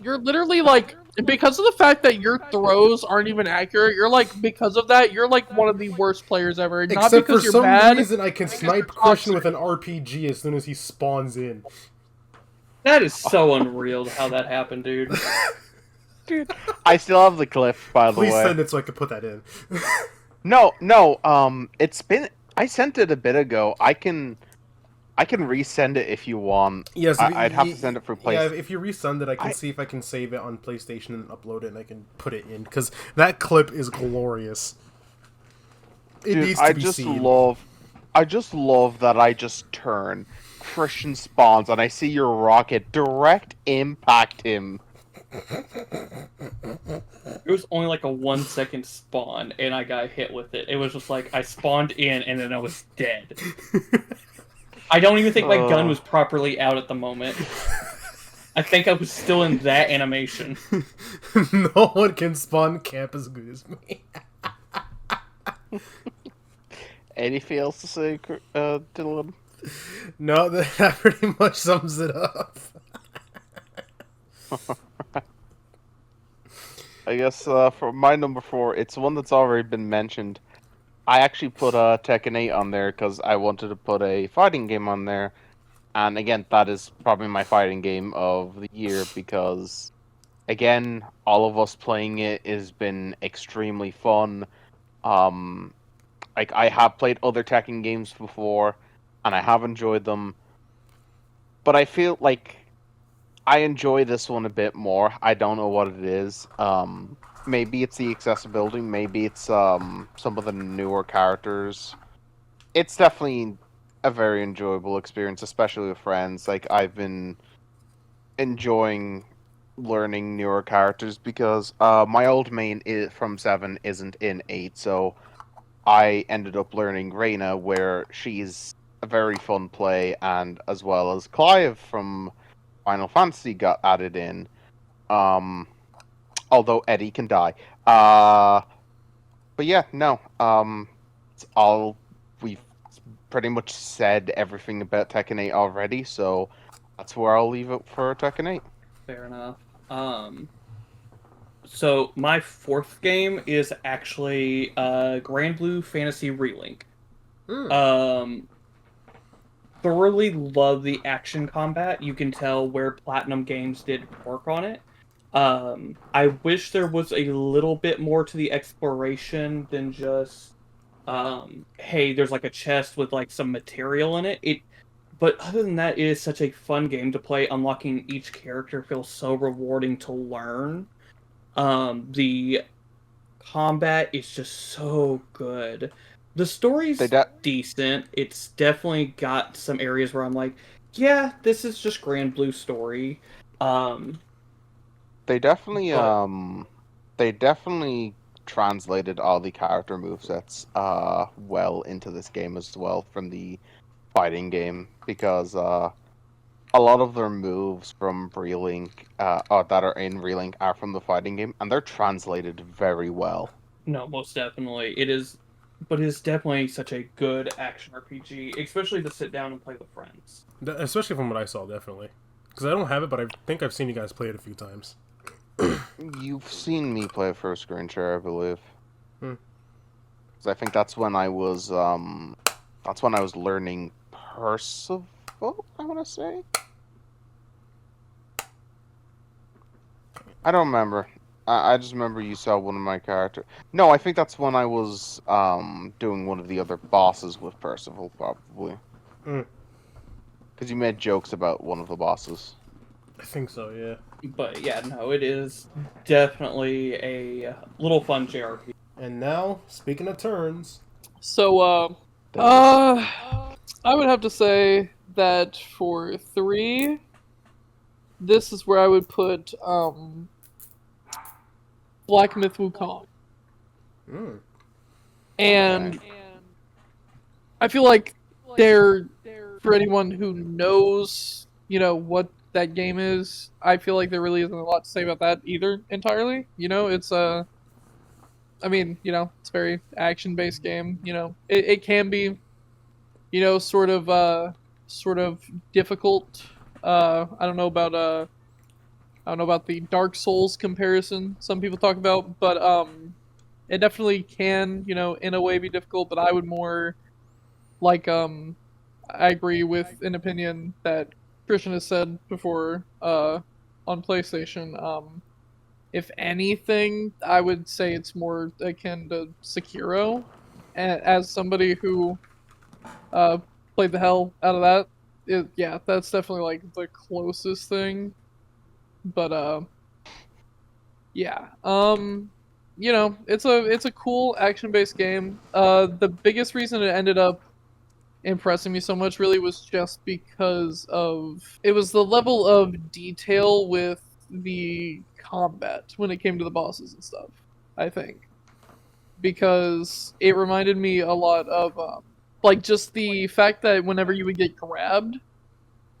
You're literally like, because of the fact that your throws aren't even accurate, you're like, because of that, you're like one of the worst players ever. Not Except because for you're some bad. reason, I can snipe Christian with an RPG as soon as he spawns in. That is so unreal how that happened, dude. Dude, I still have the clip, by the Please way. send it so I can put that in. No, it's been. I sent it a bit ago. I can resend it if you want. Yes, I'd have to send it for Yeah, PlayStation. if you resend it, I can see if I can save it on PlayStation and upload it, and I can put it in because that clip is glorious. It Dude, needs to I be just seen. love that I just turn. Christian spawns, and I see your rocket direct impact him. It was only like a 1 second spawn, and I got hit with it. It was just like I spawned in, and then I was dead. I don't even think my gun was properly out at the moment. I think I was still in that animation. No one can spawn camp as good as me. Anything else to say, Dylan? No, that pretty much sums it up. I guess for my number 4, it's one that's already been mentioned. I actually put Tekken 8 on there because I wanted to put a fighting game on there. And again, that is probably my fighting game of the year because, again, all of us playing it has been extremely fun. Like, I have played other Tekken games before, and I have enjoyed them. But I feel like I enjoy this one a bit more. I don't know what it is. Maybe it's the accessibility. Maybe it's some of the newer characters. It's definitely a very enjoyable experience, especially with friends. Like, I've been enjoying learning newer characters because my old main from 7 isn't in 8, so I ended up learning Reina, where she's a very fun play, and as well as Clive from Final Fantasy got added in. Although Eddie can die. But yeah, no. It's all we've pretty much said everything about Tekken 8 already, so that's where I'll leave it for Tekken 8. Fair enough. So my 4th game is actually Grand Blue Fantasy Relink. Thoroughly love the action combat. You can tell where Platinum Games did work on it. I wish there was a little bit more to the exploration than just, hey, there's like a chest with like some material in it. But other than that, it is such a fun game to play. Unlocking each character feels so rewarding to learn. The combat is just so good. The story's decent. It's definitely got some areas where I'm like, yeah, this is just Grand Blue story. They definitely translated all the character movesets well into this game as well from the fighting game, because a lot of their moves from Relink, that are in Relink, are from the fighting game, and they're translated very well. No, most definitely. It is, but it is definitely such a good action RPG, especially to sit down and play with friends. Especially from what I saw, definitely. Because I don't have it, but I think I've seen you guys play it a few times. You've seen me play first screen share, I believe. Hmm. 'Cause I think that's when I was learning Percival, I want to say. I don't remember. I just remember you saw one of my characters. No, I think that's when I was doing one of the other bosses with Percival, probably. Hmm. Because you made jokes about one of the bosses. I think so, yeah. But yeah, no, it is definitely a little fun JRPG. And now, speaking of turns, So, I would have to say that for 3, this is where I would put, Black Myth Wukong. And I feel like for anyone who knows, what that game is, I feel like there really isn't a lot to say about that either entirely. It's it's a very action-based game. It can be, sort of difficult. I don't know about the Dark Souls comparison some people talk about, but it definitely can, in a way be difficult, but I would more like I agree with an opinion that Christian has said before on PlayStation. If anything, I would say it's more akin to Sekiro. As somebody who played the hell out of that, that's definitely like the closest thing. But yeah, it's a cool action-based game. The biggest reason it ended up impressing me so much really was just because it was the level of detail with the combat when it came to the bosses and stuff, I think. Because it reminded me a lot of like just the fact that whenever you would get grabbed,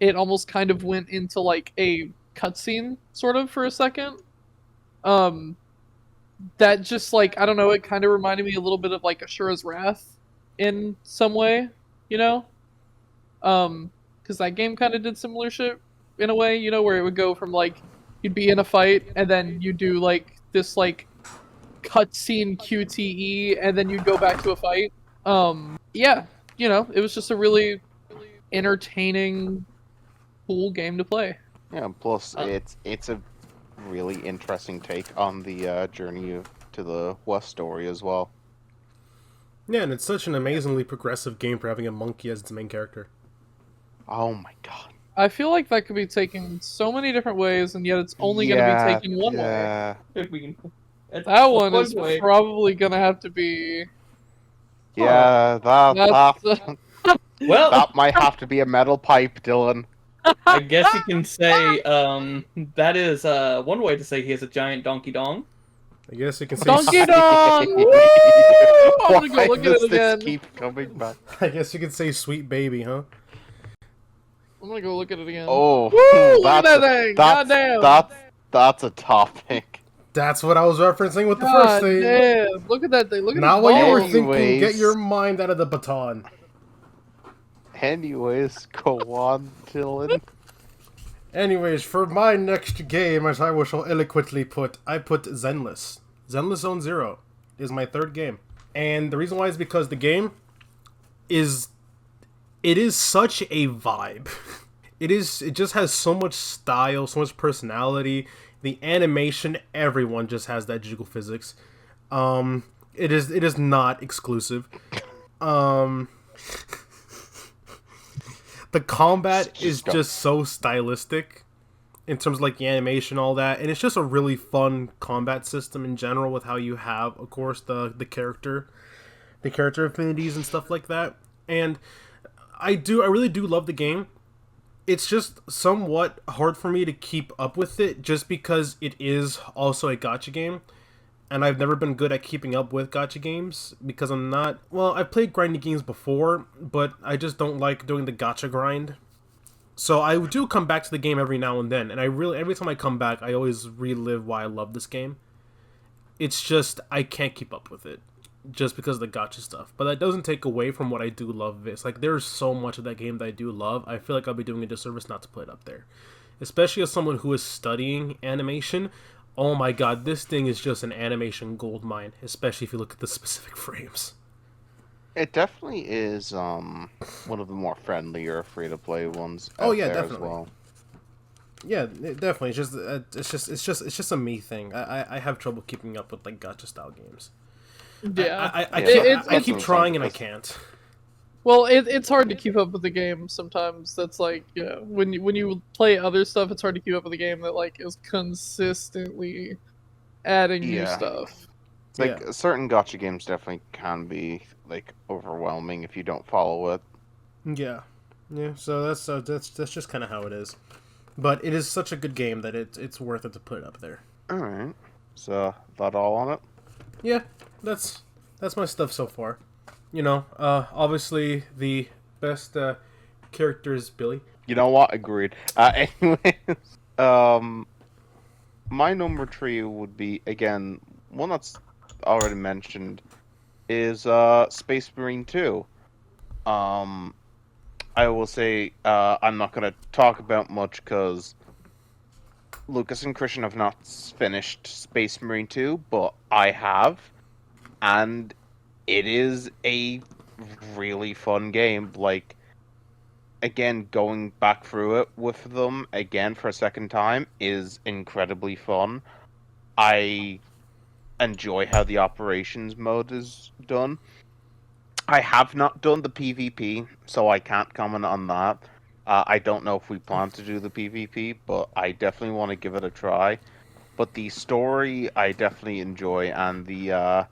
it almost kind of went into like a cutscene sort of for a second. That just like, I don't know, it kind of reminded me a little bit of like Ashura's Wrath in some way, because that game kind of did similar shit in a way, where it would go from like you'd be in a fight and then you do like this like cutscene QTE and then you'd go back to a fight. It was just a really entertaining, cool game to play. Yeah, plus it's a really interesting take on the journey to the West story as well. Yeah, and it's such an amazingly progressive game for having a monkey as its main character. Oh my god. I feel like that could be taken so many different ways, and yet it's only going to be taken one way. If we can, that one is probably going to have to be... Yeah, well, that might have to be a metal pipe, Dylan. I guess you can say that is one way to say he has a giant donkey dong. I guess you can say Donkey Dong! Woo! I'm gonna go look at it again. Keep coming back. I guess you could say sweet baby, huh? I'm gonna go look at it again. Oh, woo! Look at that thing! Goddamn! That's a topic. That's what I was referencing with the first thing. Damn! Look at that thing! Look at Not the what you were balls. thinking. Get your mind out of the baton. Anyways, go on, Dylan. Anyways, for my next game, as I shall eloquently put, I put Zenless. Zenless Zone Zero is my third game. And the reason why is because the game is... It is such a vibe. It just has so much style, so much personality. The animation, everyone just has that jiggle physics. It is not exclusive. The combat is just so stylistic in terms of like the animation, all that, and it's just a really fun combat system in general with how you have, of course, the character affinities and stuff like that. And I really do love the game. It's just somewhat hard for me to keep up with it just because it is also a gacha game. And I've never been good at keeping up with gacha games because I'm not... Well, I've played grinding games before, but I just don't like doing the gacha grind. So I do come back to the game every now and then, and I really every time I come back, I always relive why I love this game. It's just I can't keep up with it, just because of the gotcha stuff. But that doesn't take away from what I do love. It's like there's so much of that game that I do love. I feel like I'll be doing a disservice not to put it up there, especially as someone who is studying animation. Oh my god, this thing is just an animation goldmine, especially if you look at the specific frames. It definitely is one of the more friendlier free-to-play ones. Oh, out yeah, there definitely. As well. Yeah, definitely. It's just a me thing. I have trouble keeping up with like gacha style games. Yeah. I keep trying and I can't. Well, it's hard to keep up with the game sometimes. That's like, you know, when you play other stuff, it's hard to keep up with a game that like is consistently adding new Yeah. stuff. It's like certain gotcha games definitely can be like overwhelming if you don't follow it. Yeah, yeah. So that's just kind of how it is. But it is such a good game that it's worth it to put it up there. All right. So that all on it? Yeah, that's my stuff so far. You know, obviously the best character is Billy. You know what? Agreed. Anyways, my number 3 would be again one that's already mentioned is Space Marine 2. I will say I'm not gonna talk about much because Lucas and Christian have not finished Space Marine 2, but I have, and it is a really fun game. Like, again, going back through it with them again for a second time is incredibly fun. I enjoy how the operations mode is done. I have not done the PvP, so I can't comment on that. I don't know if we plan to do the PvP, but I definitely want to give it a try. But the story I definitely enjoy, and the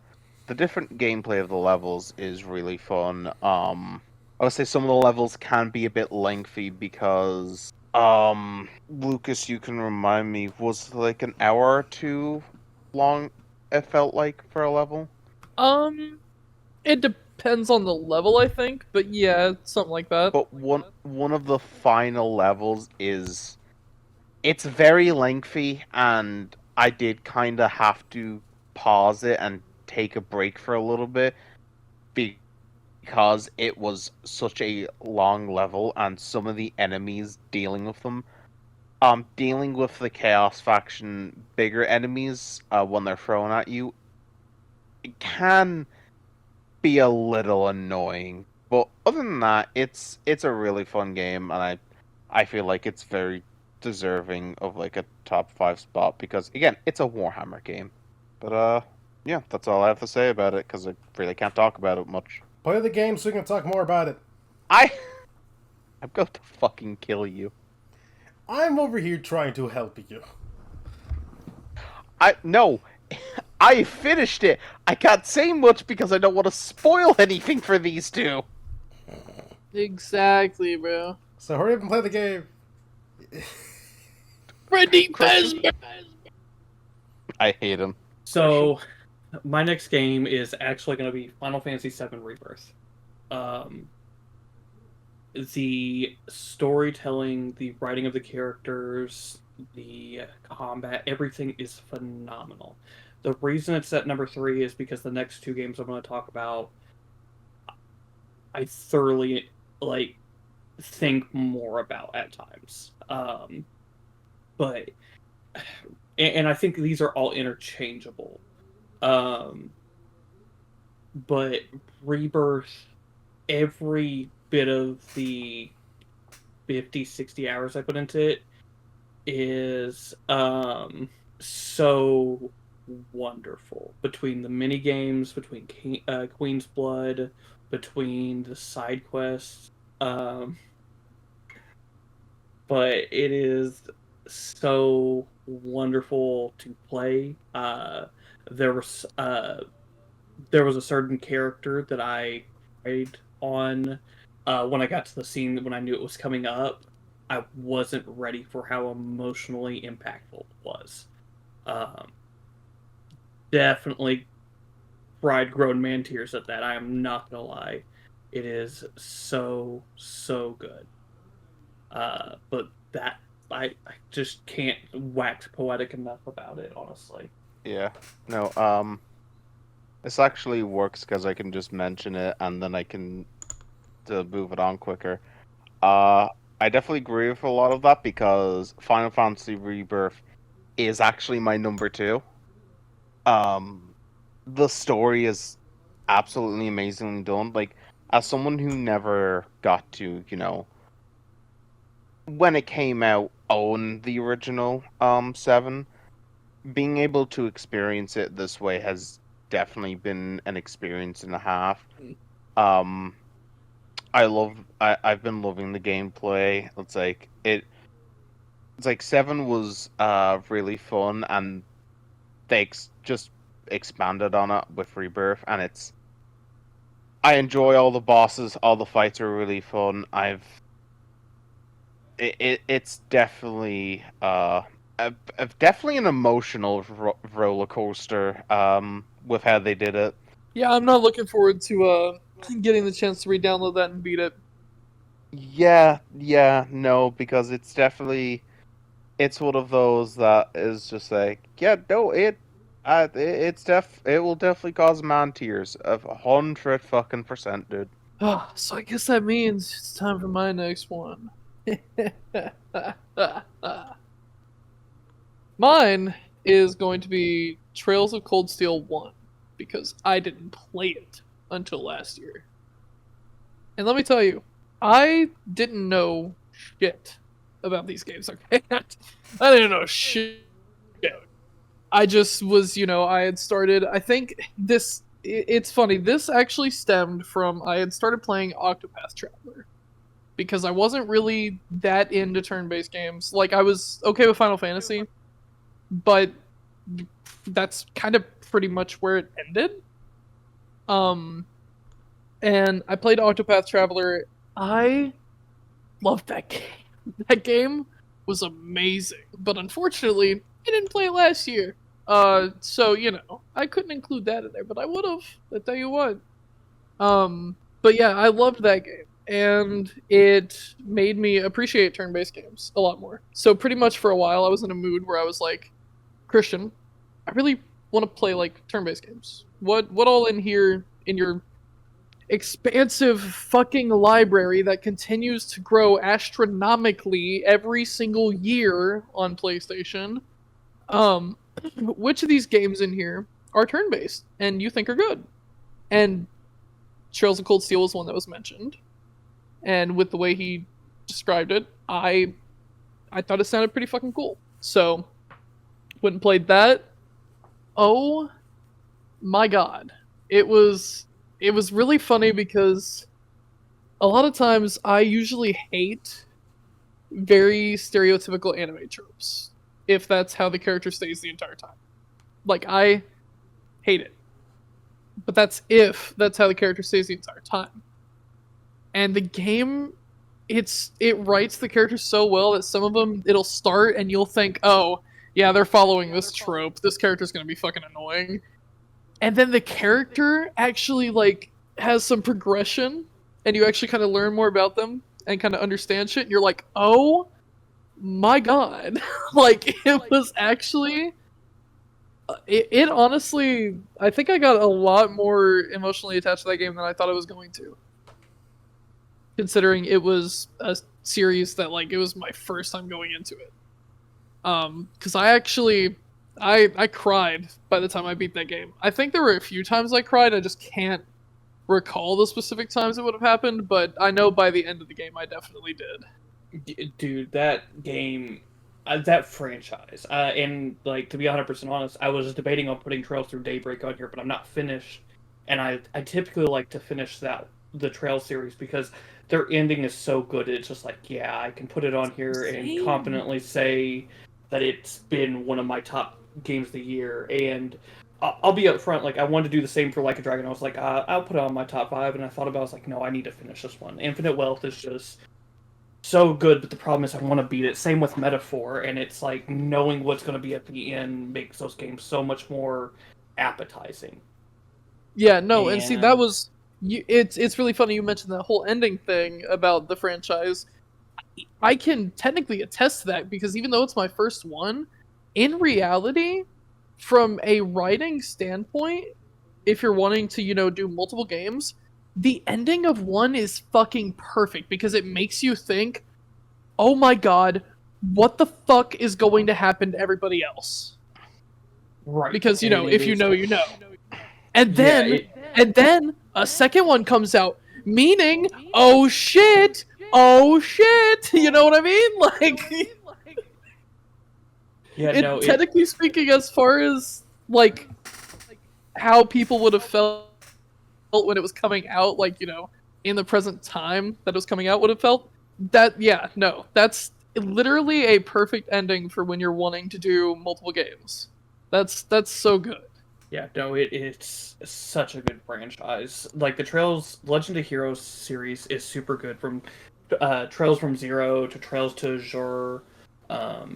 different gameplay of the levels is really fun. I would say some of the levels can be a bit lengthy because Lucas, you can remind me, was it like an hour or two long it felt like for a level? It depends on the level, I think, but yeah, something like that. But one of the final levels is it's very lengthy, and I did kind of have to pause it and take a break for a little bit because it was such a long level, and some of the enemies dealing with them, dealing with the Chaos faction bigger enemies when they're thrown at you, it can be a little annoying. But other than that, it's a really fun game, and I feel like it's very deserving of like a top 5 spot because again, it's a Warhammer game. But yeah, that's all I have to say about it because I really can't talk about it much. Play the game so we can talk more about it. I'm going to fucking kill you. I'm over here trying to help you. No. I finished it. I can't say much because I don't want to spoil anything for these two. Exactly, bro. So hurry up and play the game. Freddy Fazbear. I hate him. So, my next game is actually going to be Final Fantasy VII Rebirth. The storytelling, the writing of the characters, the combat, everything is phenomenal. The reason it's at number 3 is because the next 2 games I'm going to talk about, I thoroughly think more about at times. But I think these are all interchangeable. But Rebirth, every bit of the 50, 60 hours I put into it is so wonderful. Between the mini games, between Queen's Blood, between the side quests, but it is so wonderful to play. There was a certain character that I played on when I got to the scene when I knew it was coming up. I wasn't ready for how emotionally impactful it was. Definitely cried grown man tears at that. I am not gonna lie. It is so good. But that I just can't wax poetic enough about it, honestly. Yeah. No. This actually works because I can just mention it and then I can to move it on quicker. I definitely agree with a lot of that because Final Fantasy Rebirth is actually my number two. The story is absolutely amazingly done. Like, as someone who never got to, when it came out, own the original 7, being able to experience it this way has definitely been an experience and a half. Um, I've been loving the gameplay. It's like 7 was really fun, and they just expanded on it with Rebirth, and I enjoy all the bosses. All the fights are really fun. It's definitely definitely an emotional roller coaster with how they did it. Yeah, I'm not looking forward to getting the chance to re-download that and beat it. Yeah, no, because it's one of those that is just like, yeah, no, it will definitely cause man tears of 100% dude. So I guess that means it's time for my next one. Mine is going to be Trails of Cold Steel 1, because I didn't play it until last year. And let me tell you, I didn't know shit about these games, okay? I didn't know shit. I just was, I had started, I think it's funny, this actually stemmed from, I had started playing Octopath Traveler. Because I wasn't really that into turn-based games. Like, I was okay with Final Fantasy, but that's kind of pretty much where it ended. And I played Octopath Traveler. I loved that game. That game was amazing. But unfortunately, I didn't play it last year. So, I couldn't include that in there, but I would have. I tell you what. But yeah, I loved that game. And it made me appreciate turn-based games a lot more. So pretty much for a while, I was in a mood where I was like, Christian, I really want to play like turn-based games. What all in here in your expansive fucking library that continues to grow astronomically every single year on PlayStation? Which of these games in here are turn-based and you think are good? And Trails of Cold Steel was one that was mentioned. And with the way he described it, I thought it sounded pretty fucking cool. So, went and played that. Oh my god. It was really funny because a lot of times I usually hate very stereotypical anime tropes, if that's how the character stays the entire time. Like, I hate it. But that's if that's how the character stays the entire time. And the game, it writes the characters so well that some of them, it'll start and you'll think, oh, yeah, they're following this trope. This character's gonna be fucking annoying. And then the character actually, has some progression, and you actually kind of learn more about them and kind of understand shit, and you're like, oh my god. It was actually... It honestly... I think I got a lot more emotionally attached to that game than I thought I was going to. Considering it was a series that, it was my first time going into it. Because I actually... I cried by the time I beat that game. I think there were a few times I cried, I just can't recall the specific times it would have happened, but I know by the end of the game I definitely did. Dude, that game... that franchise, and to be 100% honest, I was debating on putting Trails Through Daybreak on here, but I'm not finished, and I typically like to finish the Trail series because their ending is so good. It's just yeah, I can put it on here and confidently say that it's been one of my top games of the year. And I'll be upfront, I wanted to do the same for Like a Dragon. I was like, I'll put it on my top 5, and I thought about it, I was like, no, I need to finish this one. Infinite Wealth is just so good, but the problem is I want to beat it. Same with Metaphor, and it's knowing what's going to be at the end makes those games so much more appetizing. Yeah, no, and see, that was... It's really funny you mentioned that whole ending thing about the franchise. I can technically attest to that because even though it's my first one, in reality, from a writing standpoint, if you're wanting to, do multiple games, the ending of one is fucking perfect because it makes you think, oh my god, what the fuck is going to happen to everybody else? Right. Because, And if you know, you know. And then, Yeah, and then a second one comes out, meaning, oh shit, you know what I mean? Like, yeah, no, technically speaking, as far as, like, how people would have felt when it was coming out, like, in the present time that it was coming out would have felt, that's literally a perfect ending for when you're wanting to do multiple games. That's so good. Yeah, no, it's such a good franchise. Like the Legend of Heroes series is super good. From Trails from Zero to Trails to Azure,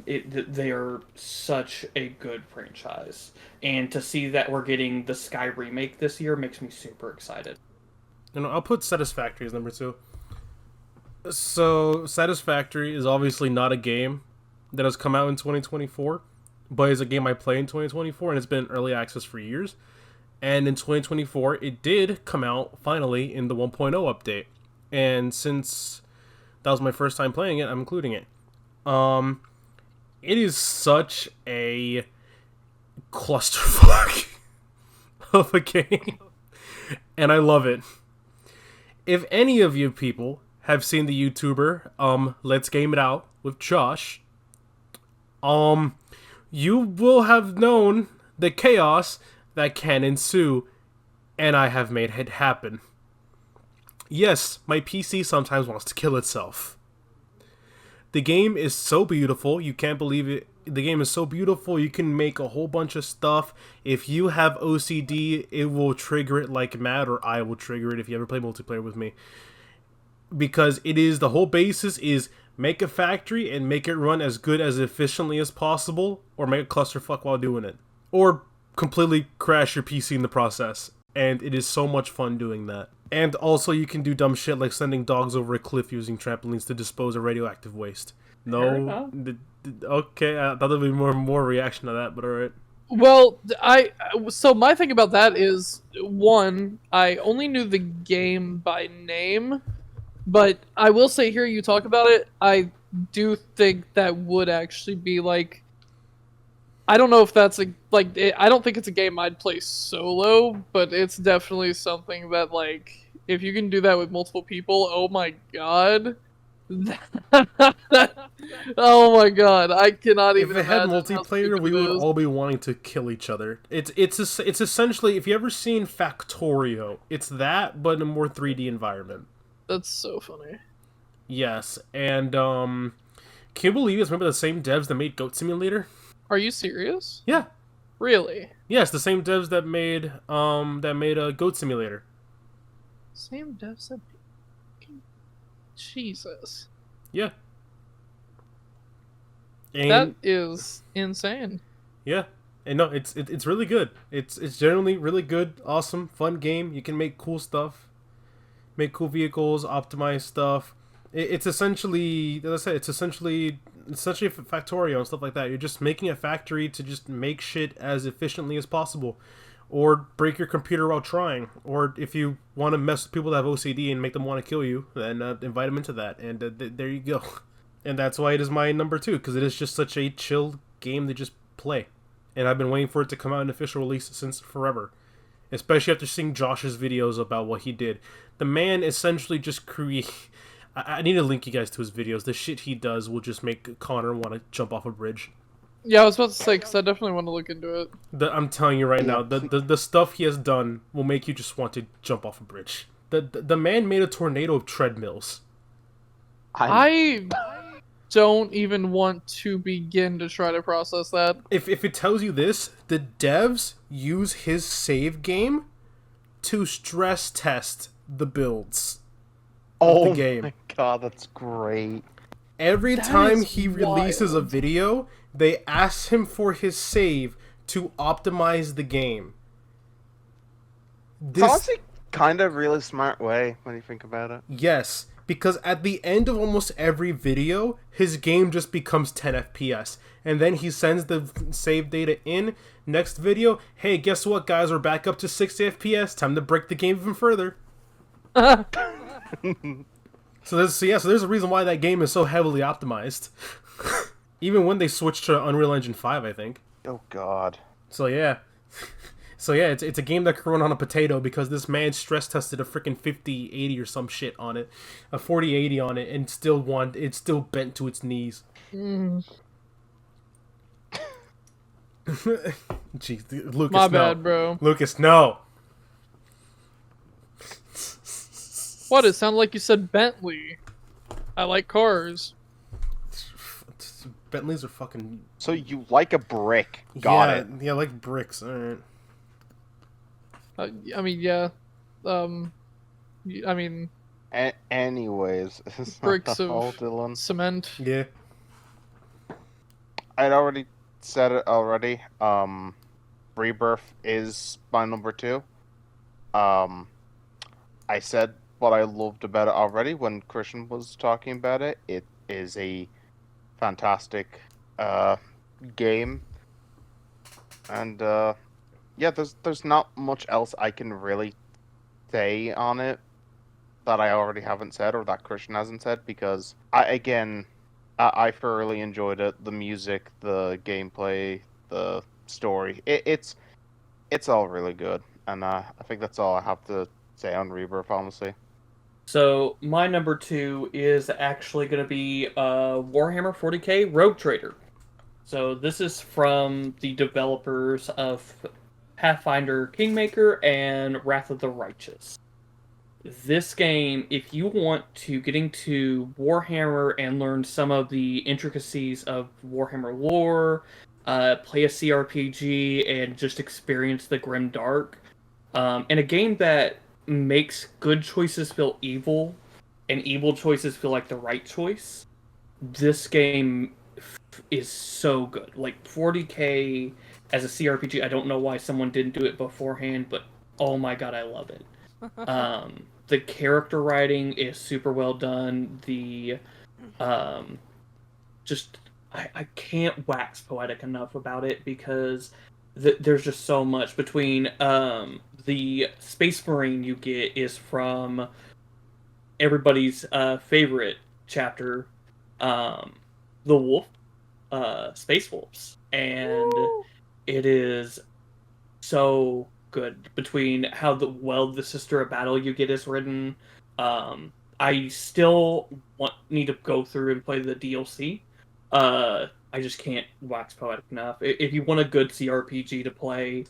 they are such a good franchise. And to see that we're getting the Sky remake this year makes me super excited. I'll put Satisfactory as number 2. So Satisfactory is obviously not a game that has come out in 2024. But it's a game I play in 2024, and it's been in early access for years. And in 2024, it did come out, finally, in the 1.0 update. And since that was my first time playing it, I'm including it. It is such a clusterfuck of a game. And I love it. If any of you people have seen the YouTuber, Let's Game It Out with Josh, you will have known the chaos that can ensue, and I have made it happen. Yes, my PC sometimes wants to kill itself. The game is so beautiful, you can't believe it. The game is so beautiful, you can make a whole bunch of stuff. If you have OCD, it will trigger it like mad, or I will trigger it if you ever play multiplayer with me. Because the whole basis is make a factory and make it run as good as efficiently as possible, or make a clusterfuck while doing it. Or completely crash your PC in the process. And it is so much fun doing that. And also you can do dumb shit like sending dogs over a cliff using trampolines to dispose of radioactive waste. No. Okay, I thought there'd be more reaction to that, but alright. Well, so my thing about that is, one, I only knew the game by name. But I will say, hearing you talk about it, I do think that would actually be like, I don't know if that's I don't think it's a game I'd play solo, but it's definitely something that, like, if you can do that with multiple people, oh my god. Oh my god, I cannot even imagine. If it had imagine multiplayer, we would all be wanting to kill each other. It's essentially, if you ever seen Factorio, it's that, but in a more 3D environment. That's so funny. Yes, and can you believe it's remember the same devs that made Goat Simulator? Are you serious? Yeah. Really? Yes, the same devs that made Goat Simulator. Same devs that Jesus. Yeah. And, that is insane. Yeah. And no, it's really good. It's generally really good, awesome, fun game. You can make cool stuff. Make cool vehicles, optimize stuff. It's essentially, as I said, it's essentially Factorio and stuff like that. You're just making a factory to just make shit as efficiently as possible, or break your computer while trying. Or if you want to mess with people that have OCD and make them want to kill you, then invite them into that. And there you go. And that's why it is my number 2, because it is just such a chill game to just play. And I've been waiting for it to come out in official release since forever. Especially after seeing Josh's videos about what he did. The man essentially just I need to link you guys to his videos. The shit he does will just make Connor want to jump off a bridge. Yeah, I was about to say, because I definitely want to look into it. I'm telling you right now, the stuff he has done will make you just want to jump off a bridge. The man made a tornado of treadmills. I don't even want to begin to try to process that. If it tells you this, the devs use his save game to stress test the builds of the game. Oh my god, that's great. Every That time is he releases a wild. video, they ask him for his save to optimize the game. It's honestly kind of really smart way when you think about it. Yes, because at the end of almost every video, his game just becomes 10 FPS. And then he sends the save data in. Next video, hey, guess what, guys? We're back up to 60 FPS. Time to break the game even further. So there's a reason why that game is so heavily optimized. Even when they switched to Unreal Engine 5, I think. Oh God. So yeah. So yeah, it's a game that can run on a potato because this man stress tested a freaking 5080 or some shit on it, a 4080 on it, and it's still bent to its knees. Jeez, Lucas, My no. bad, bro. Lucas, no. What? It sounded like you said Bentley. I like cars. Bentleys are fucking. So you like a brick? Got it. Yeah, like bricks. All right. I mean, yeah. I mean, Anyways, bricks of Dylan. cement. Yeah. I'd already said it already. Rebirth is my number 2. I said what I loved about it already when Christian was talking about it. It is a fantastic game, and yeah, there's not much else I can really say on it that I already haven't said or that Christian hasn't said, because I thoroughly enjoyed it. The music, the gameplay, the story. It's all really good, and I think that's all I have to say on Rebirth, honestly. So my number 2 is actually going to be Warhammer 40k Rogue Trader. So this is from the developers of Pathfinder Kingmaker and Wrath of the Righteous. This game, if you want to get into Warhammer and learn some of the intricacies of Warhammer lore, play a CRPG, and just experience the grim dark, and a game that makes good choices feel evil, and evil choices feel like the right choice, this game is so good. Like 40k as a CRPG, I don't know why someone didn't do it beforehand, but oh my god, I love it. The character writing is super well done. The I can't wax poetic enough about it, because there's just so much between the Space Marine you get is from everybody's favorite chapter, the Wolf, Space Wolves, and it is so good between how the Sister of Battle you get is written. I still need to go through and play the DLC. I just can't wax poetic enough. If you want a good CRPG to play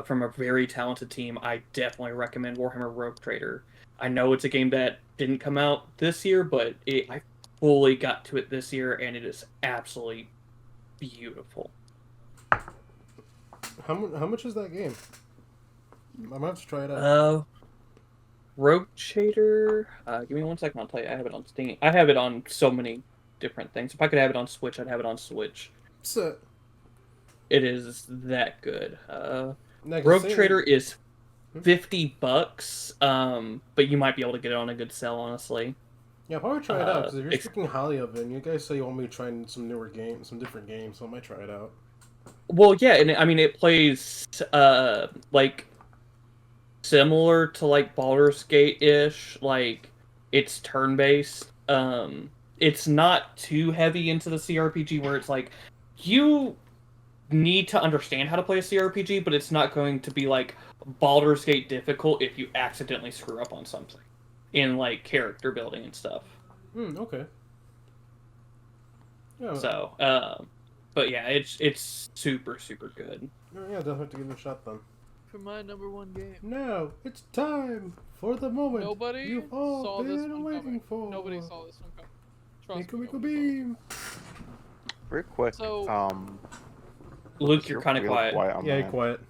from a very talented team, I definitely recommend Warhammer Rogue Trader. I know it's a game that didn't come out this year, but I fully got to it this year, and it is absolutely beautiful. How much is that game? I'm gonna have to try it out. Rogue Trader. Give me 1 second. I'll tell you. I have it on Steam. I have it on so many different things. If I could have it on Switch, I'd have it on Switch. So, It is that good. like Rogue Trader is $50, but you might be able to get it on a good sale, honestly. Yeah, I'll probably try it out, because if you're it's- speaking highly of it, and you guys say you want me to try some newer games, some different games, so I might try it out. Well, yeah, and I mean, it plays like similar to like Baldur's Gate-ish. Like, it's turn-based. It's not too heavy into the CRPG where it's like you need to understand how to play a CRPG, but it's not going to be like Baldur's Gate difficult if you accidentally screw up on something in like character building and stuff. Okay. Yeah. So, but yeah, it's super good. Yeah, definitely have to give it a shot then. For my number 1 game. Now it's time for the moment Nobody you've all saw this been one waiting coming. for. Nobody saw this one coming. Trust Miku me, Miku nobody Beam. Real quick. So- Luke, you're kind of real quiet. on Yeah, that. you're quiet.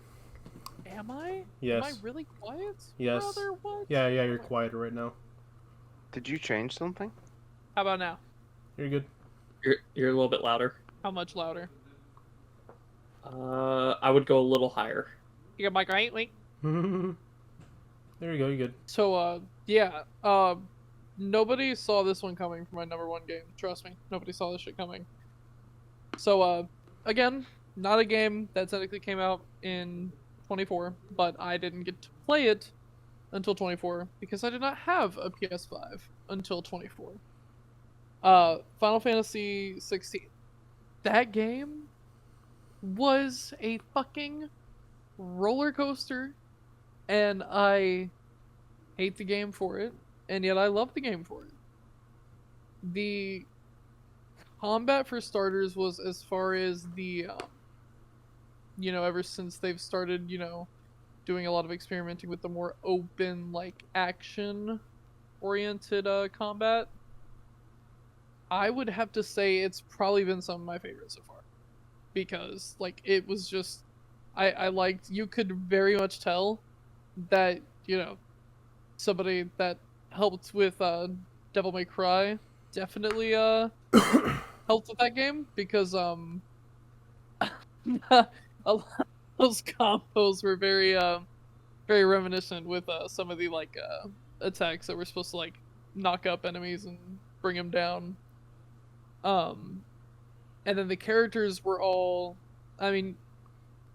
Am I? Yes. Am I really quiet? Yes. Brother, what? Yeah, you're quieter right now. Did you change something? How about now? You're good. You're a little bit louder. How much louder? I would go a little higher. You got mic right? Wait. There you go. You good? So, yeah. Nobody saw this one coming for my number one game. Trust me, nobody saw this shit coming. So, again, not a game that technically came out in 24, but I didn't get to play it until 24 because I did not have a PS5 until 24. Final Fantasy 16. That game was a fucking roller coaster, and I hate the game for it, and yet I love the game for it. The combat, for starters, was as far as the, ever since they've started, doing a lot of experimenting with the more open, like, action-oriented combat, I would have to say it's probably been some of my favorites so far. Because, like, it was just, I liked, you could very much tell that, somebody that helped with Devil May Cry definitely helped with that game, because a lot of those combos were very very reminiscent with some of the like attacks that were supposed to like knock up enemies and bring them down. And then the characters were all, I mean,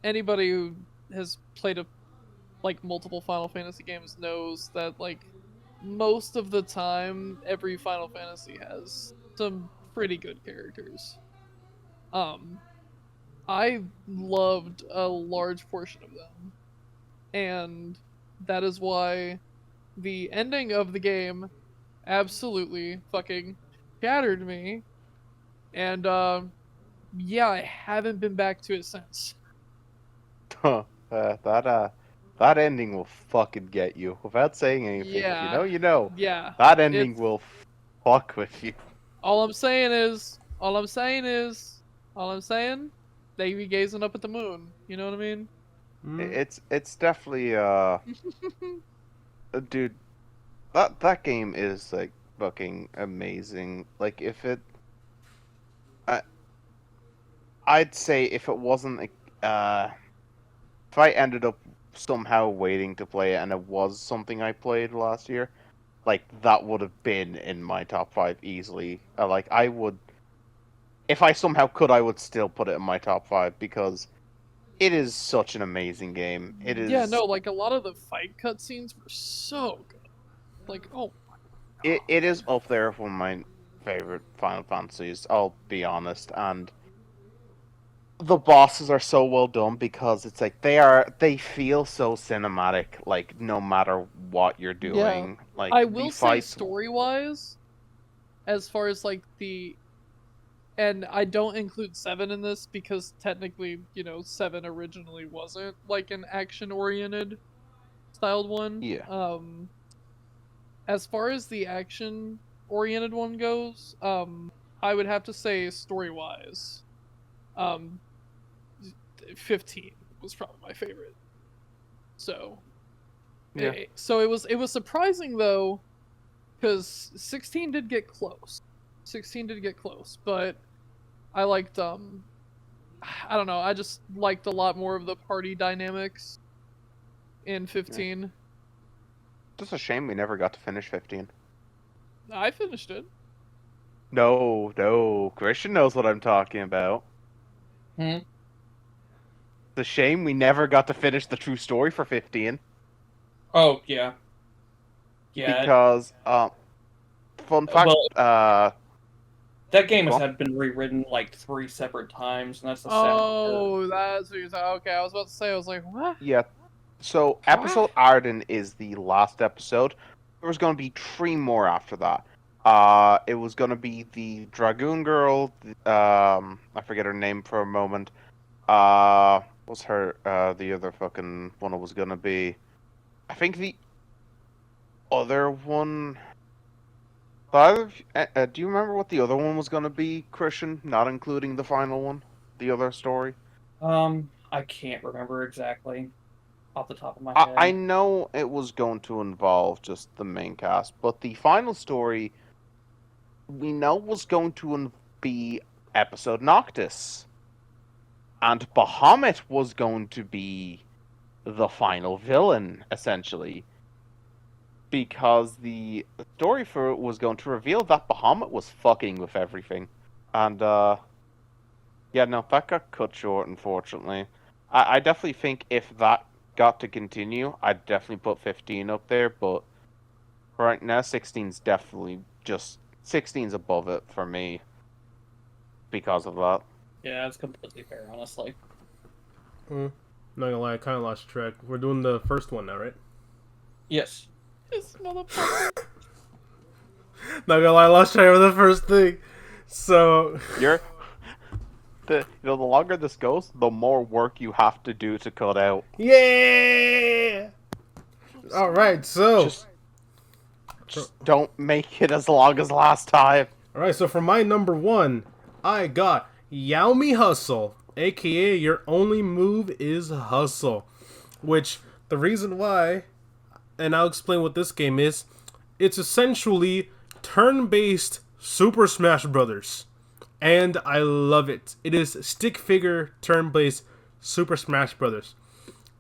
anybody who has played multiple Final Fantasy games knows that like most of the time every Final Fantasy has some pretty good characters. I loved a large portion of them, and that is why the ending of the game absolutely fucking shattered me, and yeah, I haven't been back to it since. That ending will fucking get you without saying anything. Yeah. You know. Yeah. That ending will fuck with you. All I'm saying, they be gazing up at the moon. You know what I mean? It's definitely dude, that game is like fucking amazing. Like I'd say if it wasn't if I ended up somehow waiting to play it and it was something I played last year, like that would have been in my top 5 easily. Like I would, if I somehow could, I would still put it in my top 5 because it is such an amazing game. It is. Yeah, no, like a lot of the fight cutscenes were so good. Like, oh my God. It is up there with one of my favorite Final Fantasies, I'll be honest, and the bosses are so well done because it's like they feel so cinematic, like no matter what you're doing. Yeah. Like I will say fights... story-wise, as far as like and I don't include 7 in this because technically, 7 originally wasn't like an action-oriented styled one. Yeah. As far as the action-oriented one goes, I would have to say story-wise, 15 was probably my favorite. So, yeah. So it was surprising though, because 16 did get close. 16 did get close, but I liked I don't know, I just liked a lot more of the party dynamics in 15. Yeah. Just a shame we never got to finish 15. I finished it. No, Christian knows what I'm talking about. It's a shame we never got to finish the true story for 15. Oh, yeah. Yeah. Because, fun fact, that game has been rewritten like 3 separate times, and that's the sad part. Oh, that's what you're talking. Okay, I was about to say, I was like, what? Yeah. So, episode Arden is the last episode. There was going to be 3 more after that. It was going to be the Dragoon Girl, I forget her name for a moment. What's her, the other fucking one it was going to be? I think the other one... do you remember what the other one was going to be, Christian? Not including the final one? The other story? I can't remember exactly off the top of my head. I know it was going to involve just the main cast, but the final story we know was going to be episode Noctis. And Bahamut was going to be the final villain, essentially. because the story for it was going to reveal that Bahamut was fucking with everything. And, yeah, no, that got cut short, unfortunately. I definitely think if that got to continue, I'd definitely put 15 up there, but right now, 16's definitely just... 16's above it for me because of that. Yeah, it's completely fair, honestly. Not gonna lie, I kind of lost track. We're doing the first one now, right? Yes. This motherfucker. Not gonna lie, I lost track of the first thing. So The longer this goes, the more work you have to do to cut out. yeah. All right, so Just don't make it as long as last time. all right, so for my number one, I got Yaomi Hustle, aka your only move is hustle, which the reason why, and I'll explain what this game is. It's essentially turn-based Super Smash Brothers. And I love it. It is stick figure turn-based Super Smash Brothers.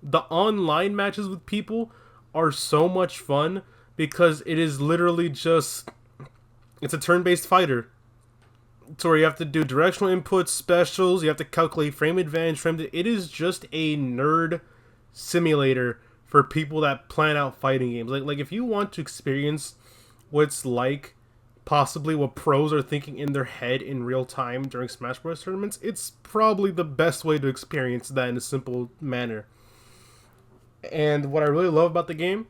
The online matches with people are so much fun because it is literally just... It's a turn-based fighter. So where you have to do directional inputs, specials, you have to calculate frame advantage, it is just a nerd simulator for people that plan out fighting games. Like if you want to experience what's like possibly what pros are thinking in their head in real time during Smash Bros. Tournaments, it's probably the best way to experience that in a simple manner. And what I really love about the game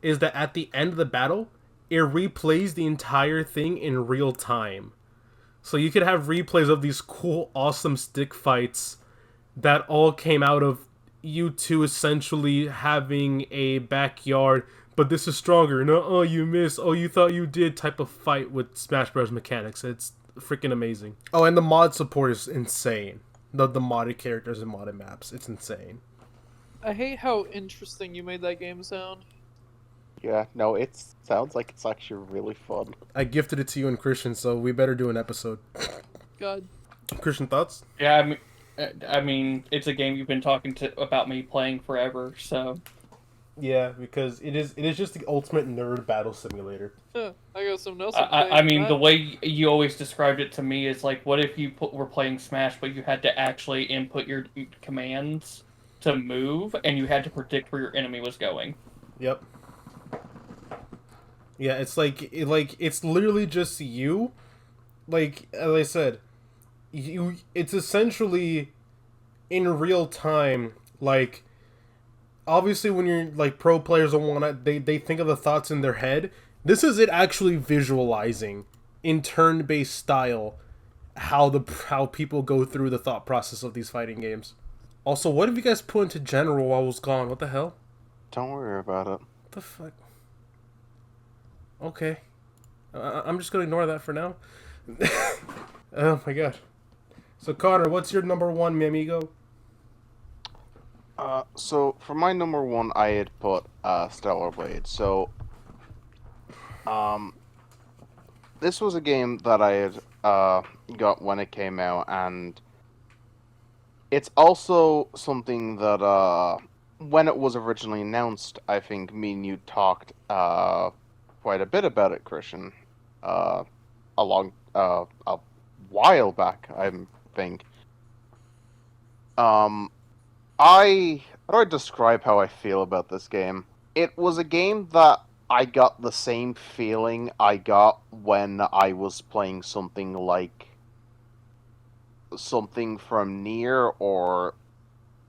is that at the end of the battle, it replays the entire thing in real time. So you could have replays of these cool, awesome stick fights that all came out of you two essentially having a backyard, but this is stronger. No, oh, you missed. Oh, you thought you did type of fight with Smash Bros. Mechanics. It's freaking amazing. Oh, and the mod support is insane. The modded characters and modded maps. It's insane. I hate how interesting you made that game sound. Yeah, no, it sounds like it's actually really fun. I gifted it to you and Christian, so we better do an episode. God. Christian, thoughts? Yeah, I mean, it's a game you've been talking about me playing forever, so... Yeah, because it is just the ultimate nerd battle simulator. Huh, I got something else. I mean, the way you always described it to me is like, what if you were playing Smash, but you had to actually input your commands to move, and you had to predict where your enemy was going? Yep. Yeah, it's it's literally just you. Like, as I said, it's essentially in real time. Like, obviously when you're like pro players don't wanna they think of the thoughts in their head. This is it actually visualizing in turn-based style how people go through the thought process of these fighting games. Also, what have you guys put into general while I was gone? What the hell? Don't worry about it. What the fuck? Okay. I'm just gonna ignore that for now. Oh my god. So Connor, what's your number one, mi amigo? So for my number one, I had put Stellar Blade. So, this was a game that I had got when it came out, and it's also something that when it was originally announced, I think me and you talked quite a bit about it, Christian, a while back, I think. How do I describe how I feel about this game? It was a game that I got the same feeling I got when I was playing something from Nier or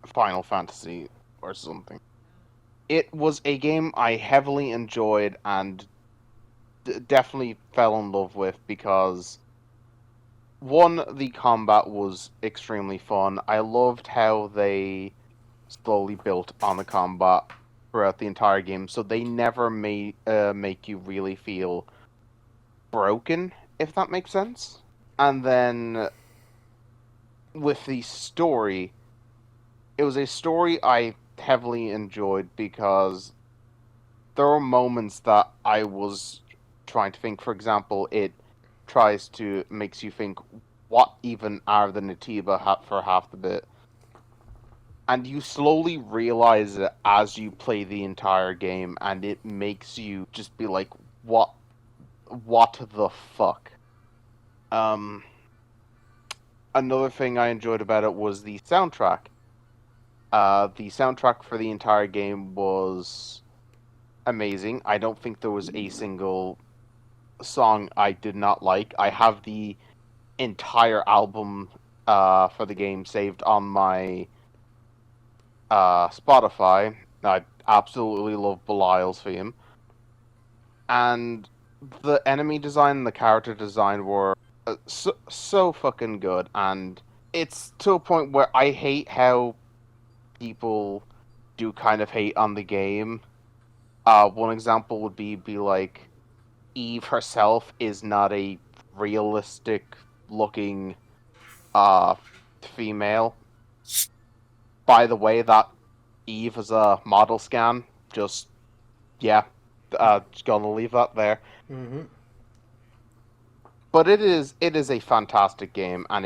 Final Fantasy or something. It was a game I heavily enjoyed and definitely fell in love with because, one, the combat was extremely fun. I loved how they slowly built on the combat throughout the entire game, so they never make you really feel broken, if that makes sense. And then with the story, it was a story I heavily enjoyed because there were moments that I was trying to think. For example, it makes you think, what even are the Natiba for half the bit? and you slowly realize it as you play the entire game, and it makes you just be like, what the fuck? Another thing I enjoyed about it was the soundtrack. The soundtrack for the entire game was amazing. I don't think there was a single song I did not like. I have the entire album for the game saved on my Spotify. I absolutely love Belial's theme. And the enemy design and the character design were so fucking good. And it's to a point where I hate how people do kind of hate on the game. One example would be like Eve herself is not a realistic looking female. By the way, that Eve is a model scan. Just gonna leave that there. Mm-hmm. But it is a fantastic game, and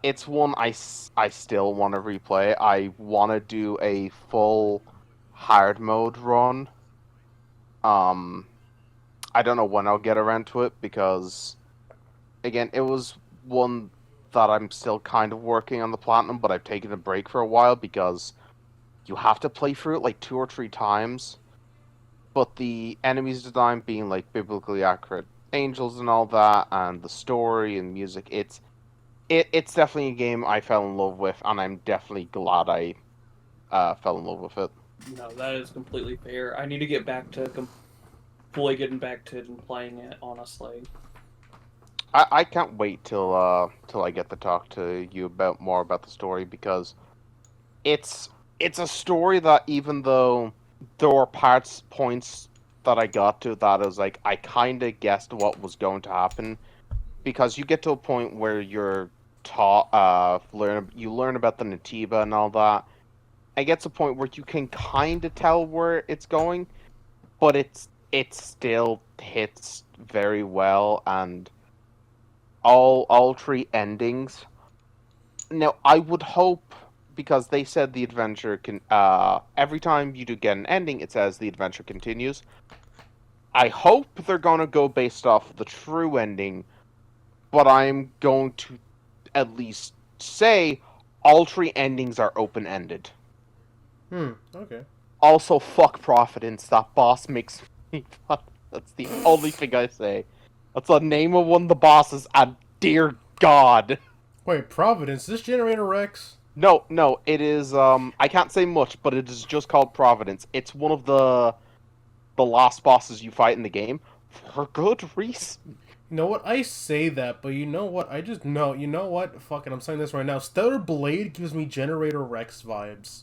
it's one I still want to replay. I want to do a full hard mode run. I don't know when I'll get around to it, because again, it was one that I'm still kind of working on the platinum, but I've taken a break for a while because you have to play through it like 2 or 3 times. But the enemies design being like biblically accurate angels and all that, and the story and music, it's definitely a game I fell in love with, and I'm definitely glad I fell in love with it. No, that is completely fair. I need to get back to fully getting back to playing it, honestly. I can't wait till I get to talk to you more about the story, because it's a story that, even though there were points that I got to that I was like, I kind of guessed what was going to happen, because you get to a point where you're taught you learn about the Natiba and all that. It gets a point where you can kind of tell where it's going, but it still hits very well, and all 3 endings. Now, I would hope, because they said the adventure can every time you do get an ending, it says the adventure continues. I hope they're going to go based off the true ending, but I'm going to at least say all 3 endings are open-ended. Okay. Also, fuck Providence. That boss makes me fun. That's the only thing I say. That's the name of one of the bosses, and dear God. Wait, Providence? This Generator Rex? No, it is, I can't say much, but it is just called Providence. It's one of the last bosses you fight in the game, for good reason. You know what? I say that, but you know what? I just know. You know what? Fuck it, I'm saying this right now. Stellar Blade gives me Generator Rex vibes.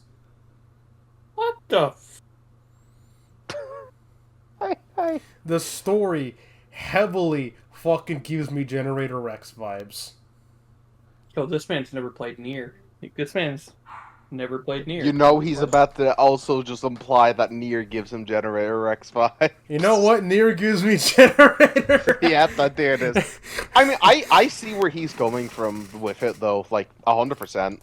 What the The story heavily fucking gives me Generator Rex vibes. Oh, this man's never played Nier. This man's never played Nier. You know he's about to also just imply that Nier gives him Generator X vibes. You know what? Nier gives me Generator. Yeah, there it is. I mean, I see where he's coming from with it, though, like, 100%.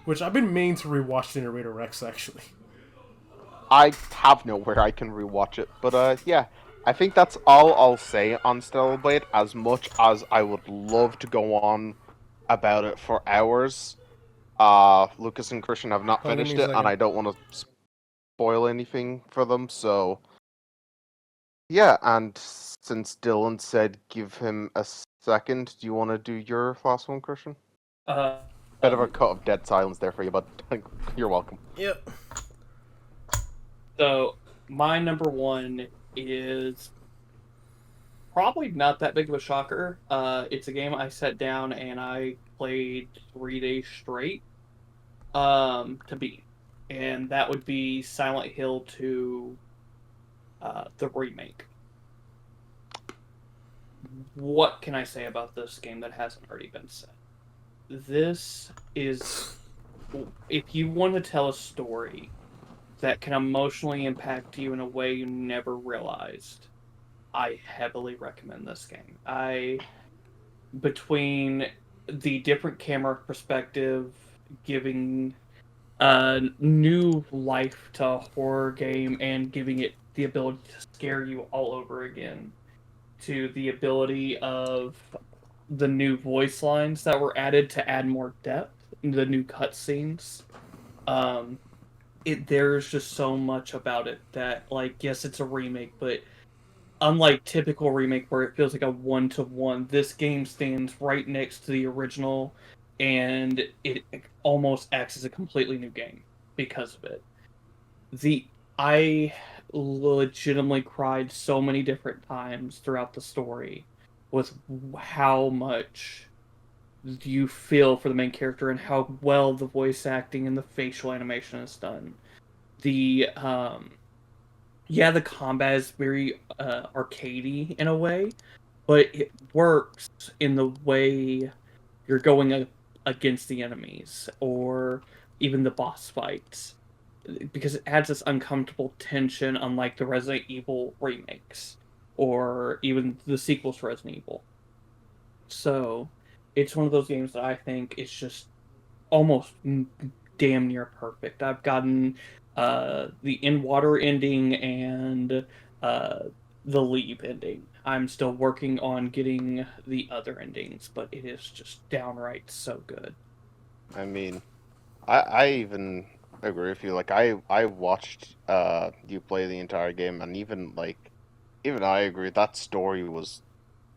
Which I've been meaning to rewatch Generator Rex, actually. I have nowhere I can rewatch it, but yeah. I think that's all I'll say on Stellar Blade, as much as I would love to go on about it for hours. Lucas and Christian have not finished it, and I don't want to spoil anything for them, so... Yeah, and since Dylan said give him a second, do you want to do your last one, Christian? Bit of a cut of dead silence there for you, but you're welcome. Yep. So, my number 1 is probably not that big of a shocker. It's a game I sat down and I played 3 days straight to beat. And that would be Silent Hill 2, the remake. What can I say about this game that hasn't already been said? This is... If you want to tell a story that can emotionally impact you in a way you never realized, I heavily recommend this game. Between the different camera perspective giving new life to a horror game and giving it the ability to scare you all over again, to the ability of the new voice lines that were added to add more depth, the new cutscenes. There's just so much about it that, like, yes, it's a remake, but unlike typical remake where it feels like a one-to-one, this game stands right next to the original, and it almost acts as a completely new game because of it. I legitimately cried so many different times throughout the story with how much you feel for the main character and how well the voice acting and the facial animation is done. The the combat is very arcadey in a way, but it works in the way you're going against the enemies or even the boss fights, because it adds this uncomfortable tension, unlike the Resident Evil remakes or even the sequels to Resident Evil. So it's one of those games that I think is just almost damn near perfect. I've gotten the in-water ending and the leap ending. I'm still working on getting the other endings, but it is just downright so good. I mean, I even agree with you. Like, I watched you play the entire game, and even I agree that story was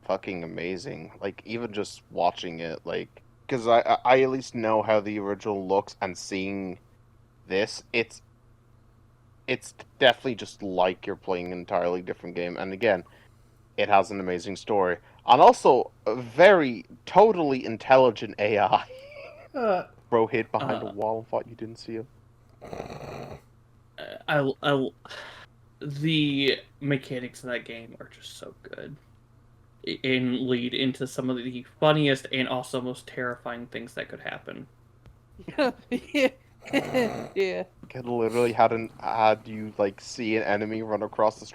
fucking amazing. Like, even just watching it, like, because I at least know how the original looks, and seeing this, it's definitely just like you're playing an entirely different game. And again, it has an amazing story, and also a very totally intelligent AI. Bro hid behind a wall and thought you didn't see him. The mechanics of that game are just so good, and lead into some of the funniest and also most terrifying things that could happen. Yeah. Yeah. It literally had you like see an enemy run across the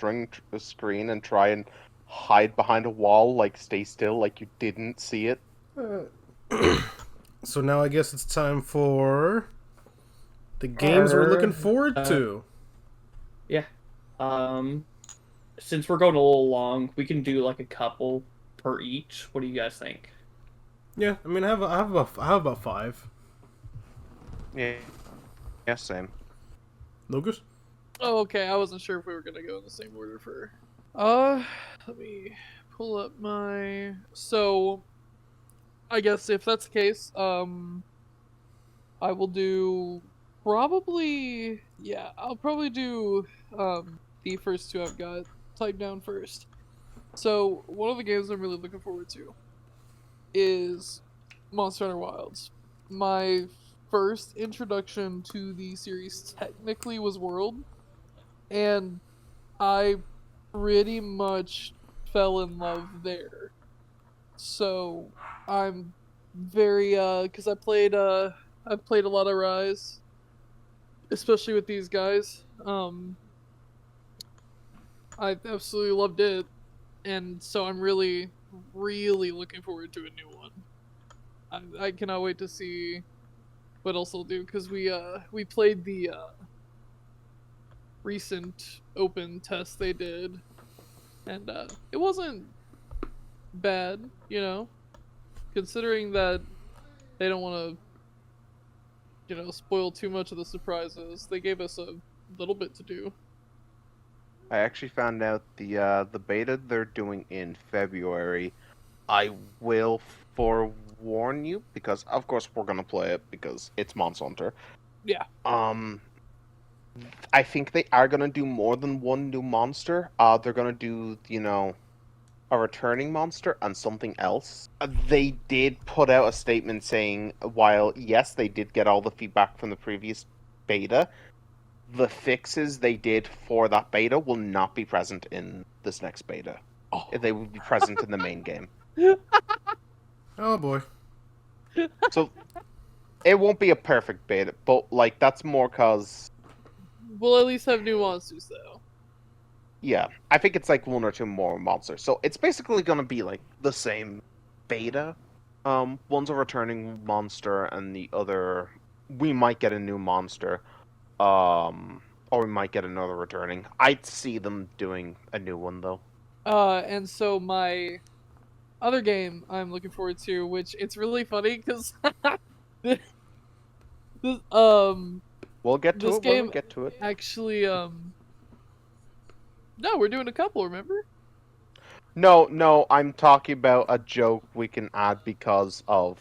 screen and try and hide behind a wall, like stay still, like you didn't see it. So now I guess it's time for the games we're looking forward to. Yeah. Since we're going a little long, we can do like a couple per each. What do you guys think? Yeah, I mean, I have about 5. Yeah, same. Lucas? Oh, okay. I wasn't sure if we were gonna go in the same order for. Let me pull up my. So, I guess if that's the case, I will do probably. Yeah, I'll probably do the first two I've got typed down first. So one of the games I'm really looking forward to is Monster Hunter Wilds. My first introduction to the series technically was World, and I pretty much fell in love there. So I'm very because I've played a lot of Rise, especially with these guys. I absolutely loved it, and so I'm really looking forward to a new one. I cannot wait to see what else they'll do, because we played the recent open test they did, and it wasn't bad, considering that they don't want to spoil too much of the surprises. They gave us a little bit to do. I actually found out the beta they're doing in February. I will forewarn you, because of course we're gonna play it because it's Monster Hunter. Yeah. I think they are gonna do more than one new monster. They're gonna do, a returning monster and something else. They did put out a statement saying, while yes, they did get all the feedback from the previous beta, the fixes they did for that beta will not be present in this next beta. Oh. They will be present in the main game. Oh boy. So it won't be a perfect beta, but like that's more cause We'll at least have new monsters though. yeah, I think it's like one or two more monsters. So it's basically gonna be like the same beta. One's a returning monster and the other we might get a new monster, or we might get another returning. I'd see them doing a new one though. And so my other game I'm looking forward to, which it's really funny because this, We'll get to this it when we game get to it. actually no, we're doing a couple, remember? No, I'm talking about a joke we can add because of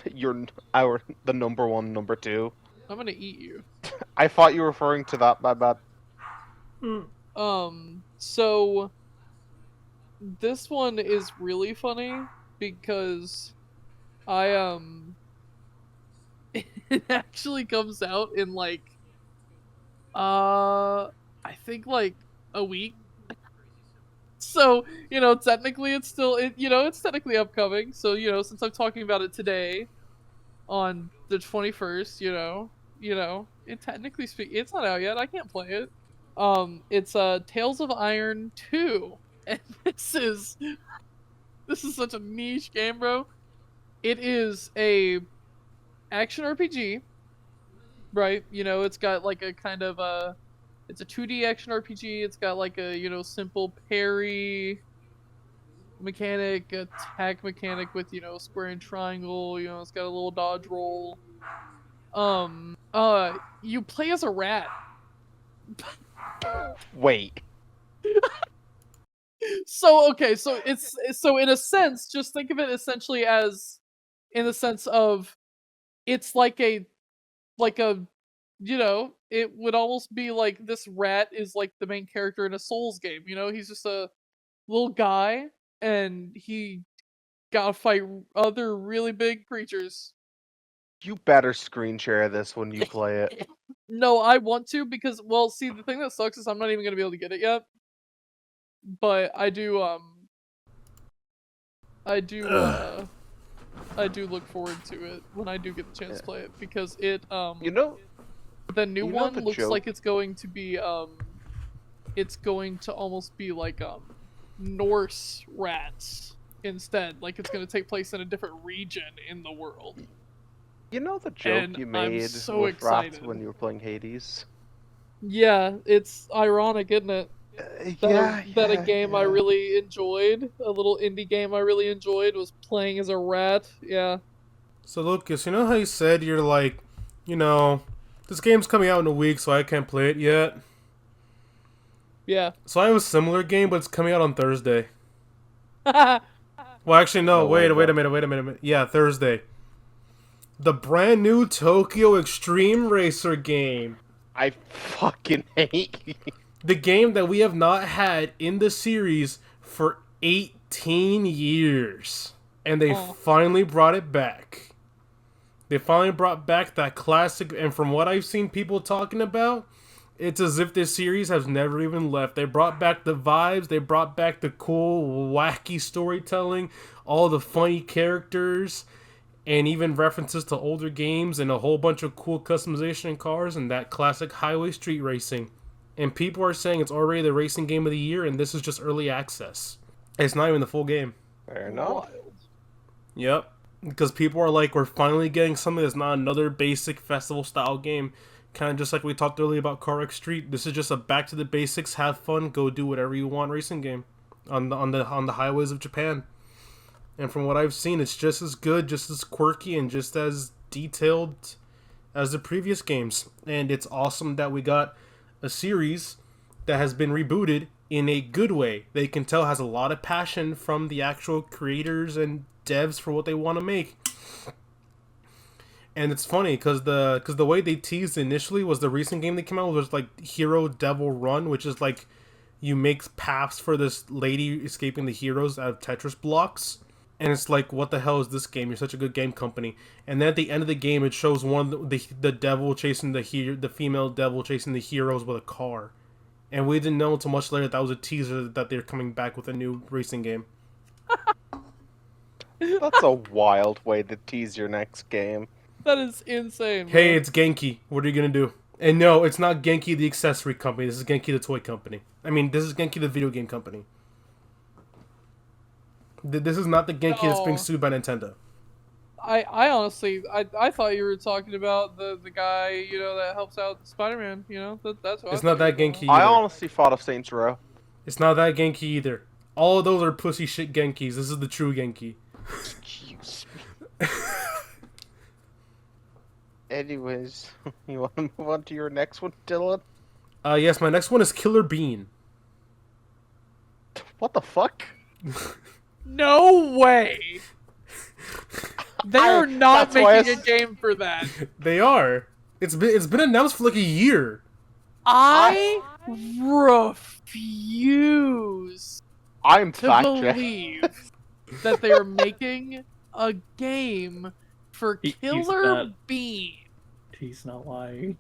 the number one, number two. I'm gonna eat you. I thought you were referring to that, my bad. So this one is really funny because I it actually comes out in like I think like a week. So, technically it's still it's technically upcoming. So, since I'm talking about it today on the 21st, it technically it's not out yet. I can't play it. It's Tales of Iron 2. And this is such a niche game, bro. It is a action RPG, right? It's got like a kind of it's a 2D action RPG. It's got like a simple parry mechanic, attack mechanic with square and triangle. It's got a little dodge roll. You play as a rat. Wait. So so in a sense, just think of it essentially as, in the sense of, it's like a it would almost be like this rat is like the main character in a Souls game. He's just a little guy and he gotta fight other really big creatures. You better screen share this when you play it. No, I want to, because, well, see, the thing that sucks is I'm not even gonna be able to get it yet. But I do look forward to it when I do get the chance to play it, because it the new one the looks joke? like it's going to be it's going to almost be like Norse rats instead. Like, it's going to take place in a different region in the world. You know the joke And you I'm made so with rats excited. when you were playing Hades? Yeah, it's ironic, isn't it? That a game I yeah. really enjoyed, a little indie game I really enjoyed, was playing as a rat. Yeah. So Lucas, you know how you said you're like, this game's coming out in a week, so I can't play it yet? Yeah. So I have a similar game, but it's coming out on Thursday. Well, actually, no, No wait way, a minute. Yeah, Thursday. The brand new Tokyo Extreme Racer game. I fucking hate you. The game that we have not had in the series for 18 years. And they finally brought it back. They finally brought back that classic, and from what I've seen people talking about, it's as if this series has never even left. They brought back the vibes, they brought back the cool, wacky storytelling, all the funny characters, and even references to older games, and a whole bunch of cool customization in cars, and that classic highway street racing. And people are saying it's already the racing game of the year, and this is just early access. It's not even the full game. Fair enough. Yep. Because people are like, we're finally getting something that's not another basic festival-style game. Kind of just like we talked earlier about Car X Street. This is just a back to the basics, have fun, go do whatever you want racing game on the highways of Japan. And from what I've seen, it's just as good, just as quirky, and just as detailed as the previous games. And it's awesome that we got a series that has been rebooted in a good way. They can tell has a lot of passion from the actual creators and devs for what they want to make. And it's funny because the way they teased initially was the recent game that came out was like Hero Devil Run, which is like you make paths for this lady escaping the heroes out of Tetris blocks. And it's like, what the hell is this game? You're such a good game company. And then at the end of the game, it shows one of the devil chasing the female devil chasing the heroes with a car. And we didn't know until much later that was a teaser that they're coming back with a new racing game. That's a wild way to tease your next game. That is insane, Hey, bro. it's Genki. What are you gonna do? And no, it's not Genki the accessory company. This is Genki the toy company. I mean, this is Genki the video game company. This is not the Genki that's being sued by Nintendo. I honestly, I thought you were talking about the guy, you know, that helps out Spider-Man. You know, that's what It's I not thought that you were talking Genki I either. honestly thought of Saints Row. It's not that Genki either. All of those are pussy shit Genkis. This is the true Genki. Excuse me. Anyways, you want to move on to your next one, Dylan? Yes, my next one is Killer Bean. What the fuck? about. No way. They are not that's why I making a game for that. They are. It's been announced for like a year. I refuse I'm to fact checked. believe that they are making a game for He's Killer not. Bean. He's not lying.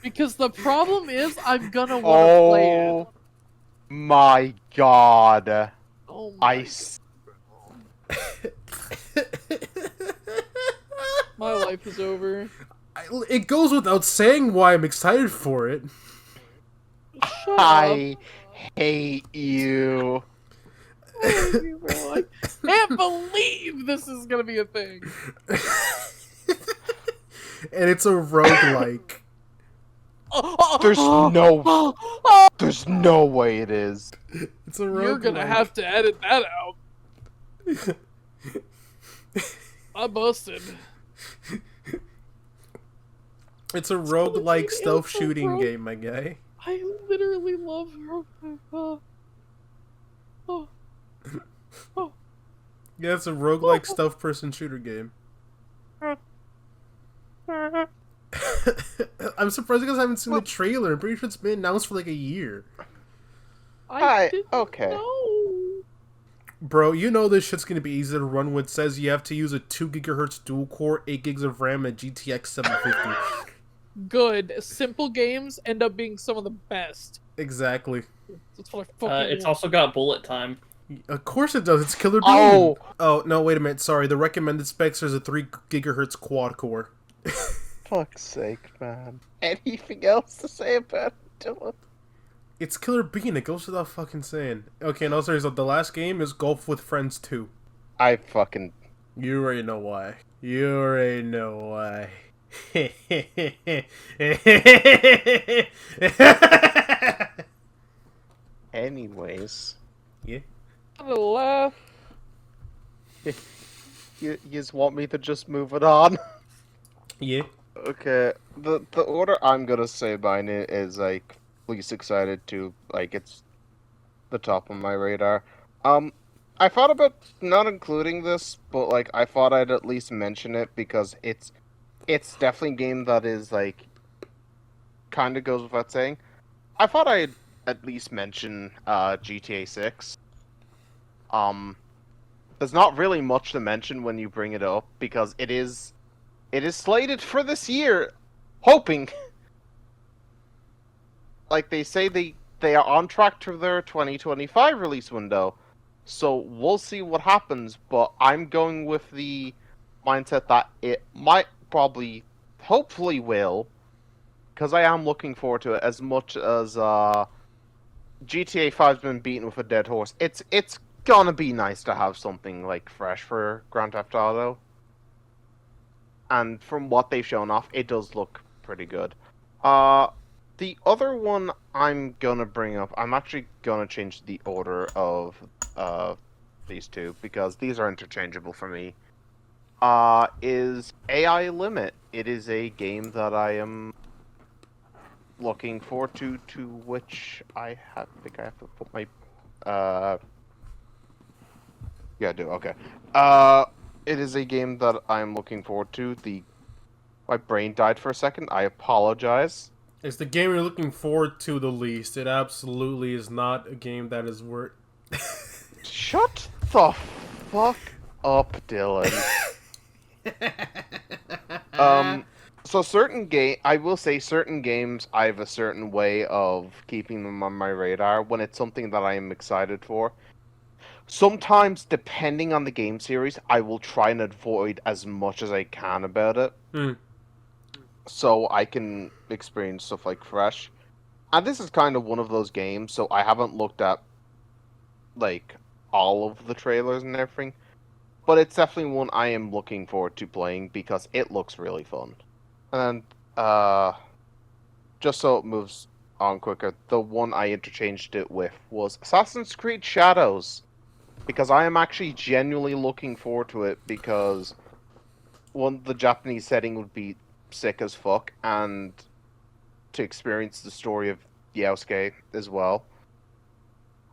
Because the problem is, I'm gonna want to play it. Oh my god. Oh my, my life is over. It goes without saying why I'm excited for it. Shut I hate you. up. I can't believe this is gonna be a thing. And it's a roguelike. There's no way it is. It's a roguelike. You're gonna have to edit that out. I busted. It's a roguelike It's a stealth shooting rogue- game, my guy. I literally love her. Yeah, it's a roguelike stealth person shooter game. I'm surprised you guys haven't seen the trailer. I'm pretty sure it's been announced for like a year. I didn't okay. know. Bro, you know this shit's gonna be easy to run with. Says you have to use a 2 GHz dual core, 8 gigs of RAM, and GTX 750. Good. Simple games end up being some of the best. Exactly. That's what I fucking It's want. also got bullet time. Of course it does. It's Killer Bean. Oh. Oh, no, wait a minute. Sorry. The recommended specs is a 3 GHz quad core. Fuck's sake, man. Anything else to say about it, Dylan? It's Killer Bean. It goes without fucking saying. Okay, no, seriously. The last game is Golf with Friends 2. I fucking... You already know why. You already know why. Anyways. Yeah. I'm gonna laugh. You just want me to just move it on? Yeah. Okay, the order I'm gonna say mine is like least excited to, like, it's the top of my radar. I thought about not including this, but like I thought I'd at least mention it because it's definitely a game that is like kind of goes without saying. I thought I'd at least mention GTA 6. There's not really much to mention when you bring it up because it is slated for this year, hoping. Like they say they are on track to their 2025 release window. So we'll see what happens, but I'm going with the mindset that it might probably, hopefully will, because I am looking forward to it as much as GTA 5's been beaten with a dead horse. It's gonna be nice to have something like fresh for Grand Theft Auto. And from what they've shown off, it does look pretty good. The other one I'm gonna bring up, I'm actually gonna change the order of these two because these are interchangeable for me. Is AI Limit. It is a game that I am looking forward to which I think I have to put my yeah, I do. Okay. It is a game that I'm looking forward to. My brain died for a second. I apologize. It's the game you're looking forward to the least. It absolutely is not a game that is worth... Shut the fuck up, Dylan. So I will say certain games, I have a certain way of keeping them on my radar when it's something that I am excited for. Sometimes, depending on the game series, I will try and avoid as much as I can about it. So I can experience stuff like fresh. And this is kind of one of those games, so I haven't looked at, like, all of the trailers and everything. but it's definitely one I am looking forward to playing because it looks really fun. And just so it moves on quicker, the one I interchanged it with was Assassin's Creed Shadows, because I am actually genuinely looking forward to it because one, the Japanese setting would be sick as fuck, and to experience the story of Yosuke as well.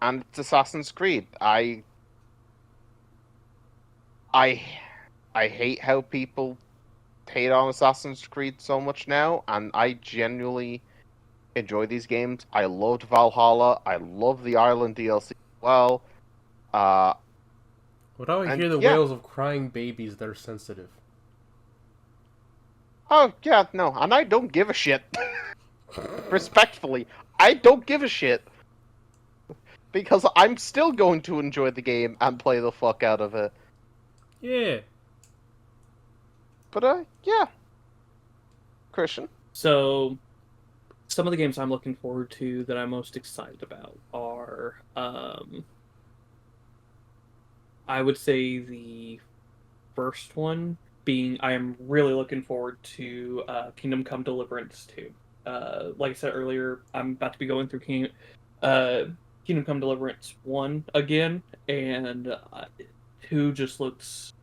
And it's Assassin's Creed. I hate how people hate on Assassin's Creed so much now, and I genuinely enjoy these games. I loved Valhalla. I love the Ireland DLC as well. What do I And hear the yeah. wails of crying babies that are sensitive? Oh, yeah, no, and I don't give a shit. Respectfully, I don't give a shit. Because I'm still going to enjoy the game and play the fuck out of it. Yeah. But, yeah. Christian? So, some of the games I'm looking forward to that I'm most excited about are, I would say the first one being, I am really looking forward to Kingdom Come Deliverance 2. Like I said earlier, I'm about to be going through Kingdom Come Deliverance 1 again, and 2 just looks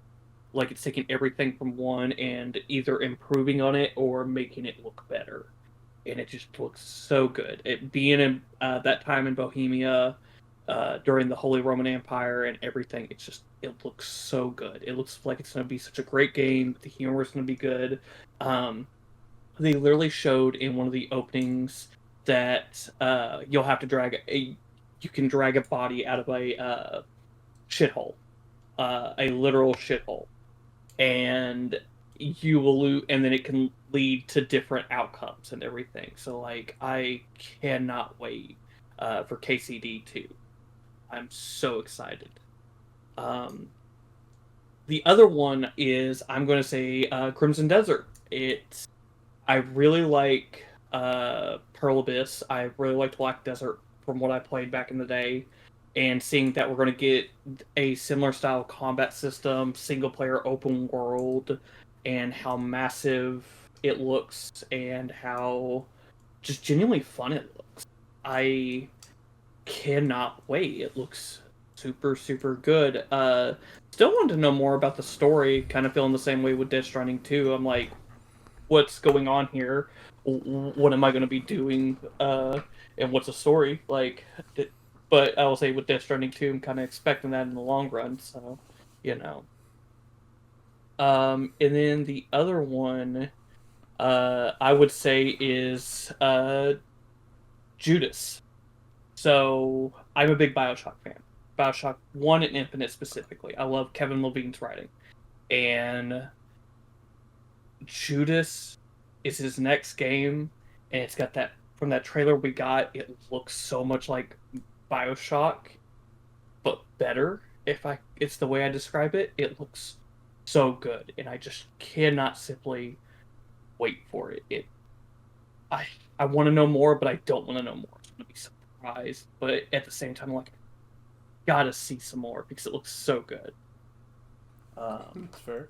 like it's taking everything from 1 and either improving on it or making it look better. And it just looks so good. It being in that time in Bohemia, during the Holy Roman Empire and everything, it looks so good. It looks like it's going to be such a great game. The humor is going to be good. They literally showed in one of the openings that you'll have to you can drag a body out of a shithole, a literal shithole, and you will lose, and then it can lead to different outcomes and everything. So, like, I cannot wait for KCD 2. I'm so excited. The other one is, I'm going to say, Crimson Desert. I really like Pearl Abyss. I really liked Black Desert from what I played back in the day. And seeing that we're going to get a similar style combat system, single player open world, and how massive it looks, and how just genuinely fun it looks. I cannot wait. It looks super, super good. Still want to know more about the story, kind of feeling the same way with Death Stranding 2. I'm like, what's going on here? What am I going to be doing? And what's the story? But I will say with Death Stranding 2, I'm kind of expecting that in the long run, so, you know. And then the other one, I would say is Judas. So, I'm a big Bioshock fan. Bioshock 1 and Infinite specifically. I love Kevin Levine's writing. And Judas is his next game, and it's got that, from that trailer we got, it looks so much like Bioshock, but better. It's the way I describe it. It looks so good, and I just cannot simply wait for it. I want to know more, but I don't want to know more. I'm gonna be surprised, but at the same time, I'm like, gotta see some more because it looks so good. That's fair.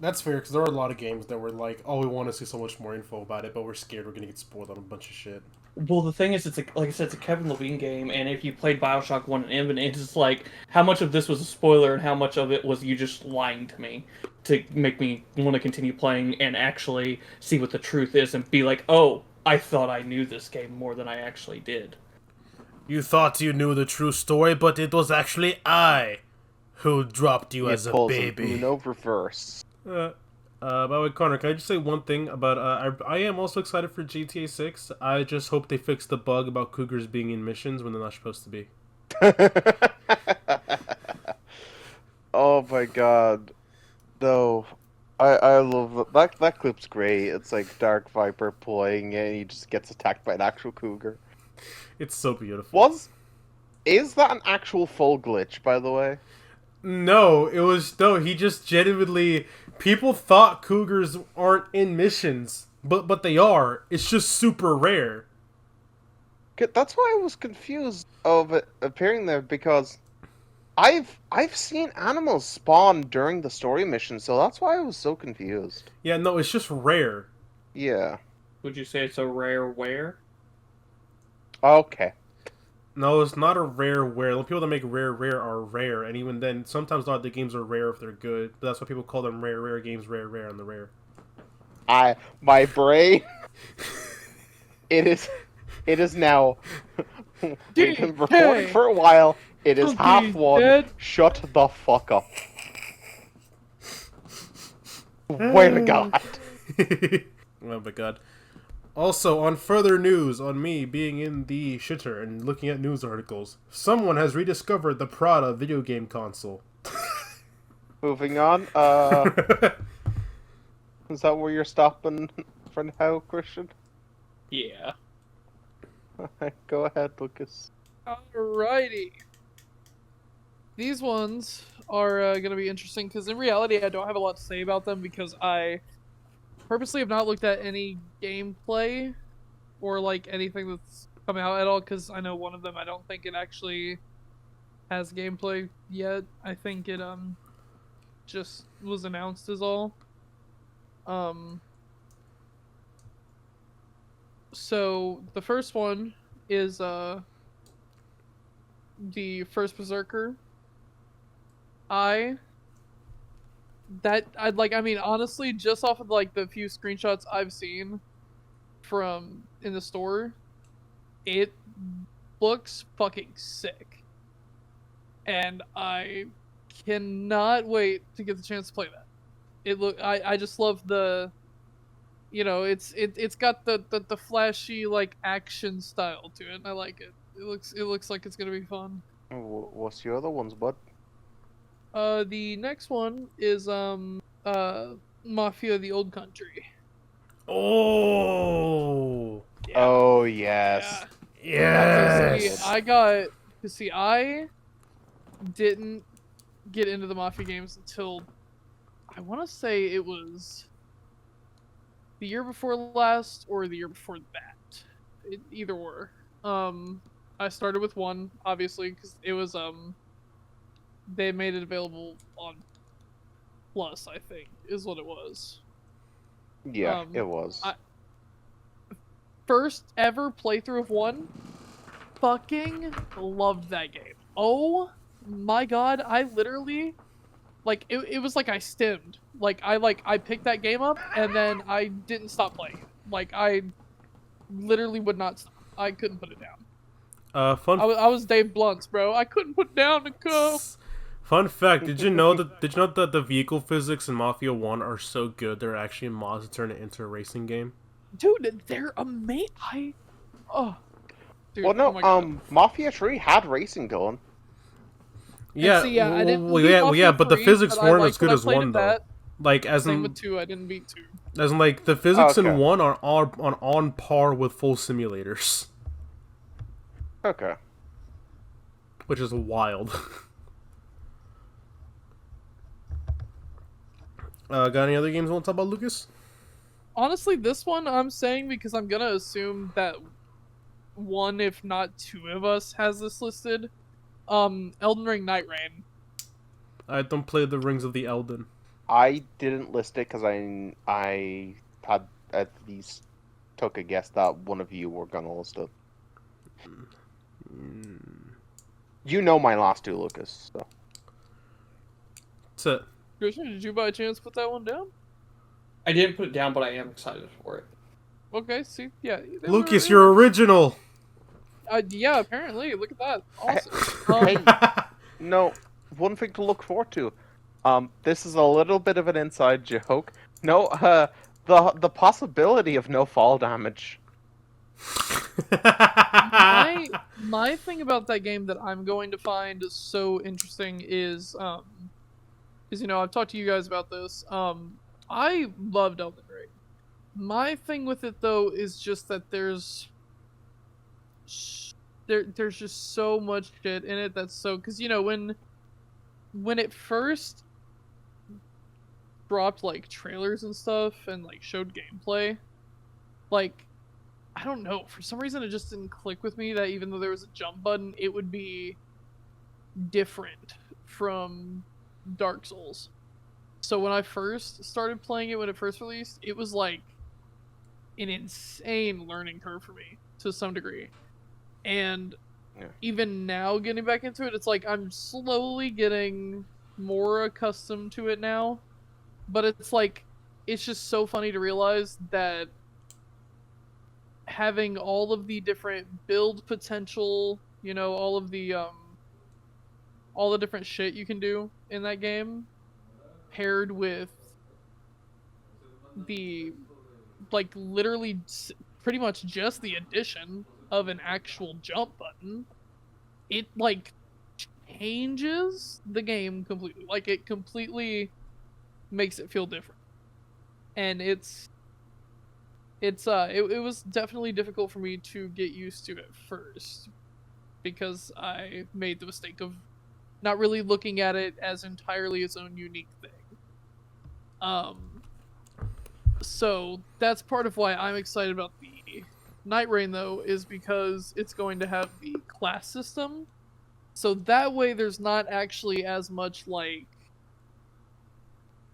That's fair, because there are a lot of games that were like, oh, we want to see so much more info about it, but we're scared we're going to get spoiled on a bunch of shit. Well, the thing is, like I said, it's a Kevin Levine game, and if you played Bioshock 1 and Infinite, it's like, how much of this was a spoiler and how much of it was you just lying to me to make me want to continue playing and actually see what the truth is and be like, oh, I thought I knew this game more than I actually did. You thought you knew the true story, but it was actually I who dropped you as a baby. No reverse. By the way, Connor, can I just say one thing about I am also excited for GTA 6. I just hope they fix the bug about cougars being in missions when they're not supposed to be. Oh my god. No. I love that clip's great. It's like Dark Viper playing and he just gets attacked by an actual cougar. It's so beautiful. Is that an actual full glitch, by the way? No, he just genuinely, people thought cougars aren't in missions, but they are. It's just super rare. That's why I was confused of it appearing there, because I've seen animals spawn during the story mission, so that's why I was so confused. Yeah, no, it's just rare. Yeah. Would you say it's a rare where? Okay. No, it's not a rare where. The people that make rare are rare, and even then, sometimes not the games are rare if they're good. But that's why people call them rare games, rare, and the rare. My brain. It is now. We've been recording for a while. It is half one. Dead. Shut the fuck up. Swear to God. Oh my god. Also, on further news on me being in the shitter and looking at news articles, someone has rediscovered the Prada video game console. Moving on. Is that where you're stopping for now, Christian? Yeah. Go ahead, Lucas. Alrighty. These ones are going to be interesting because in reality I don't have a lot to say about them because I purposely have not looked at any gameplay or like anything that's come out at all because I know one of them I don't think it actually has gameplay yet. I think it just was announced is all. So the first one is the first Berserker. I mean honestly just off of like the few screenshots I've seen from in the store, it looks fucking sick. And I cannot wait to get the chance to play that. I just love the, you know, it's got the flashy like action style to it and I like it. It looks like it's gonna be fun. What's your other ones, bud? The next one is Mafia: The Old Country. Oh, Yeah. Oh yes. yes. I didn't get into the Mafia games until I want to say it was the year before last or the year before that. Either or. I started with one obviously because it was they made it available on Plus, I think, is what it was. Yeah, it was. First ever playthrough of one, fucking loved that game. Oh my god, I literally, like, it was like I stimmed. I picked that game up, and then I didn't stop playing it. Like, I literally would not stop. I couldn't put it down. I was Dave Blunts, bro. I couldn't put down the go. Fun fact: Did you know that the vehicle physics in Mafia 1 are so good they're actually mods to turn it into a racing game? Dude, they're amazing. Dude, Well, no, oh my God. Mafia 3 had racing going. Yeah, See, I didn't beat yeah, Mafia but the 3, physics but I weren't liked as good when I as played 1 it though. that. Like as Same in, with 2, I didn't beat 2. as in, like the physics Okay. in 1 are on par with full simulators, Okay. which is wild. Got any other games you want to talk about, Lucas? Honestly, this one I'm saying because I'm gonna assume that one, if not two of us, has this listed. Elden Ring Night Rain. I don't play the Rings of the Elden. I didn't list it because I had at least took a guess that one of you were gonna list it. You know my last two, Lucas. So. That's it. Christian, did you by chance put that one down? I didn't put it down, but I am excited for it. Okay, see, yeah. Lucas, you're original. Yeah, apparently. Look at that. Awesome. Hey, no, one thing to look forward to. This is a little bit of an inside joke. No, the possibility of no fall damage. My thing about that game that I'm going to find so interesting is you know, I've talked to you guys about this. I loved Elden Ring. My thing with it though is just that there's just so much shit in it that's so, because you know when it first dropped like trailers and stuff and like showed gameplay, like I don't know, for some reason it just didn't click with me that even though there was a jump button it would be different from Dark Souls. So when I first started playing it, when it first released, it was like an insane learning curve for me to some degree. And even now getting back into it, it's like I'm slowly getting more accustomed to it now. But it's like, it's just so funny to realize that having all of the different build potential, you know, all the different shit you can do in that game, paired with the, like, literally pretty much just the addition of an actual jump button, it, like, changes the game completely. Like, it completely makes it feel different. And it was definitely difficult for me to get used to at first, because I made the mistake of not really looking at it as entirely its own unique thing. So that's part of why I'm excited about the Night Rain, though, is because it's going to have the class system. So that way there's not actually as much, like,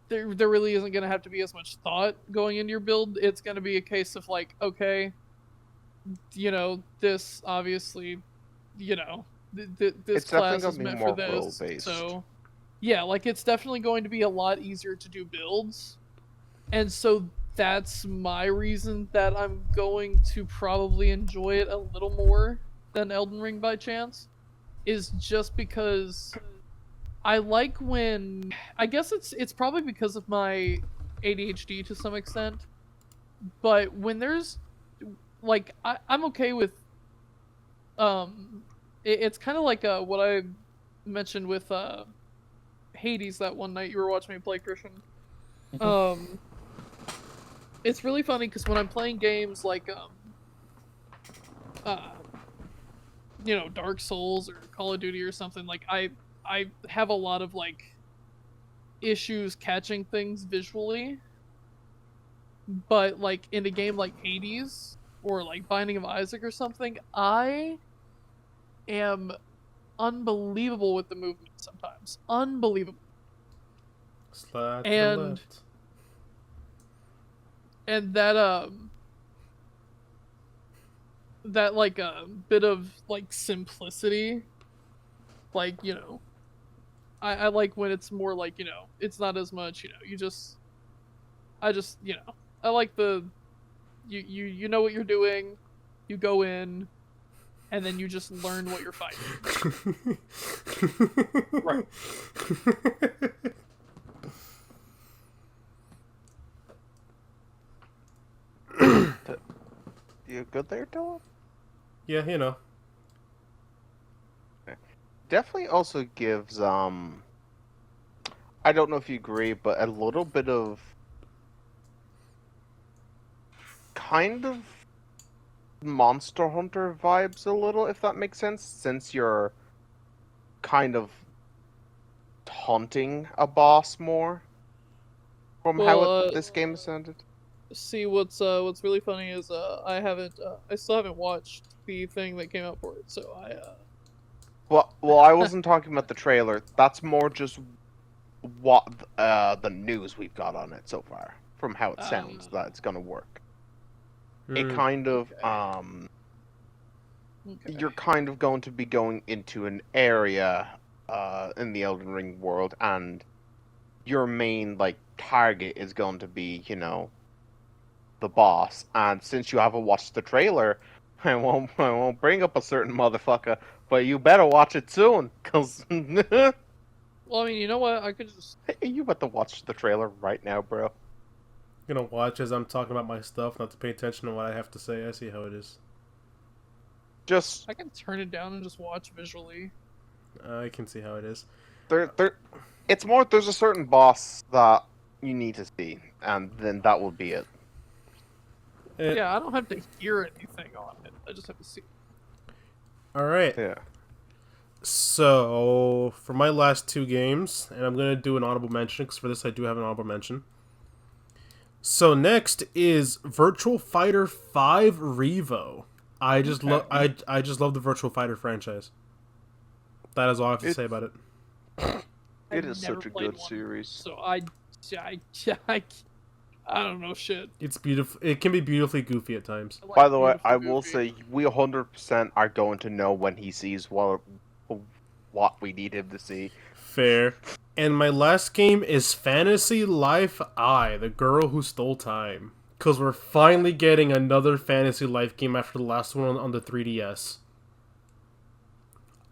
there really isn't going to have to be as much thought going into your build. It's going to be a case of, like, okay, you know, this obviously, you know, this class is meant for this. So, yeah, like, it's definitely going to be a lot easier to do builds. And so that's my reason that I'm going to probably enjoy it a little more than Elden Ring by chance, is just because I like when, I guess it's probably because of my ADHD to some extent, but when there's, like, I'm okay with, it's kind of like what I mentioned with Hades that one night you were watching me play, Christian. It's really funny because when I'm playing games like, you know, Dark Souls or Call of Duty or something, like, I have a lot of, like, issues catching things visually. But, like, in a game like Hades or, like, Binding of Isaac or something, I am unbelievable with the movement sometimes. Unbelievable. Slide and to the left. And that like bit of, like, simplicity, like, you know, I like when it's more like, you know, it's not as much, you know, I just, you know, I like the, you know what you're doing, you go in, and then you just learn what you're fighting. Right. You good there, Dylan? Yeah, you know. Definitely also gives I don't know if you agree, but a little bit of kind of Monster Hunter vibes a little, if that makes sense, since you're kind of haunting a boss more from how this game is sounded. See, what's really funny is I still haven't watched the thing that came out for it, so Well, I wasn't talking about the trailer. That's more just what the news we've got on it so far, from how it sounds that it's gonna work. It kind of okay. You're kind of going to be going into an area in the Elden Ring world, and your main, like, target is going to be, you know, the boss. And since you haven't watched the trailer, I won't bring up a certain motherfucker, but you better watch it soon, cause Well, I mean, you know what? I could just. you about to watch the trailer right now, bro. I'm gonna watch as I'm talking about my stuff, not to pay attention to what I have to say. I see how it is. Just I can turn it down and just watch visually. I can see how it is. it's more there's a certain boss that you need to see, and then that will be it. Yeah, I don't have to hear anything on it. I just have to see. All right. Yeah. So for my last two games, and I'm gonna do an honorable mention because for this I do have an honorable mention. So next is Virtual Fighter 5 Revo. I just love the Virtual Fighter franchise. That is all I have to say about it. It I've is never such a played good one, series. So I, I don't know shit. It's beautiful. It can be beautifully goofy at times. I like By the way, beautiful I will goofy. say we 100% are going to know when he sees what we need him to see. Fair. And my last game is Fantasy Life I, the girl who stole time. Because we're finally getting another Fantasy Life game after the last one on the 3DS.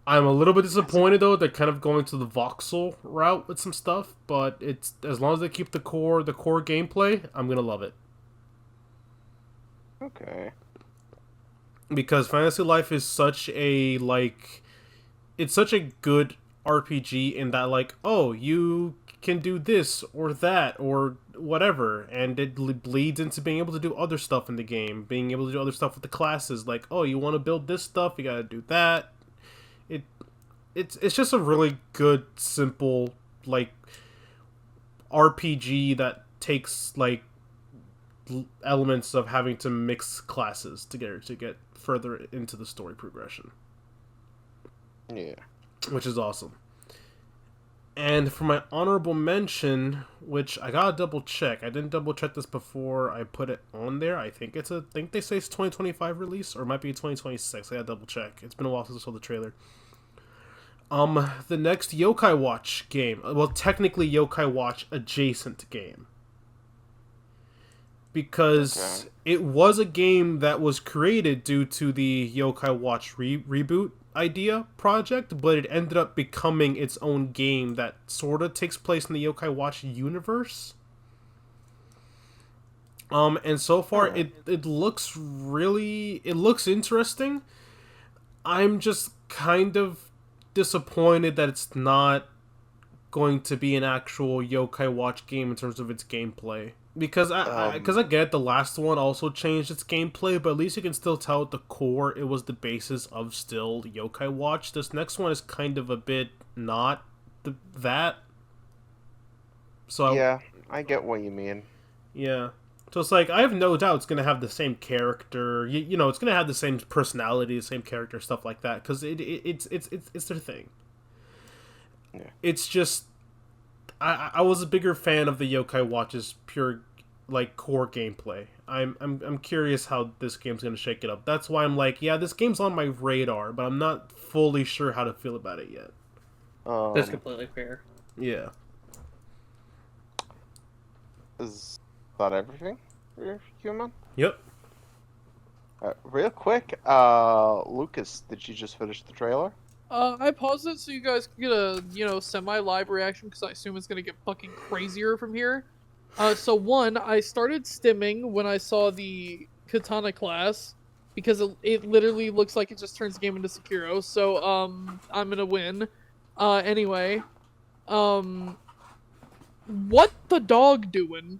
I'm a little bit disappointed though. They're kind of going to the voxel route with some stuff, but it's as long as they keep the core gameplay, I'm gonna love it. Okay. Because Fantasy Life is such a it's such a good RPG in that oh, you can do this or that or whatever, and it bleeds into being able to do other stuff in the game, being able to do other stuff with the classes, oh, you want to build this stuff, you gotta do that. It's just a really good, simple RPG that takes elements of having to mix classes together to get further into the story progression. Yeah. Which is awesome. And for my honorable mention, which I gotta double check. I didn't double check this before I put it on there. I think they say it's 2025 release, or it might be 2026. I gotta double check. It's been a while since I saw the trailer. The next Yokai Watch game. Well, technically Yokai Watch adjacent game. Because it was a game that was created due to the Yokai Watch reboot idea project, but it ended up becoming its own game that sort of takes place in the Yokai Watch universe. And so far it looks interesting. I'm just kind of disappointed that it's not going to be an actual Yokai Watch game in terms of its gameplay. Because I get the last one also changed its gameplay, but at least you can still tell at the core it was the basis of still Yokai Watch. This next one is kind of a bit not that. So Yeah, I get what you mean. Yeah. So it's I have no doubt it's going to have the same character, you know, it's going to have the same personality, the same character, stuff like that, because it's their thing. Yeah. It's just, I was a bigger fan of the Yokai Watch's pure, core gameplay. I'm curious how this game's going to shake it up. That's why I'm yeah, this game's on my radar, but I'm not fully sure how to feel about it yet. That's completely fair. Yeah. Is that everything for your human? Yep. Real quick, Lucas, did you just finish the trailer? I paused it so you guys can get a, semi-live reaction, because I assume it's gonna get fucking crazier from here. So one, I started stimming when I saw the Katana class, because it literally looks like it just turns the game into Sekiro, so, I'm gonna win. Anyway, what the dog doing?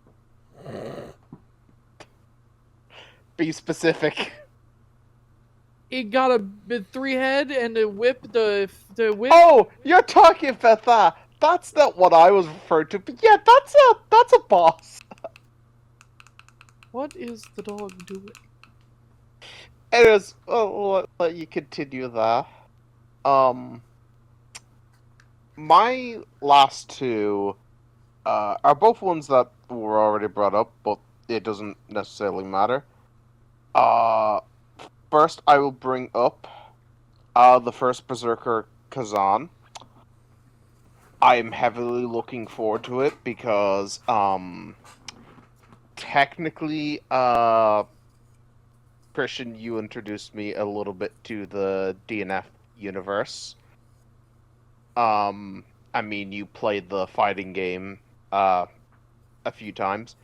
Be specific. It got a 3-head and a whip. The whip. Oh, you're talking about that. That's not what I was referring to. But yeah, that's a boss. What is the dog doing? Anyways, I'll let you continue that. My last two are both ones that were already brought up, but it doesn't necessarily matter. First, I will bring up the first Berserker Kazan. I am heavily looking forward to it because technically, Christian, you introduced me a little bit to the DNF universe. I mean, you played the fighting game a few times.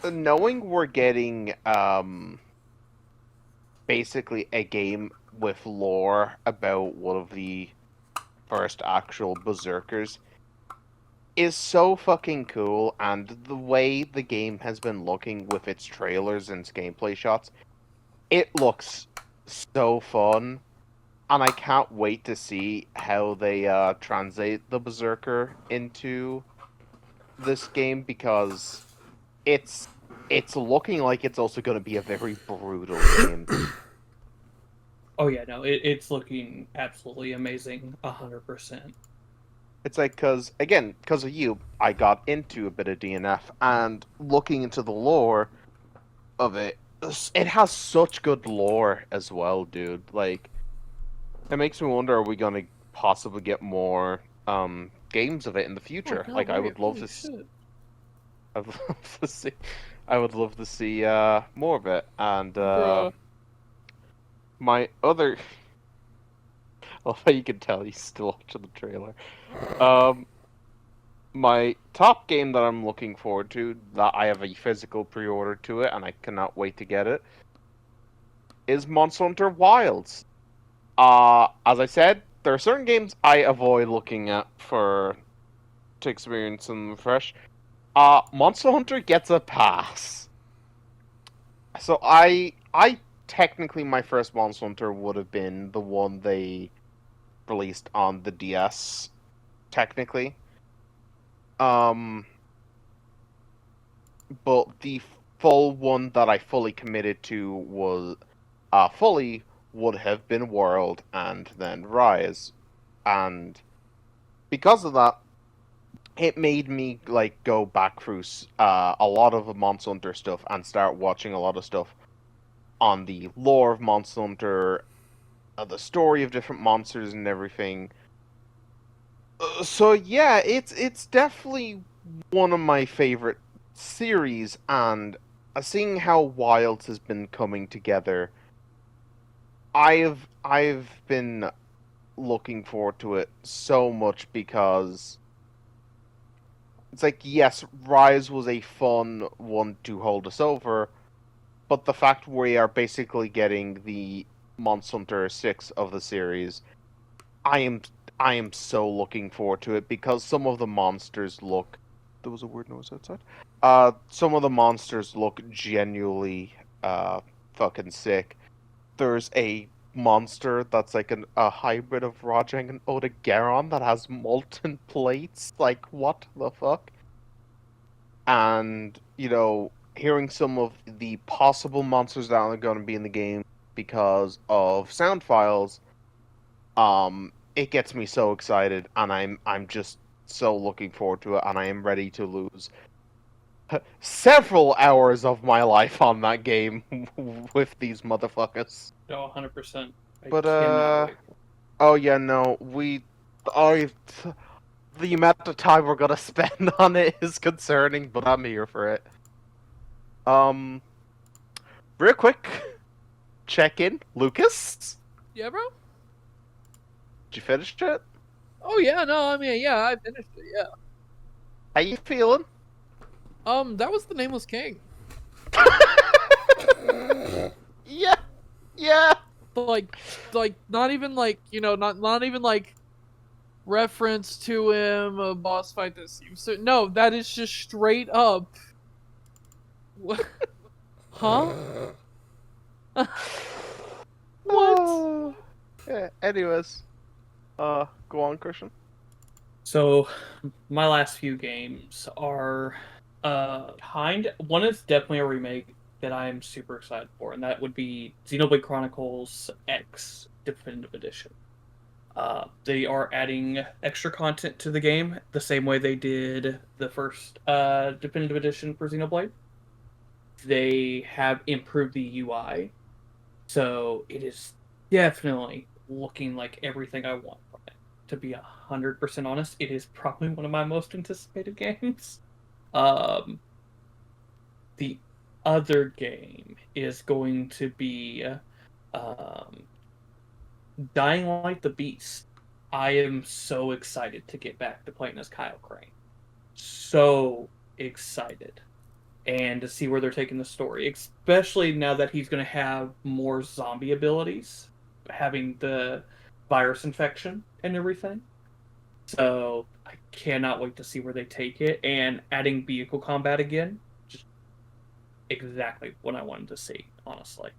Knowing we're getting basically a game with lore about one of the first actual Berserkers is so fucking cool, and the way the game has been looking with its trailers and its gameplay shots, it looks so fun, and I can't wait to see how they translate the Berserker into this game, because it's looking like it's also going to be a very brutal game. Oh yeah, no, it's looking absolutely amazing, 100%. It's like, because of you, I got into a bit of DNF, and looking into the lore of it, it has such good lore as well, dude. Like, it makes me wonder, are we gonna possibly get more games of it in the Oh, future? no Like, I way, would love holy to, shit. I would love to see, I would love to see more of it. And Bruh. my other, well, you can tell he's still watching the trailer. Um, my top game that I'm looking forward to, that I have a physical pre-order to it, and I cannot wait to get it, is Monster Hunter Wilds. As I said, there are certain games I avoid looking at to experience them fresh. Monster Hunter gets a pass. So I technically my first Monster Hunter would have been the one they released on the DS, technically. Um, but the full one that I fully committed to was fully would have been World and then Rise, and because of that, it made me like go back through a lot of the Monster Hunter stuff and start watching a lot of stuff on the lore of Monster Hunter, the story of different monsters and everything. So yeah, it's definitely one of my favorite series, and seeing how Wilds has been coming together, I've been looking forward to it so much because it's like, yes, Rise was a fun one to hold us over, but the fact we are basically getting the Monster Hunter 6 of the series, I am I am so looking forward to it because some of the monsters look. There was a weird noise outside. Some of the monsters look genuinely fucking sick. There's a monster that's like a hybrid of Rajang and Odogaron that has molten plates. Like, what the fuck? And, hearing some of the possible monsters that are going to be in the game because of sound files, it gets me so excited, and I'm just so looking forward to it, and I am ready to lose several hours of my life on that game with these motherfuckers. No, 100%. I But cannot wait. oh yeah, no, I the amount of time we're gonna spend on it is concerning, but I'm here for it. Um, real quick, check in, Lucas. Yeah, bro? Did you finish it? Oh, yeah, no, I mean, yeah, I finished it, yeah. How you feeling? That was the Nameless King. Yeah, yeah. Like, not even like, not even like reference to him, a boss fight that seems so. No, that is just straight up. What? Huh? What? Yeah, anyways, go on, Christian. So, my last few games are one is definitely a remake that I am super excited for, and that would be Xenoblade Chronicles X Definitive Edition. They are adding extra content to the game the same way they did the first Definitive Edition for Xenoblade. They have improved the UI, so it is definitely looking like everything I want from it. To be 100% honest, it is probably one of my most anticipated games. Um, the other game is going to be um, Dying Light the Beast. I am so excited to get back to playing as Kyle Crane. So excited. And to see where they're taking the story, especially now that he's going to have more zombie abilities, having the virus infection and everything. So I cannot wait to see where they take it, and adding vehicle combat again, just exactly what I wanted to see, honestly.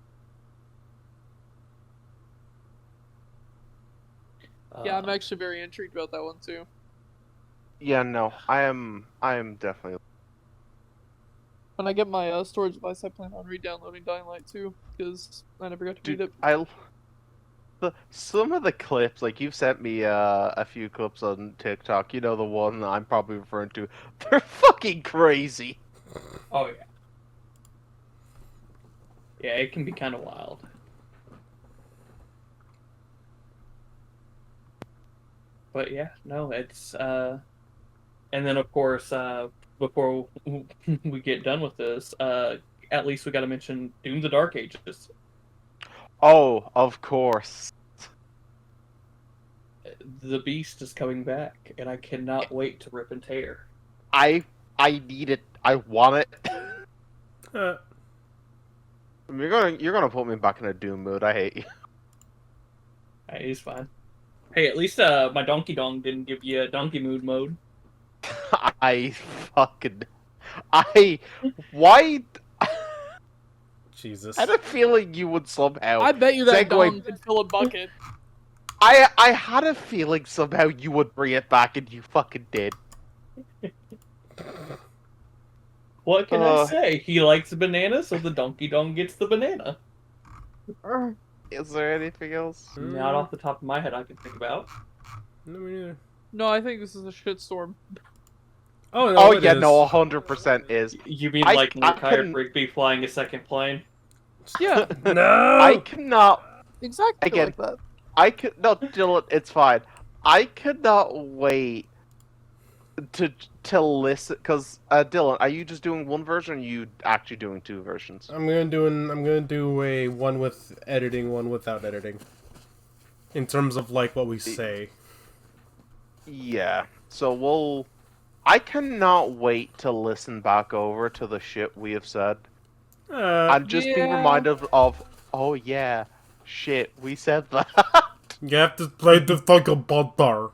Yeah, I'm actually very intrigued about that one too. Yeah, no, I am definitely. When I get my storage device, I plan on re-downloading Dying Light 2 because I never got to beat Dude, it. some of the clips, like you've sent me a few clips on TikTok. You know the one that I'm probably referring to. They're fucking crazy. Oh yeah. Yeah, it can be kind of wild. But yeah, no, it's and then of course, before we get done with this, at least we got to mention Doom: The Dark Ages. Oh, of course. The Beast is coming back, and I cannot wait to rip and tear. I need it. I want it. Uh, You're gonna put me back in a Doom mood. I hate you. Hey, he's fine. Hey, at least my Donkey Dong didn't give you a donkey mood mode. I fucking why? Jesus. I had a feeling you would somehow. I bet you that Segue- dong could fill a bucket. I had a feeling somehow you would bring it back, and you fucking did. What can I say? He likes banana, so the Donkey Dong gets the banana. Is there anything else? Not off the top of my head I can think about. No, me neither. No, I think this is a shitstorm. Oh, no, Oh it yeah, is. no, 100% is. You mean I like Luke hired couldn't- Rigby flying a second plane? Yeah, No! I cannot. exactly Again, like that. I could no, Dylan. It's fine. I could not wait to listen because Dylan, are you just doing one version, or are you actually doing two versions? I'm gonna do a one with editing, one without editing. In terms of like what we say. Yeah. So I cannot wait to listen back over to the shit we have said and just be Yeah. reminded of, oh yeah, shit, we said that. You have to play the fucking butter.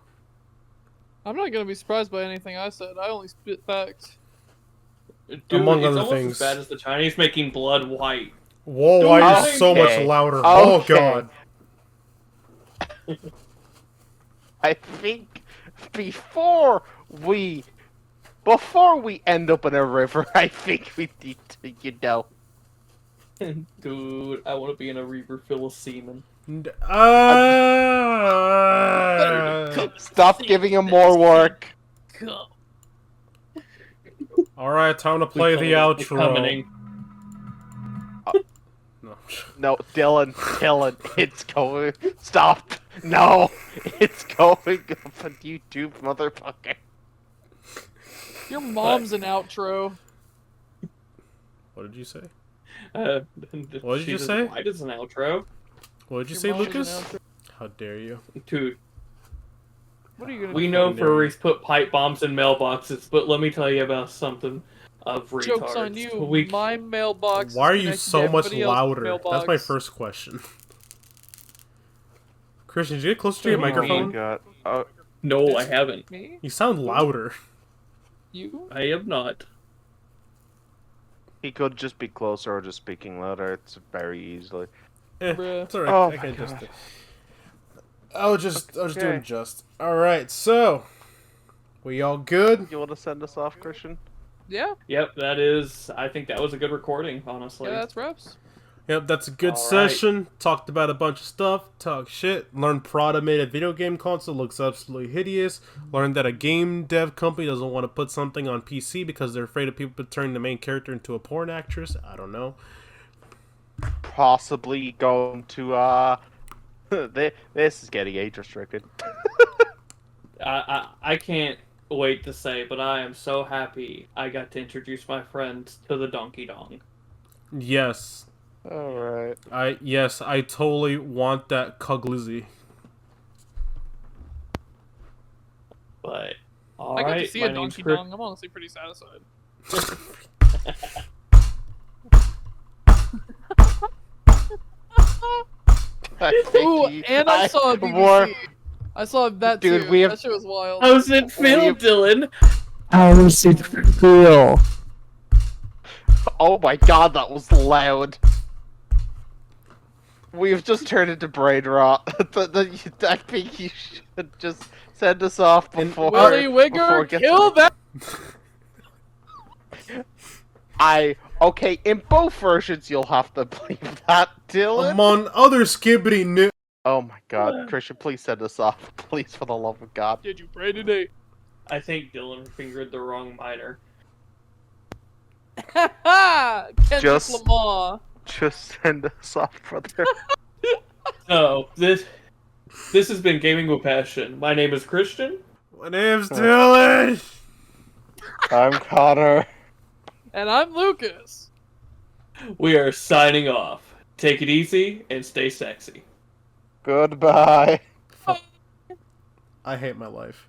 I'm not gonna be surprised by anything I said. I only spit facts. Dude, Among it's other almost things. as bad as the Chinese making blood white. Whoa, why are you Okay. so much louder? Oh Okay. god. I think before we end up in a river, I think we need to, Dude, I want to be in a river full of semen. stop giving him more work. Go. Alright, time to play the outro. Coming. No. No, Dylan, it's going. Stop. No, it's going up on YouTube, motherfucker. Your mom's an outro. What did you say? What What did you say? White is an outro. What did you Your say, mom's an Lucas? outro. How dare you? Dude, What are you gonna we do? know fucking nerd. furries put pipe bombs in mailboxes, but let me tell you about something of retards. Joke's on you. We My mailbox. Why are is you connected so to much everybody else's louder? mailbox. That's my first question. Christian, did you get closer to your Oh my microphone? God. No, I haven't. Me? You sound louder. You? I have not. He could just be closer or just speaking louder. It's very easily. Bruh. It's alright. Oh I my can adjust God. it. I'll just do Okay. an adjust. Alright, so we all good? You want to send us off, Christian? Yeah. Yep, that is. I think that was a good recording, honestly. Yeah, that's reps. Yep, that's a good All session. Talked about a bunch of stuff. Talk shit. Learned Prada made a video game console. Looks absolutely hideous. Learned that a game dev company doesn't want to put something on PC because they're afraid of people turning the main character into a porn actress. I don't know. Possibly going to this is getting age restricted. I can't wait to say, but I am so happy I got to introduce my friends to the Donkey Dong. Yes. All right. I totally want that Cuglizzy. But I alright, got to see my a name's donkey Chris. dong. I'm honestly pretty satisfied. I think Ooh, you and I guys saw a BBC. were- I saw that Dude, too. we have- That shit was wild. How's it feel, We've- Dylan? How's it feel? Oh my god, that was loud. We've just turned into brain rot. I think you should just send us off before. Willy before Wigger, it gets- kill that! Okay, in both versions you'll have to believe that, Dylan. Among other skibbity Oh my god, Christian, please send us off. Please, for the love of God. Did you pray today? I think Dylan fingered the wrong minor. Kendrick Just- Lamar. Just send us off, brother. No, this has been Gaming with Passion. My name is Christian. My name's Dylan. I'm Connor. And I'm Lucas. We are signing off. Take it easy and stay sexy. Goodbye. I hate my life.